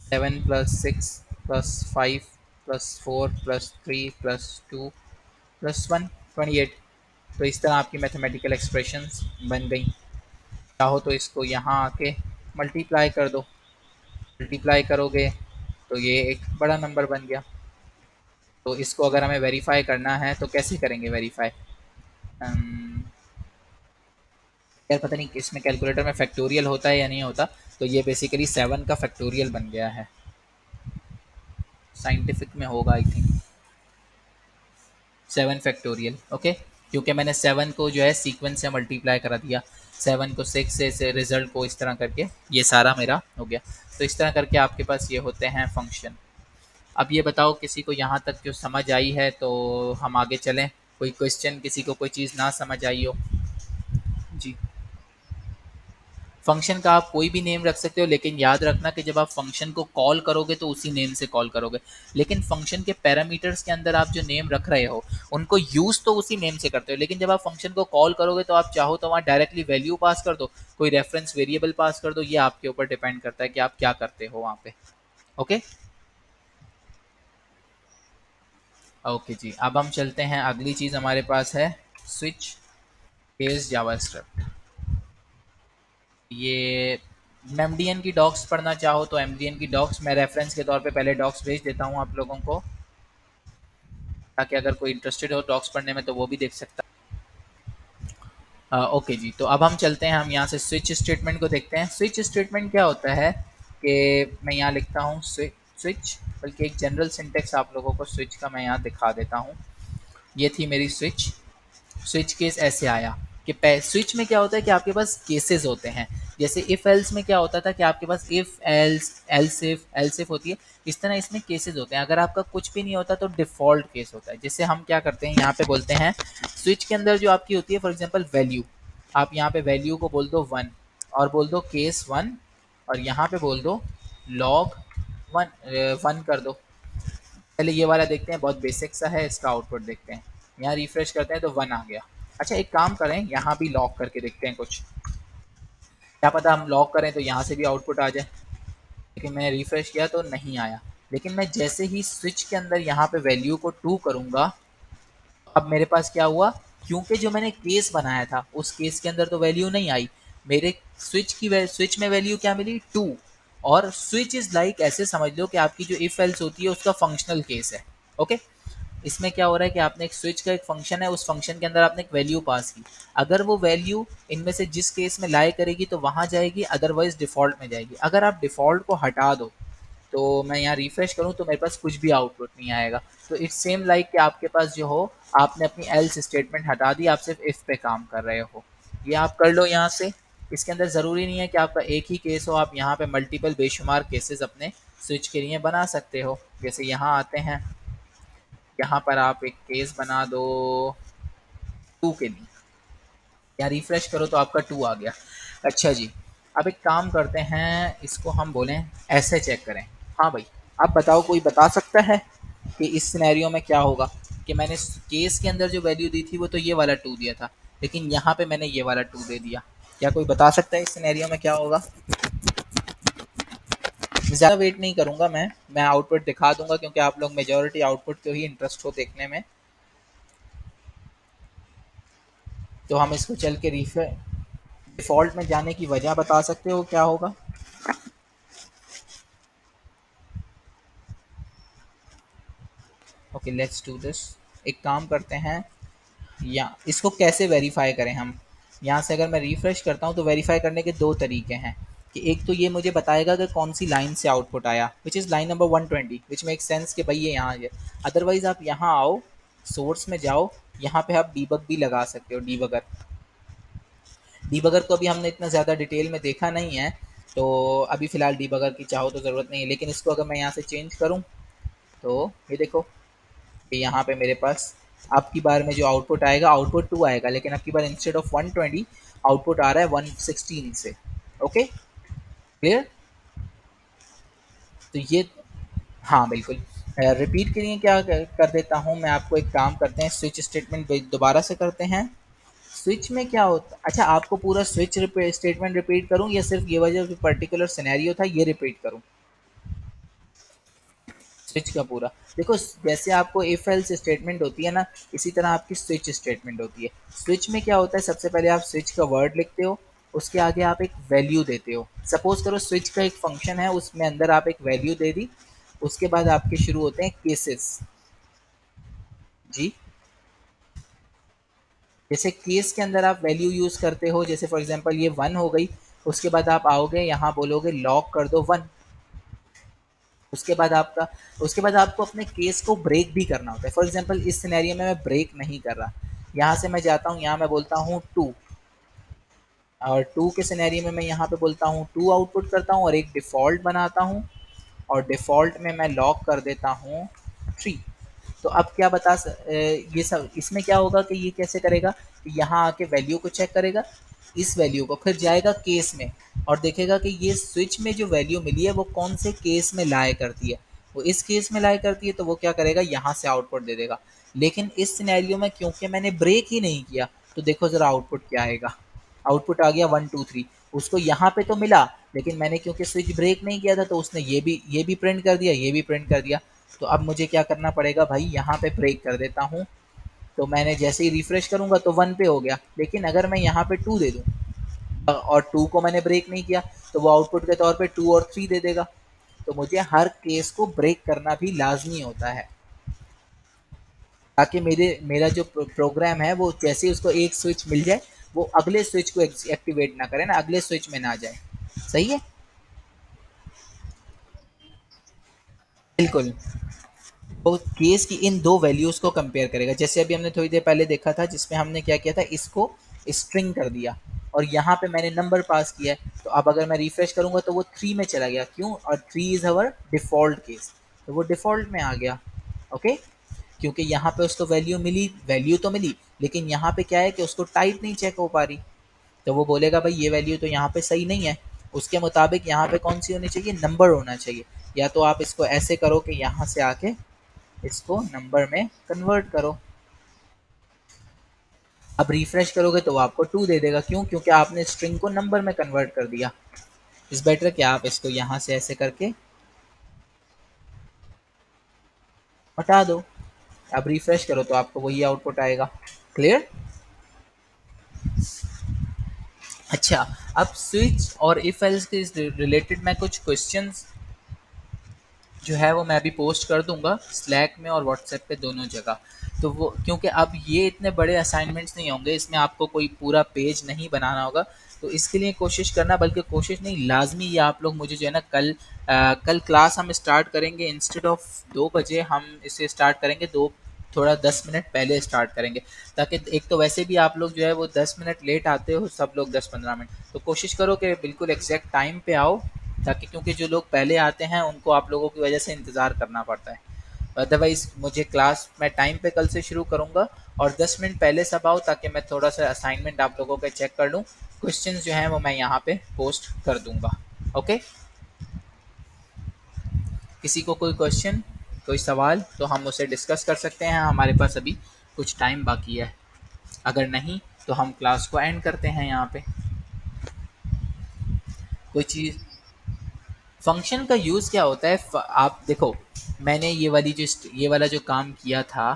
7 plus 6 plus 5 plus 4 plus 3 plus 2 plus 1, 28। तो इस तरह आपकी मैथमेटिकल एक्सप्रेशंस बन गई। चाहो तो इसको यहाँ आके मल्टीप्लाई कर दो, मल्टीप्लाई करोगे तो ये एक बड़ा नंबर बन गया। तो इसको अगर हमें वेरीफाई करना है तो कैसे करेंगे वेरीफाई, यार पता नहीं इसमें कैलकुलेटर में फैक्टोरियल होता है या नहीं होता, तो ये बेसिकली 7 का फैक्टोरियल बन गया है। साइंटिफिक में होगा आई थिंक 7 फैक्टोरियल, ओके। क्योंकि मैंने 7 को जो है सीक्वेंस से मल्टीप्लाई करा दिया, 7 को 6 से रिजल्ट को इस तरह करके ये सारा मेरा हो गया। तो इस तरह करके आपके पास ये होते हैं फंक्शन। अब ये बताओ किसी को यहाँ तक जो समझ आई है तो हम आगे चलें। कोई क्वेश्चन, किसी को कोई चीज़ ना समझ आई हो? जी। फंक्शन का आप कोई भी नेम रख सकते हो, लेकिन याद रखना कि जब आप फंक्शन को कॉल करोगे तो उसी नेम से कॉल करोगे। लेकिन फंक्शन के पैरामीटर्स के अंदर आप जो नेम रख रहे हो उनको यूज़ तो उसी नेम से करते हो, लेकिन जब आप फंक्शन को कॉल करोगे तो आप चाहो तो वहाँ डायरेक्टली वैल्यू पास कर दो, कोई रेफरेंस वेरिएबल पास कर दो, ये आपके ऊपर डिपेंड करता है कि आप क्या करते हो वहाँ पे। ओके। ओके जी, अब हम चलते हैं, अगली चीज़ हमारे पास है स्विच केस जावास्क्रिप्ट। ये एमडीएन की डॉक्स पढ़ना चाहो तो एमडीएन की डॉक्स मैं रेफरेंस के तौर पे पहले डॉक्स भेज देता हूँ आप लोगों को, ताकि अगर कोई इंटरेस्टेड हो डॉक्स पढ़ने में तो वो भी देख सकता है। ओके जी, तो अब हम चलते हैं, हम यहाँ से स्विच स्टेटमेंट को देखते हैं। स्विच स्टेटमेंट क्या होता है कि मैं यहाँ लिखता हूँ स्विच, बल्कि एक जनरल सिंटेक्स आप लोगों को स्विच का मैं यहाँ दिखा देता हूँ। ये थी मेरी स्विच। स्विच केस ऐसे आया कि स्विच में क्या होता है कि आपके पास केसेस होते हैं। जैसे इफ एल्स में क्या होता था कि आपके पास इफ एल्स, एल्स इफ होती है, इस तरह इसमें केसेस होते हैं। अगर आपका कुछ भी नहीं होता तो डिफॉल्ट केस होता है। जैसे हम क्या करते हैं यहाँ पे बोलते हैं स्विच के अंदर जो आपकी होती है, फॉर एग्जांपल वैल्यू, आप यहाँ पे वैल्यू को बोल दो 1 और बोल दो केस 1, और यहाँ पे बोल दो लॉग 1 1 कर दो। पहले ये वाला देखते हैं, बहुत बेसिक सा है, इसका आउटपुट देखते हैं। यहाँ रिफ्रेश करते हैं तो 1 आ गया। अच्छा एक काम करें, यहाँ भी लॉक करके देखते हैं कुछ, क्या पता हम लॉक करें तो यहाँ से भी आउटपुट आ जाए। लेकिन मैंने रिफ्रेश किया तो नहीं आया। लेकिन मैं जैसे ही स्विच के अंदर यहाँ पे वैल्यू को 2 करूँगा, अब मेरे पास क्या हुआ, क्योंकि जो मैंने केस बनाया था उस केस के अंदर तो वैल्यू नहीं आई, मेरे स्विच में वैल्यू क्या मिली 2। और स्विच इज लाइक, ऐसे समझ लो कि आपकी जो इफ एल्स होती है उसका फंक्शनल केस है। ओके। इसमें क्या हो रहा है कि आपने एक स्विच का एक फंक्शन है, उस फंक्शन के अंदर आपने एक वैल्यू पास की। अगर वो वैल्यू इनमें से जिस केस में लाई करेगी तो वहां जाएगी, अदरवाइज डिफॉल्ट में जाएगी। अगर आप डिफॉल्ट को हटा दो तो मैं यहाँ रिफ्रेश करूँ तो मेरे पास कुछ भी आउटपुट नहीं आएगा। तो इट्स सेम लाइक कि आपके पास जो हो, आपने अपनी एल्स स्टेटमेंट हटा दी, आप सिर्फ इफ पे काम कर रहे हो। ये आप कर लो यहाँ से। इसके अंदर ज़रूरी नहीं है कि आपका एक ही केस हो, आप यहाँ पे मल्टीपल बेशुमार केसेस अपने स्विच के लिए बना सकते हो। जैसे यहाँ आते हैं, यहाँ पर आप एक केस बना दो 2 के लिए, या रिफ्रेश करो तो आपका 2 आ गया। अच्छा जी, अब एक काम करते हैं, इसको हम बोलें ऐसे चेक करें। हाँ भाई, अब बताओ कोई बता सकता है कि इस सिनेरियो में क्या होगा, कि मैंने केस के अंदर जो वैल्यू दी थी वो तो ये वाला 2 दिया था, लेकिन यहाँ पे मैंने ये वाला 2 दे दिया। क्या कोई बता सकता है इस सिनेरियो में क्या होगा? ज़्यादा वेट नहीं करूँगा मैं आउटपुट दिखा दूंगा, क्योंकि आप लोग मेजोरिटी आउटपुट को ही इंटरेस्ट हो देखने में। तो हम इसको चल के डिफ़ॉल्ट में जाने की वजह बता सकते हो क्या होगा? Okay let's do this. एक काम करते हैं, या इसको कैसे वेरीफाई करें हम? यहाँ से अगर मैं रिफ्रेश करता हूँ तो वेरीफाई करने के दो तरीके हैं, कि एक तो ये मुझे बताएगा कि कौन सी लाइन से आउटपुट आया, which is line number 120, which make sense कि भाई ये यहाँ है। अदरवाइज आप यहाँ आओ, सोर्स में जाओ, यहाँ पे आप डीबग भी लगा सकते हो, डीबगर। डीबगर को अभी हमने इतना ज़्यादा डिटेल में देखा नहीं है, तो अभी फ़िलहाल डीबगर की चाहो तो ज़रूरत नहीं है। लेकिन इसको अगर मैं यहाँ से चेंज करूँ तो ये देखो कि यहाँ पे मेरे पास अब की बार में जो आउटपुट आएगा, आउटपुट 2 आएगा, लेकिन अब की बार इंस्टेड ऑफ 120 आउटपुट आ रहा है 116 से। Okay clear? तो ये, हाँ बिल्कुल। रिपीट के लिए क्या कर देता हूँ मैं आपको, एक काम करते हैं, स्विच स्टेटमेंट दोबारा से करते हैं। स्विच में क्या होता, अच्छा आपको पूरा स्विच स्टेटमेंट रिपीट करूँ या सिर्फ ये वजह जो पर्टिकुलर सिनेरियो था ये रिपीट करूँ? स्विच का पूरा देखो, जैसे आपको इफ एल्स स्टेटमेंट होती है ना, इसी तरह आपकी स्विच स्टेटमेंट होती है। स्विच में क्या होता है, सबसे पहले आप स्विच का वर्ड लिखते हो, उसके आगे आप एक वैल्यू देते हो। सपोज करो स्विच का एक फंक्शन है, उसमें अंदर आप एक वैल्यू दे दी, उसके बाद आपके शुरू होते हैं केसेस। जी, जैसे केस के अंदर आप वैल्यू यूज करते हो, जैसे फॉर एग्जांपल ये 1 हो गई, उसके बाद आप आओगे यहाँ बोलोगे लॉक कर दो 1। उसके बाद आपका उसके बाद आपको अपने केस को ब्रेक भी करना होता है। फॉर एग्जांपल इस सिनेरियो में मैं ब्रेक नहीं कर रहा, यहाँ से मैं जाता हूँ, यहाँ मैं बोलता हूँ 2, और 2 के सिनेरियो में मैं यहाँ पे बोलता हूँ 2 आउटपुट करता हूँ और एक डिफ़ॉल्ट बनाता हूँ, और डिफ़ॉल्ट में मैं लॉक कर देता हूँ 3। तो अब क्या ये सब इसमें क्या होगा कि ये कैसे करेगा कि यहाँ आके वैल्यू को चेक करेगा, इस वैल्यू को फिर जाएगा केस में और देखेगा कि ये स्विच में जो वैल्यू मिली है वो कौन से केस में लाए करती है। वो इस केस में लाए करती है तो वो क्या करेगा, यहाँ से आउटपुट दे देगा। लेकिन इस सिनेरियो में क्योंकि मैंने ब्रेक ही नहीं किया, तो देखो ज़रा आउटपुट क्या आएगा। आउटपुट आ गया 1 2 3। उसको यहाँ पे तो मिला, लेकिन मैंने क्योंकि स्विच ब्रेक नहीं किया था तो उसने ये भी प्रिंट कर दिया, ये भी प्रिंट कर दिया। तो अब मुझे क्या करना पड़ेगा भाई, यहाँ पे ब्रेक कर देता हूँ। तो मैंने जैसे ही रिफ्रेश करूंगा तो 1 पे हो गया, लेकिन अगर मैं यहाँ पे 2 दे दूँ और 2 को मैंने ब्रेक नहीं किया तो वो आउटपुट के तौर पे 2 और 3 दे देगा। तो मुझे हर केस को ब्रेक करना भी लाजमी होता है, ताकि मेरा जो प्रोग्राम है वो जैसे ही उसको एक स्विच मिल जाए वो अगले स्विच को एक्टिवेट ना करे ना, अगले स्विच में ना जाए। सही है। बिल्कुल। वो केस की इन दो वैल्यूज को कंपेयर करेगा, जैसे अभी हमने थोड़ी देर पहले देखा था जिसमें हमने क्या किया था, इसको स्ट्रिंग कर दिया और यहाँ पे मैंने नंबर पास किया है। तो अब अगर मैं रिफ्रेश करूंगा तो वो 3 में चला गया, क्यों, और 3 इज अवर डिफॉल्ट केस, तो वो डिफॉल्ट में आ गया। ओके। क्योंकि यहाँ पे उसको वैल्यू तो मिली, लेकिन यहाँ पे क्या है कि उसको टाइप नहीं चेक हो पा रही। तो वो बोलेगा भाई ये वैल्यू तो यहाँ पे सही नहीं है, उसके मुताबिक यहाँ पे कौन सी होनी चाहिए, नंबर होना चाहिए। या तो आप इसको ऐसे करो कि यहाँ से आके इसको नंबर में कन्वर्ट करो। अब रिफ्रेश करोगे तो वो आपको 2 दे देगा, क्यों, क्योंकि आपने स्ट्रिंग को नंबर में कन्वर्ट कर दिया। इस बेटर कि आप इसको यहाँ से ऐसे करके हटा दो। अब रिफ्रेश करो तो आपको वही आउटपुट आएगा। क्लियर। अच्छा, अब स्विच और इफ एल्स के रिलेटेड मैं कुछ क्वेश्चंस जो है वो मैं अभी पोस्ट कर दूंगा स्लैक में और व्हाट्सएप पे दोनों जगह। तो वो क्योंकि अब ये इतने बड़े असाइनमेंट्स नहीं होंगे, इसमें आपको कोई पूरा पेज नहीं बनाना होगा। तो इसके लिए कोशिश करना, बल्कि कोशिश नहीं, लाजमी ये आप लोग मुझे जो है ना कल क्लास हम स्टार्ट करेंगे, इंस्टेड ऑफ 2 बजे हम इसे स्टार्ट करेंगे, दो थोड़ा 10 मिनट पहले स्टार्ट करेंगे, ताकि एक तो वैसे भी आप लोग जो है वो 10 मिनट लेट आते हो सब लोग, 10-15 मिनट, तो कोशिश करो कि बिल्कुल एग्जैक्ट टाइम पे आओ, ताकि क्योंकि जो लोग पहले आते हैं उनको आप लोगों की वजह से इंतज़ार करना पड़ता है। अदरवाइज़ मुझे क्लास मैं टाइम पे कल से शुरू करूँगा, और 10 मिनट पहले सब आओ ताकि मैं थोड़ा सा असाइनमेंट आप लोगों के चेक कर लूँ। क्वेश्चंस जो हैं वो मैं यहाँ पे पोस्ट कर दूँगा। ओके। किसी को कोई क्वेश्चन, कोई सवाल तो हम उसे डिस्कस कर सकते हैं, हमारे पास अभी कुछ टाइम बाकी है। अगर नहीं तो हम क्लास को एंड करते हैं यहाँ पे। कोई चीज़, फंक्शन का यूज़ क्या होता है, आप देखो, मैंने ये वाला जो काम किया था,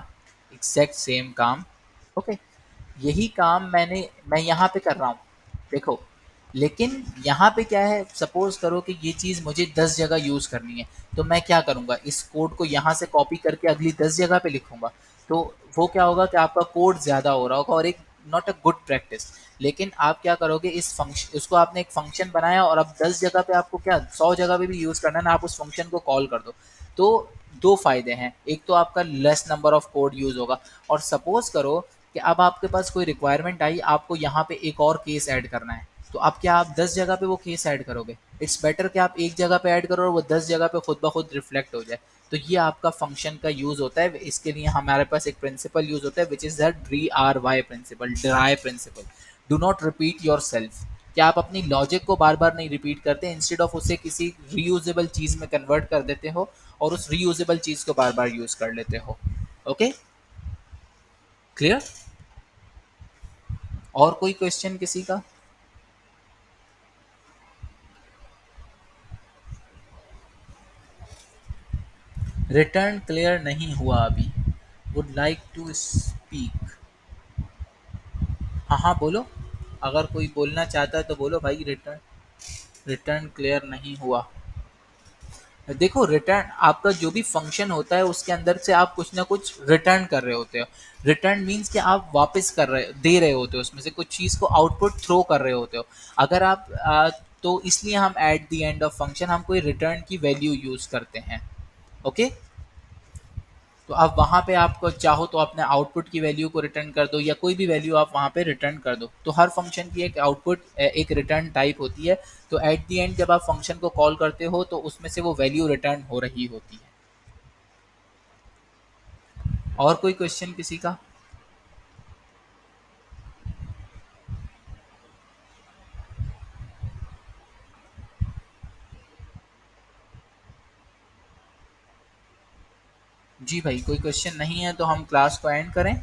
एग्जैक्ट सेम काम, ओके, यही काम मैं यहाँ पे कर रहा हूँ, देखो। लेकिन यहाँ पे क्या है, सपोज करो कि ये चीज़ मुझे 10 जगह यूज़ करनी है, तो मैं क्या करूँगा, इस कोड को यहाँ से कॉपी करके अगली 10 जगह पे लिखूँगा। तो वो क्या होगा कि आपका कोड ज़्यादा हो रहा होगा और एक नॉट अ गुड प्रैक्टिस। लेकिन आप क्या करोगे, इस फंक्शन, उसको आपने एक फंक्शन बनाया और अब 10 जगह पे आपको क्या 100 जगह पे भी यूज़ करना है ना, आप उस फंक्शन को कॉल कर दो। तो दो फायदे हैं, एक तो आपका less number of code use होगा, और सपोज करो कि अब आपके पास कोई रिक्वायरमेंट आई, आपको यहाँ पे एक और केस ऐड करना है, तो अब क्या आप 10 जगह पे वो केस ऐड करोगे, इट्स बेटर कि आप एक जगह पे ऐड करो और वो 10 जगह पे खुद ब खुद रिफ्लेक्ट हो जाए। तो ये आपका फंक्शन का यूज़ होता है, इसके लिए हमारे पास एक प्रिंसिपल यूज़ होता है which is the DRY principle, dry principle, do not repeat yourself. क्या आप अपनी लॉजिक को बार बार नहीं रिपीट करते, इंस्टेड ऑफ उसे किसी रीयूजेबल चीज़ में कन्वर्ट कर देते हो और उस रीयूजेबल चीज़ को बार बार यूज़ कर लेते हो। ओके। क्लियर। और कोई क्वेश्चन किसी का। रिटर्न क्लियर नहीं हुआ अभी, वुड लाइक टू स्पीक। हाँ हाँ बोलो, अगर कोई बोलना चाहता है तो बोलो भाई। रिटर्न, रिटर्न क्लियर नहीं हुआ। देखो रिटर्न आपका जो भी फंक्शन होता है उसके अंदर से आप कुछ ना कुछ रिटर्न कर रहे होते हो। रिटर्न मीन्स कि आप वापस कर रहे दे रहे होते हो, उसमें से कुछ चीज़ को आउटपुट थ्रो कर रहे होते हो। अगर आप तो इसलिए हम at the end of function हम कोई रिटर्न की वैल्यू यूज करते हैं। ओके, तो आप वहाँ पे आपको चाहो तो अपने आउटपुट की वैल्यू को रिटर्न कर दो या कोई भी वैल्यू आप वहाँ पे रिटर्न कर दो। तो हर फंक्शन की एक आउटपुट एक रिटर्न टाइप होती है। तो एट द एंड जब आप फंक्शन को कॉल करते हो तो उसमें से वो वैल्यू रिटर्न हो रही होती है। और कोई क्वेश्चन किसी का? जी भाई, कोई क्वेश्चन नहीं है तो हम क्लास को एंड करें।